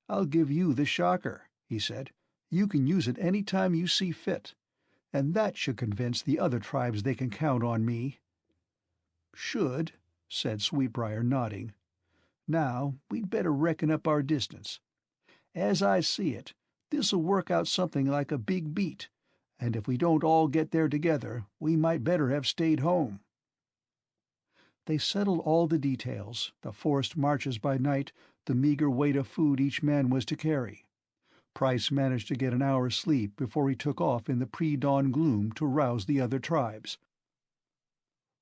"I'll give you the shocker," he said. "You can use it any time you see fit. And that should convince the other tribes they can count on me." "Should," said Sweetbriar, nodding. "Now, we'd better reckon up our distance. As I see it, this'll work out something like a big beat, and if we don't all get there together, we might better have stayed home." They settled all the details, the forced marches by night, the meager weight of food each man was to carry. Price managed to get an hour's sleep before he took off in the pre-dawn gloom to rouse the other tribes.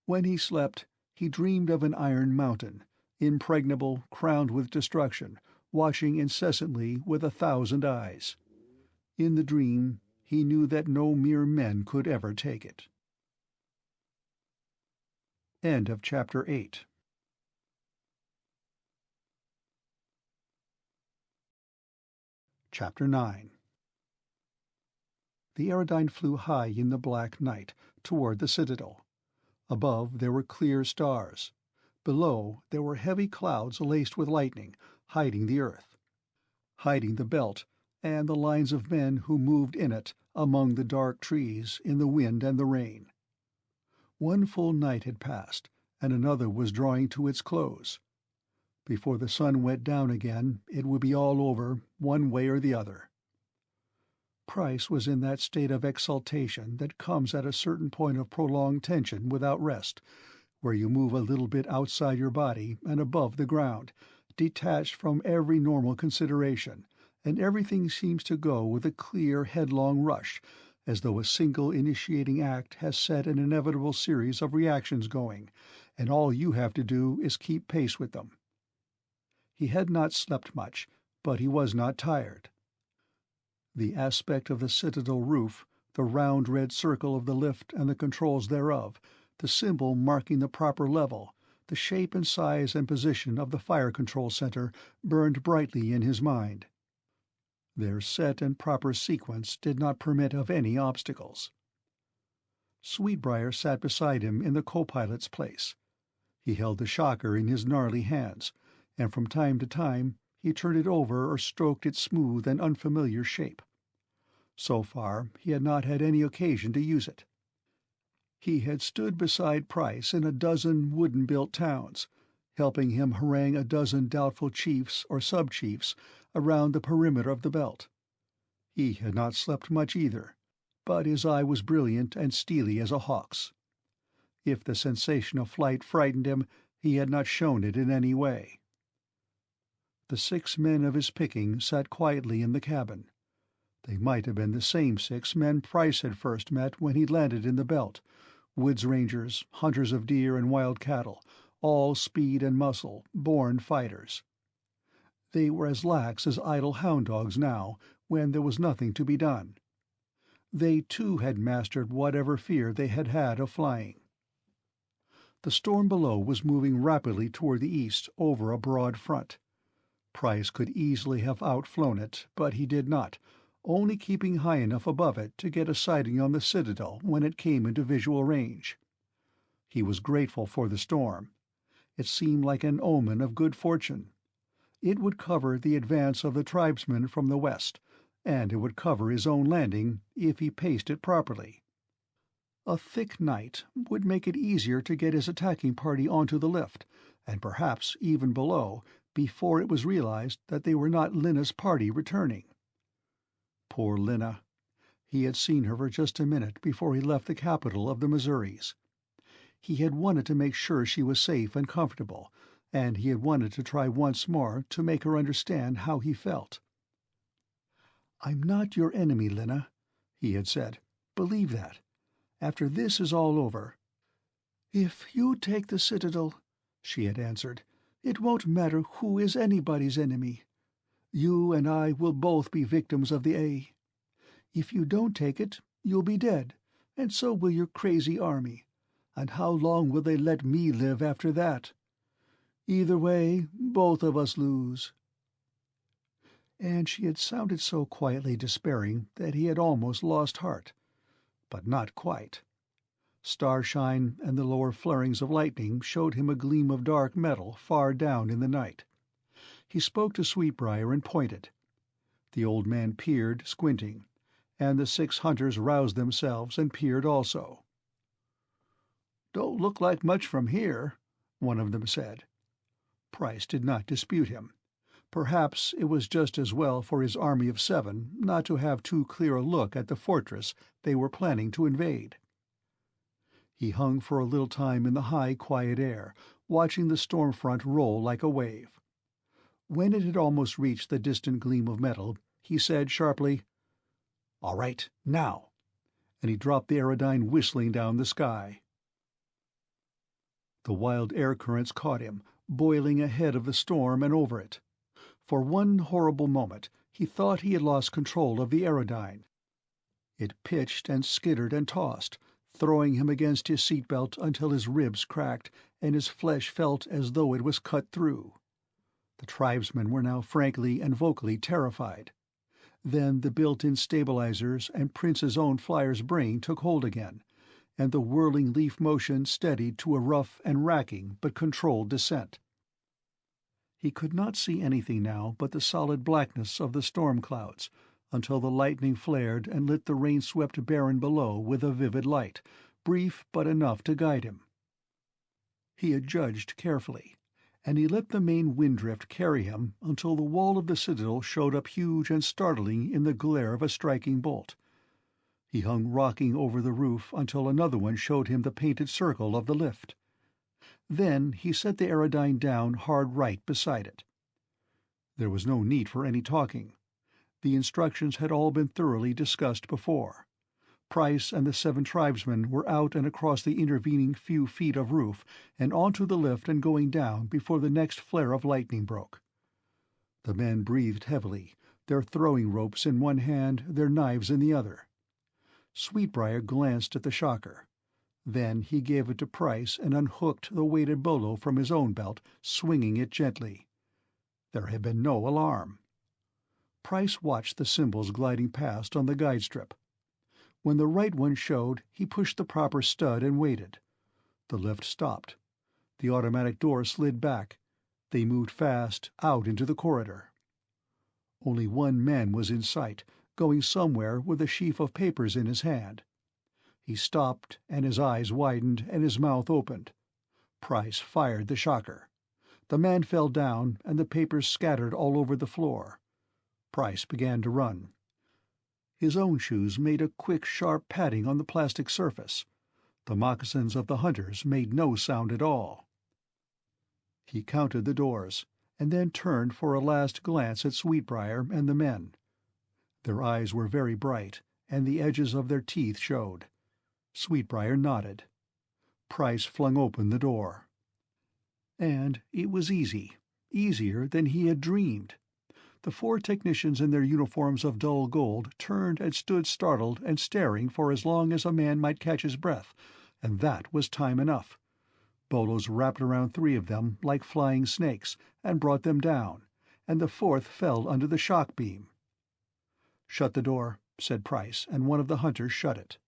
When he slept, he dreamed of an iron mountain, impregnable, crowned with destruction, watching incessantly with 1,000 eyes. In the dream, he knew that no mere men could ever take it. End of Chapter 8. Chapter 9. The Aerodyne flew high in the black night, toward the Citadel. Above there were clear stars. Below there were heavy clouds laced with lightning, hiding the earth, hiding the belt, and the lines of men who moved in it among the dark trees in the wind and the rain. One full night had passed, and another was drawing to its close. Before the sun went down again, it would be all over, one way or the other. Price was in that state of exaltation that comes at a certain point of prolonged tension without rest, where you move a little bit outside your body and above the ground, detached from every normal consideration, and everything seems to go with a clear, headlong rush, as though a single initiating act has set an inevitable series of reactions going, and all you have to do is keep pace with them. He had not slept much, but he was not tired. The aspect of the Citadel roof, the round red circle of the lift and the controls thereof, the symbol marking the proper level, the shape and size and position of the fire control center burned brightly in his mind. Their set and proper sequence did not permit of any obstacles. Sweetbriar sat beside him in the co-pilot's place. He held the shocker in his gnarly hands, and from time to time he turned it over or stroked its smooth and unfamiliar shape. So far he had not had any occasion to use it. He had stood beside Price in a dozen wooden-built towns, helping him harangue a dozen doubtful chiefs or sub-chiefs around the perimeter of the belt. He had not slept much either, but his eye was brilliant and steely as a hawk's. If the sensation of flight frightened him, he had not shown it in any way. The 6 men of his picking sat quietly in the cabin. They might have been the same 6 men Price had first met when he landed in the belt, woods rangers, hunters of deer and wild cattle, all speed and muscle, born fighters. They were as lax as idle hound dogs now, when there was nothing to be done. They, too, had mastered whatever fear they had had of flying. The storm below was moving rapidly toward the east over a broad front. Price could easily have outflown it, but he did not, only keeping high enough above it to get a sighting on the Citadel when it came into visual range. He was grateful for the storm. It seemed like an omen of good fortune. It would cover the advance of the tribesmen from the west, and it would cover his own landing if he paced it properly. A thick night would make it easier to get his attacking party onto the lift, and perhaps even below, before it was realized that they were not Lena's party returning. Poor Lena. He had seen her for just a minute before he left the capital of the Missouris. He had wanted to make sure she was safe and comfortable, and he had wanted to try once more to make her understand how he felt. "I'm not your enemy, Lena," he had said. "Believe that. After this is all over—" "If you take the Citadel," she had answered, "it won't matter who is anybody's enemy. You and I will both be victims of the A. If you don't take it, you'll be dead, and so will your crazy army. And how long will they let me live after that? Either way, both of us lose." And she had sounded so quietly despairing that he had almost lost heart. But not quite. Starshine and the lower flurings of lightning showed him a gleam of dark metal far down in the night. He spoke to Sweetbriar and pointed. The old man peered, squinting, and the 6 hunters roused themselves and peered also. "Don't look like much from here," one of them said. Price did not dispute him. Perhaps it was just as well for his army of 7 not to have too clear a look at the fortress they were planning to invade. He hung for a little time in the high, quiet air, watching the storm front roll like a wave. When it had almost reached the distant gleam of metal, he said sharply, "All right, now," and he dropped the Aerodyne whistling down the sky. The wild air currents caught him, boiling ahead of the storm and over it. For one horrible moment he thought he had lost control of the Aerodyne. It pitched and skittered and tossed, throwing him against his seatbelt until his ribs cracked and his flesh felt as though it was cut through. The tribesmen were now frankly and vocally terrified. Then the built-in stabilizers and Prince's own flyer's brain took hold again, and the whirling leaf motion steadied to a rough and racking but controlled descent. He could not see anything now but the solid blackness of the storm clouds, until the lightning flared and lit the rain-swept barren below with a vivid light, brief but enough to guide him. He had judged carefully, and he let the main wind-drift carry him until the wall of the Citadel showed up huge and startling in the glare of a striking bolt. He hung rocking over the roof until another one showed him the painted circle of the lift. Then he set the aerodyne down hard right beside it. There was no need for any talking. The instructions had all been thoroughly discussed before. Price and the 7 tribesmen were out and across the intervening few feet of roof and onto the lift and going down before the next flare of lightning broke. The men breathed heavily, their throwing ropes in one hand, their knives in the other. Sweetbriar glanced at the shocker. Then he gave it to Price and unhooked the weighted bolo from his own belt, swinging it gently. There had been no alarm. Price watched the symbols gliding past on the guide strip. When the right one showed, he pushed the proper stud and waited. The lift stopped. The automatic door slid back. They moved fast out into the corridor. Only one man was in sight, going somewhere with a sheaf of papers in his hand. He stopped, and his eyes widened, and his mouth opened. Price fired the shocker. The man fell down, and the papers scattered all over the floor. Price began to run. His own shoes made a quick, sharp padding on the plastic surface. The moccasins of the hunters made no sound at all. He counted the doors, and then turned for a last glance at Sweetbriar and the men. Their eyes were very bright, and the edges of their teeth showed. Sweetbriar nodded. Price flung open the door. And it was easy, easier than he had dreamed. The 4 technicians in their uniforms of dull gold turned and stood startled and staring for as long as a man might catch his breath, and that was time enough. Bolos wrapped around 3 of them like flying snakes and brought them down, and the 4th fell under the shock beam. "Shut the door," said Price, and one of the hunters shut it.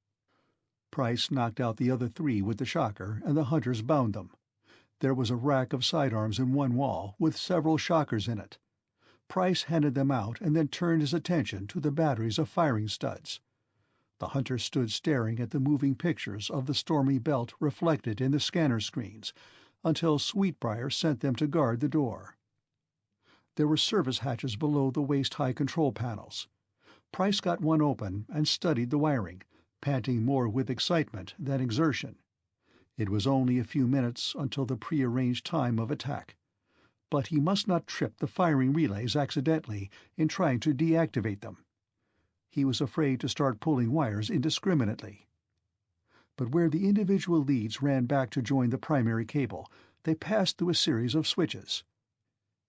Price knocked out the other 3 with the shocker, and the hunters bound them. There was a rack of sidearms in one wall, with several shockers in it. Price handed them out and then turned his attention to the batteries of firing studs. The hunters stood staring at the moving pictures of the stormy belt reflected in the scanner screens, until Sweetbriar sent them to guard the door. There were service hatches below the waist-high control panels. Price got one open and studied the wiring, panting more with excitement than exertion. It was only a few minutes until the prearranged time of attack. But he must not trip the firing relays accidentally in trying to deactivate them. He was afraid to start pulling wires indiscriminately. But where the individual leads ran back to join the primary cable, they passed through a series of switches.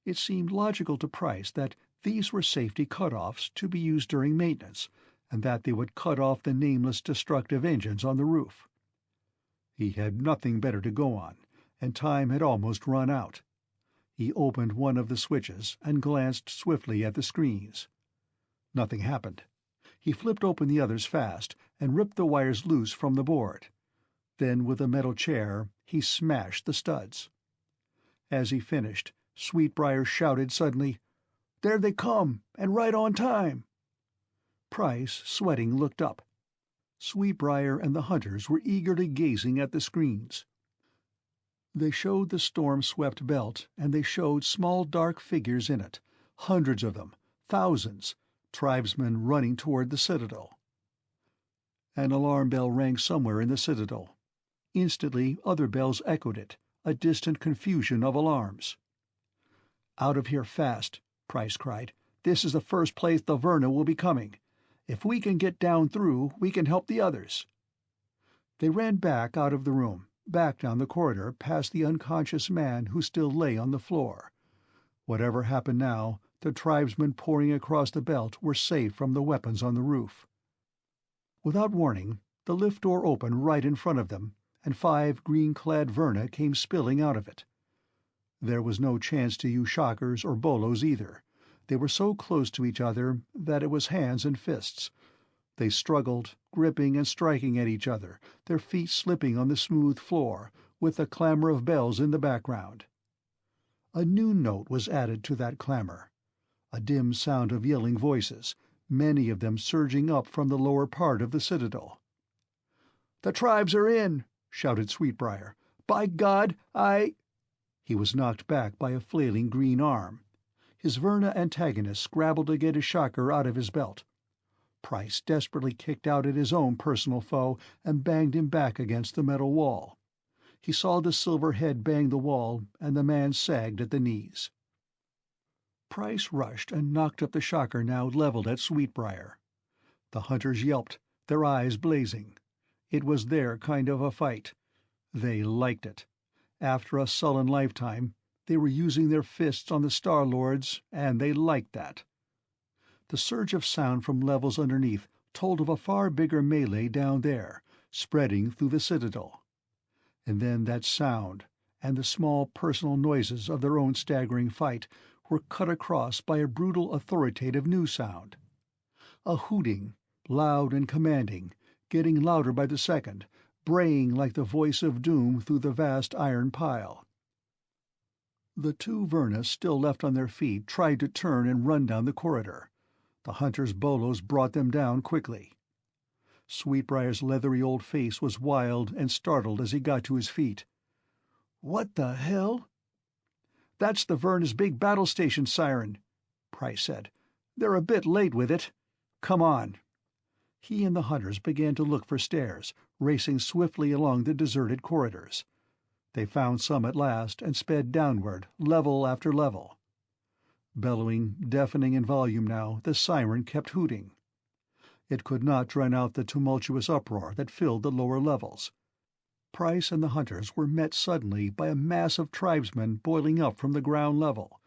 It seemed logical to Price that these were safety cut-offs to be used during maintenance, and that they would cut off the nameless destructive engines on the roof. He had nothing better to go on, and time had almost run out. He opened one of the switches and glanced swiftly at the screens. Nothing happened. He flipped open the others fast and ripped the wires loose from the board. Then, with a metal chair, he smashed the studs. As he finished, Sweetbriar shouted suddenly, "There they come, and right on time!" Price, sweating, looked up. Sweetbriar and the hunters were eagerly gazing at the screens. They showed the storm-swept belt, and they showed small dark figures in it, hundreds of them, thousands, tribesmen running toward the Citadel. An alarm bell rang somewhere in the Citadel. Instantly other bells echoed it, a distant confusion of alarms. "Out of here fast," Price cried. "This is the first place the Verna will be coming. If we can get down through, we can help the others." They ran back out of the room, back down the corridor past the unconscious man who still lay on the floor. Whatever happened now, the tribesmen pouring across the belt were safe from the weapons on the roof. Without warning, the lift door opened right in front of them, and 5 green-clad Verna came spilling out of it. There was no chance to use shockers or bolos either. They were so close to each other that it was hands and fists. They struggled, gripping and striking at each other, their feet slipping on the smooth floor, with the clamor of bells in the background. A new note was added to that clamor, a dim sound of yelling voices, many of them surging up from the lower part of the Citadel. "The tribes are in!" shouted Sweetbriar. "By God, I—" He was knocked back by a flailing green arm. His Verna antagonist scrabbled to get his shocker out of his belt. Price desperately kicked out at his own personal foe and banged him back against the metal wall. He saw the silver head bang the wall, and the man sagged at the knees. Price rushed and knocked up the shocker now leveled at Sweetbriar. The hunters yelped, their eyes blazing. It was their kind of a fight. They liked it. After a sullen lifetime, they were using their fists on the Star Lords, and they liked that. The surge of sound from levels underneath told of a far bigger melee down there, spreading through the Citadel. And then that sound, and the small personal noises of their own staggering fight, were cut across by a brutal authoritative new sound. A hooting, loud and commanding, getting louder by the second, braying like the voice of doom through the vast iron pile. The two Vernas still left on their feet tried to turn and run down the corridor. The hunters' bolos brought them down quickly. Sweetbriar's leathery old face was wild and startled as he got to his feet. "What the hell?" "That's the Verna's big battle station siren," Price said. "They're a bit late with it. Come on." He and the hunters began to look for stairs, racing swiftly along the deserted corridors. They found some at last and sped downward, level after level. Bellowing, deafening in volume now, the siren kept hooting. It could not drown out the tumultuous uproar that filled the lower levels. Price and the hunters were met suddenly by a mass of tribesmen boiling up from the ground level.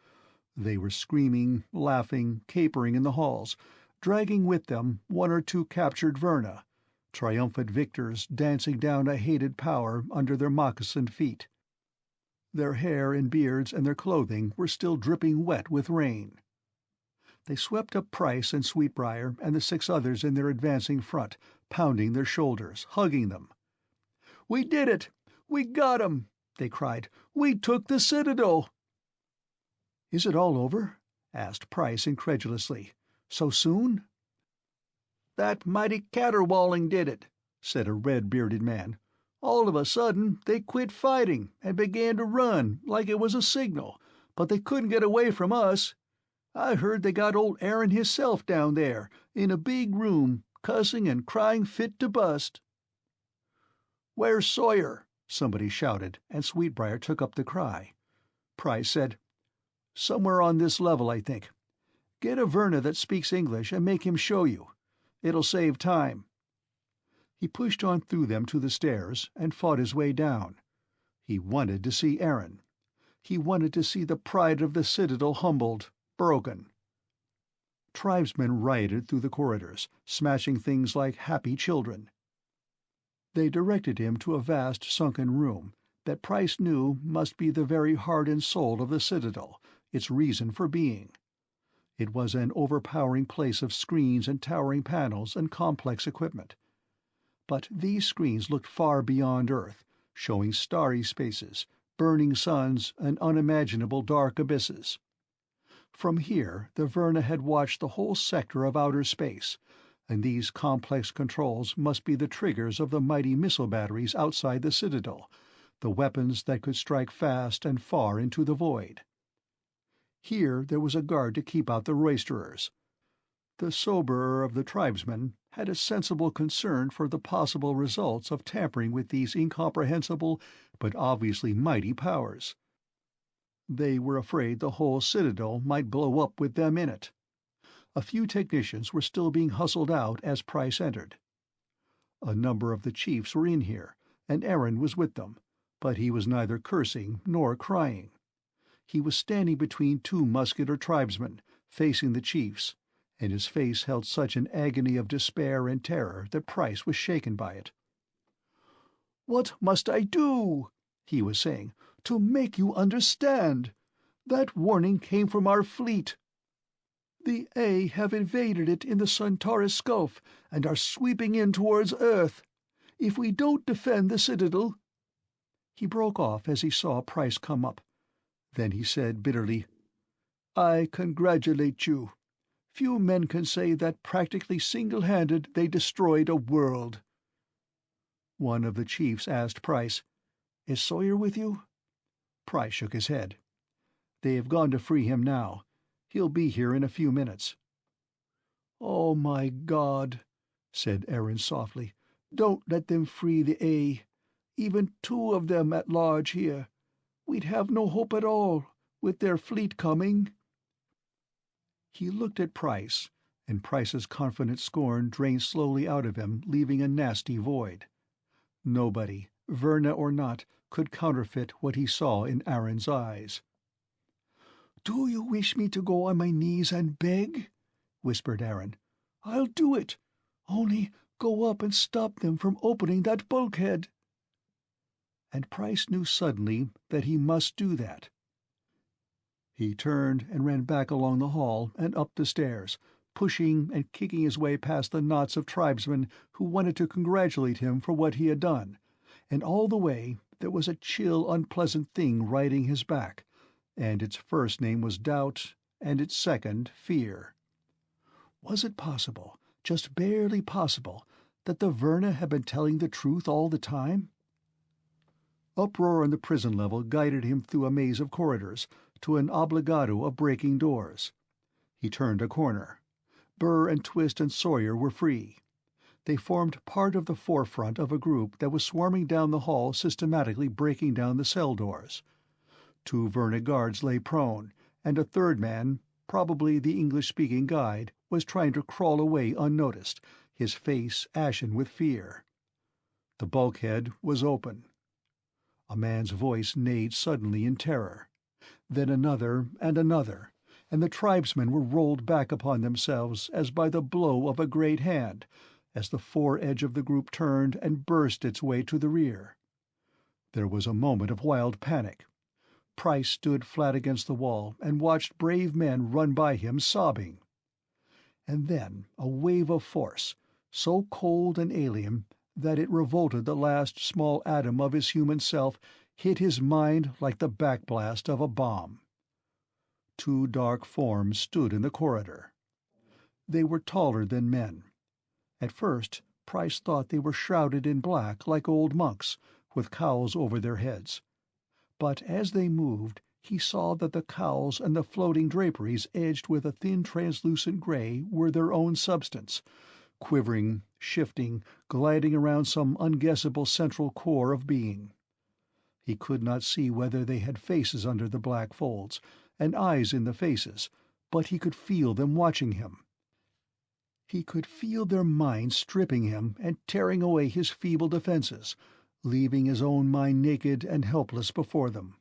They were screaming, laughing, capering in the halls, dragging with them one or two captured Verna, triumphant victors dancing down a hated power under their moccasined feet. Their hair and beards and their clothing were still dripping wet with rain. They swept up Price and Sweetbriar and the 6 others in their advancing front, pounding their shoulders, hugging them. "We did it! We got 'em!" they cried. "We took the Citadel!" "Is it all over?" asked Price incredulously. "So soon?" "That mighty caterwauling did it," said a red-bearded man. "All of a sudden they quit fighting and began to run like it was a signal, but they couldn't get away from us. I heard they got old Aaron hisself down there, in a big room, cussing and crying fit to bust." "Where's Sawyer?" somebody shouted, and Sweetbriar took up the cry. Price said, "Somewhere on this level, I think. Get a Verna that speaks English and make him show you. It'll save time." He pushed on through them to the stairs and fought his way down. He wanted to see Aaron. He wanted to see the pride of the Citadel humbled, broken. Tribesmen rioted through the corridors, smashing things like happy children. They directed him to a vast sunken room that Price knew must be the very heart and soul of the Citadel, its reason for being. It was an overpowering place of screens and towering panels and complex equipment. But these screens looked far beyond Earth, showing starry spaces, burning suns, and unimaginable dark abysses. From here the Verna had watched the whole sector of outer space, and these complex controls must be the triggers of the mighty missile batteries outside the Citadel, the weapons that could strike fast and far into the void. Here there was a guard to keep out the roisterers. The soberer of the tribesmen had a sensible concern for the possible results of tampering with these incomprehensible but obviously mighty powers. They were afraid the whole Citadel might blow up with them in it. A few technicians were still being hustled out as Price entered. A number of the chiefs were in here, and Aaron was with them, but he was neither cursing nor crying. He was standing between 2 muscular tribesmen, facing the chiefs, and his face held such an agony of despair and terror that Price was shaken by it. "What must I do," he was saying, "to make you understand? That warning came from our fleet." The A have invaded it in the Centaurus Gulf and are sweeping in towards Earth. If we don't defend the Citadel—" He broke off as he saw Price come up. Then he said bitterly, "I congratulate you. Few men can say that practically single-handed they destroyed a world." One of the chiefs asked Price, "Is Sawyer with you?" Price shook his head. "They have gone to free him now. He'll be here in a few minutes." "Oh, my God," said Aaron softly, "don't let them free the A. Even two of them at large here. We'd have no hope at all, with their fleet coming." He looked at Price, and Price's confident scorn drained slowly out of him, leaving a nasty void. Nobody, Verna or not, could counterfeit what he saw in Aaron's eyes. "Do you wish me to go on my knees and beg?" whispered Aaron. "I'll do it. Only go up and stop them from opening that bulkhead." And Price knew suddenly that he must do that. He turned and ran back along the hall and up the stairs, pushing and kicking his way past the knots of tribesmen who wanted to congratulate him for what he had done, and all the way there was a chill, unpleasant thing riding his back, and its first name was doubt, and its second fear. Was it possible, just barely possible, that the Verna had been telling the truth all the time? Uproar on the prison level guided him through a maze of corridors to an obligado of breaking doors. He turned a corner. Burr and Twist and Sawyer were free. They formed part of the forefront of a group that was swarming down the hall, systematically breaking down the cell doors. Two Verna guards lay prone, and a third man, probably the English-speaking guide, was trying to crawl away unnoticed, his face ashen with fear. The bulkhead was open. A man's voice neighed suddenly in terror. Then another, and the tribesmen were rolled back upon themselves as by the blow of a great hand, as the fore-edge of the group turned and burst its way to the rear. There was a moment of wild panic. Price stood flat against the wall and watched brave men run by him sobbing. And then a wave of force, so cold and alien that it revolted the last small atom of his human self, hit his mind like the backblast of a bomb. Two dark forms stood in the corridor. They were taller than men. At first Price thought they were shrouded in black like old monks, with cowls over their heads. But as they moved, he saw that the cowls and the floating draperies edged with a thin translucent gray were their own substance, quivering, shifting, gliding around some unguessable central core of being. He could not see whether they had faces under the black folds, and eyes in the faces, but he could feel them watching him. He could feel their minds stripping him and tearing away his feeble defenses, leaving his own mind naked and helpless before them.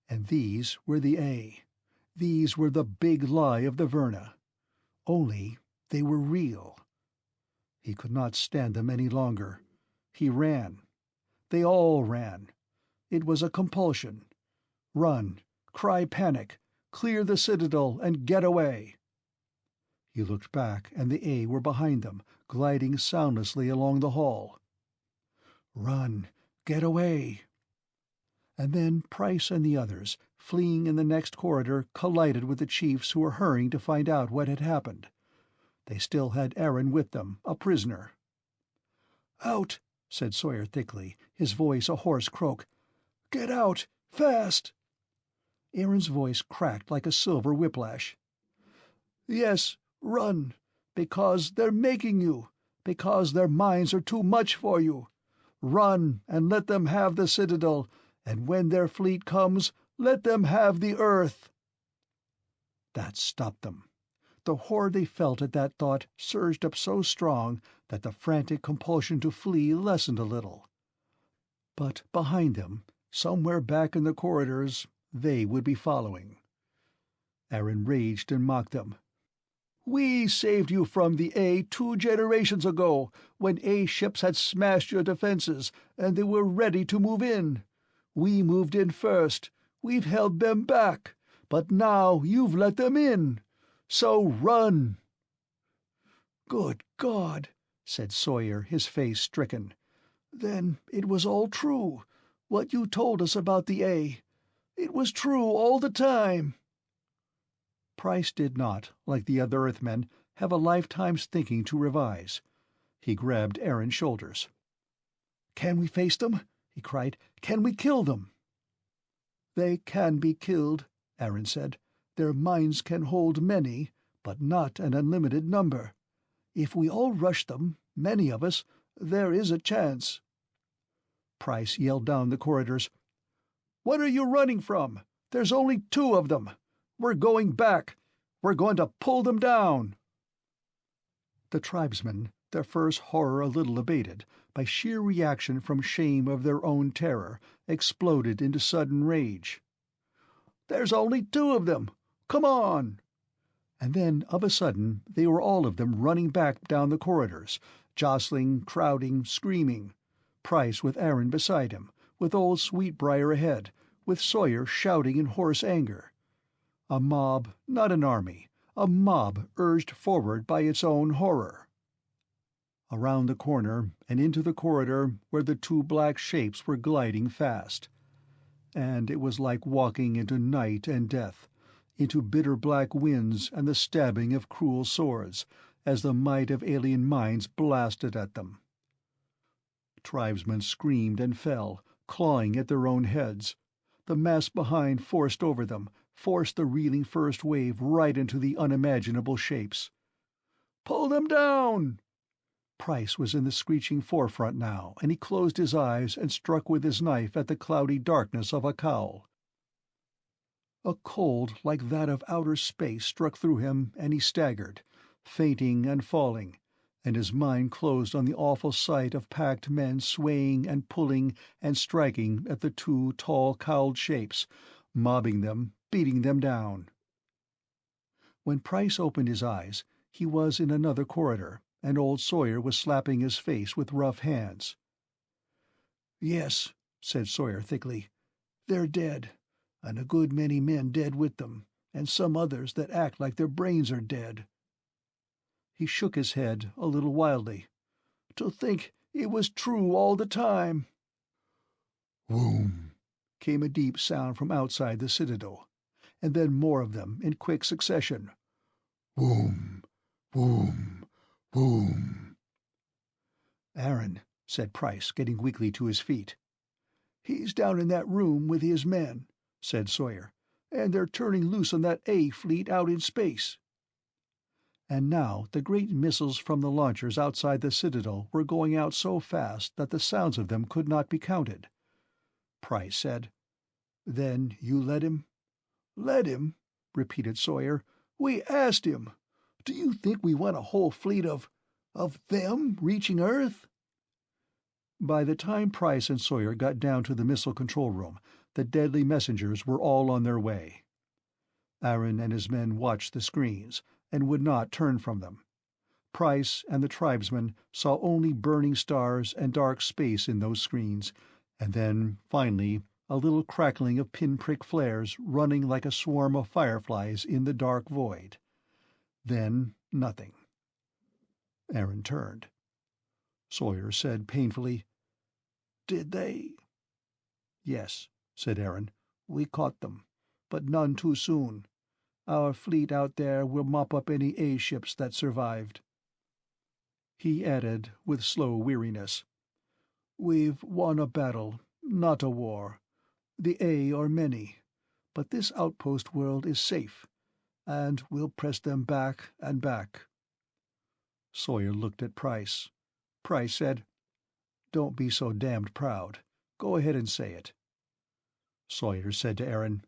And these were the A. These were the big lie of the Verna. Only they were real. He could not stand them any longer. He ran. They all ran. It was a compulsion. Run, cry panic, clear the Citadel and get away. He looked back, and the A were behind them, gliding soundlessly along the hall. Run, get away. And then Price and the others, fleeing in the next corridor, collided with the chiefs who were hurrying to find out what had happened. They still had Aaron with them, a prisoner. "Out," said Sawyer thickly, his voice a hoarse croak. "Get out, fast!" Aaron's voice cracked like a silver whiplash. "Yes, run, because they're making you, because their minds are too much for you. Run, and let them have the Citadel, and when their fleet comes, let them have the Earth." That stopped them. The horror they felt at that thought surged up so strong that the frantic compulsion to flee lessened a little. But behind them, somewhere back in the corridors, they would be following. Aaron raged and mocked them. "We saved you from the A 2 generations ago, when A ships had smashed your defenses, and they were ready to move in. We moved in first. We've held them back. But now you've let them in. So run!" "Good God!" said Sawyer, his face stricken. "Then it was all true, what you told us about the A. It was true all the time." Price did not, like the other Earthmen, have a lifetime's thinking to revise. He grabbed Aaron's shoulders. "Can we face them?" he cried. "Can we kill them?" "They can be killed," Aaron said. "Their minds can hold many, but not an unlimited number. If we all rush them, many of us, there is a chance." Price yelled down the corridors. "What are you running from? There's only 2 of them. We're going back. We're going to pull them down." The tribesmen, their first horror a little abated by sheer reaction from shame of their own terror, exploded into sudden rage. "There's only 2 of them! Come on!" And then, of a sudden, they were all of them running back down the corridors, jostling, crowding, screaming. Price with Aaron beside him, with old Sweetbriar ahead, with Sawyer shouting in hoarse anger. A mob, not an army, a mob urged forward by its own horror. Around the corner and into the corridor where the 2 black shapes were gliding fast. And it was like walking into night and death, into bitter black winds and the stabbing of cruel swords, as the might of alien minds blasted at them. Tribesmen screamed and fell, clawing at their own heads. The mass behind forced over them, forced the reeling first wave right into the unimaginable shapes. "Pull them down!" Price was in the screeching forefront now, and he closed his eyes and struck with his knife at the cloudy darkness of a cowl. A cold like that of outer space struck through him, and he staggered, fainting and falling, and his mind closed on the awful sight of packed men swaying and pulling and striking at the 2 tall cowled shapes, mobbing them, beating them down. When Price opened his eyes, he was in another corridor, and old Sawyer was slapping his face with rough hands. "Yes," said Sawyer thickly, "they're dead, and a good many men dead with them, and some others that act like their brains are dead." He shook his head a little wildly. "To think it was true all the time." "Whoom," came a deep sound from outside the Citadel, and then more of them in quick succession. "Whoom, whoom, whoom." "Aaron," said Price, getting weakly to his feet. "He's down in that room with his men," said Sawyer, "and they're turning loose on that A fleet out in space." And now the great missiles from the launchers outside the Citadel were going out so fast that the sounds of them could not be counted. Price said, "Then you let him?" "Let him?" repeated Sawyer. "We asked him. Do you think we want a whole fleet of them reaching Earth?" By the time Price and Sawyer got down to the missile control room, the deadly messengers were all on their way. Aaron and his men watched the screens, and would not turn from them. Price and the tribesmen saw only burning stars and dark space in those screens, and then, finally, a little crackling of pinprick flares running like a swarm of fireflies in the dark void. Then nothing. Aaron turned. Sawyer said painfully, "Did they—" "Yes," said Aaron. "We caught them, but none too soon. Our fleet out there will mop up any A-ships that survived." He added, with slow weariness, "We've won a battle, not a war. The A are many, but this outpost world is safe, and we'll press them back and back." Sawyer looked at Price. Price said, "Don't be so damned proud. Go ahead and say it." Sawyer said to Aaron,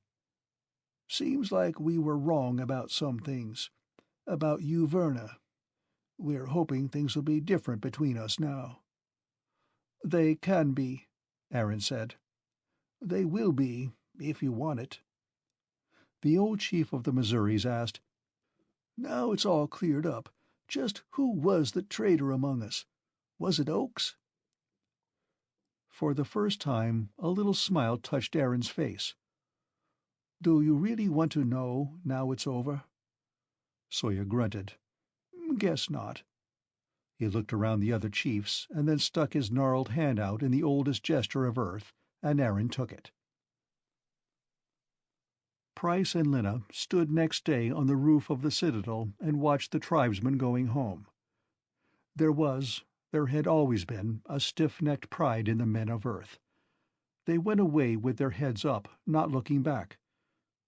"Seems like we were wrong about some things. About you, Verna. We're hoping things will be different between us now." "They can be," Aaron said. "They will be, if you want it." The old chief of the Missouris asked, "Now it's all cleared up, just who was the traitor among us? Was it Oakes?" For the first time a little smile touched Aaron's face. "Do you really want to know, now it's over?" Sawyer grunted. "Guess not." He looked around the other chiefs, and then stuck his gnarled hand out in the oldest gesture of Earth, and Aaron took it. Price and Lena stood next day on the roof of the Citadel and watched the tribesmen going home. There had always been, a stiff-necked pride in the men of Earth. They went away with their heads up, not looking back.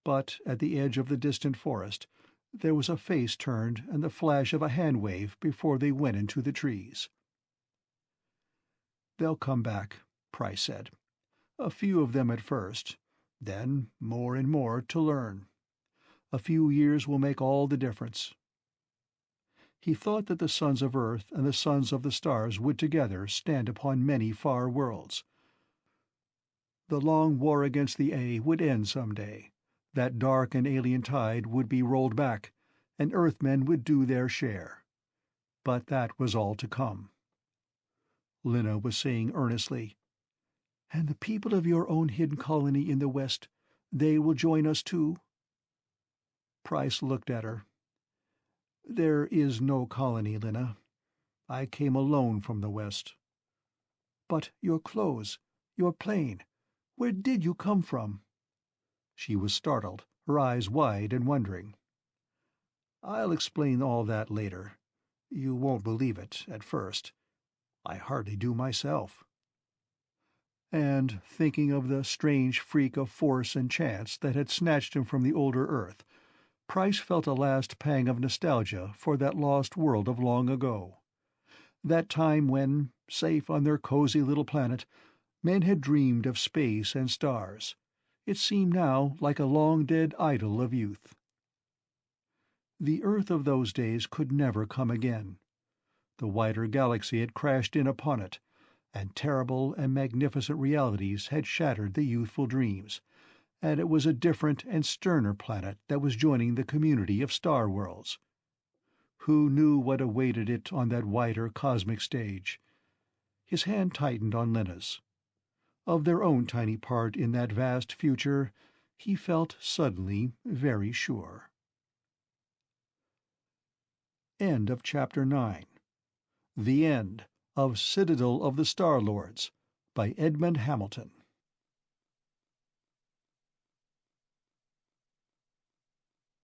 But at the edge of the distant forest, there was a face turned and the flash of a hand wave before they went into the trees. "They'll come back," Price said. "A few of them at first, then more and more to learn. A few years will make all the difference." He thought that the sons of Earth and the sons of the stars would together stand upon many far worlds. The long war against the A would end some day. That dark and alien tide would be rolled back, and Earthmen would do their share. But that was all to come. Lena was saying earnestly, "And the people of your own hidden colony in the West, they will join us too?" Price looked at her. "There is no colony, Lena. I came alone from the West." "But your clothes, your plane, where did you come from?" She was startled, her eyes wide and wondering. "I'll explain all that later. You won't believe it, at first. I hardly do myself." And, thinking of the strange freak of force and chance that had snatched him from the older Earth, Price felt a last pang of nostalgia for that lost world of long ago. That time when, safe on their cozy little planet, men had dreamed of space and stars. It seemed now like a long-dead idyll of youth. The Earth of those days could never come again. The wider galaxy had crashed in upon it, and terrible and magnificent realities had shattered the youthful dreams, and it was a different and sterner planet that was joining the community of star worlds. Who knew what awaited it on that wider cosmic stage? His hand tightened on Lena's. Of their own tiny part in that vast future, he felt suddenly very sure. End of Chapter 9. The End of Citadel of the Star Lords by Edmond Hamilton.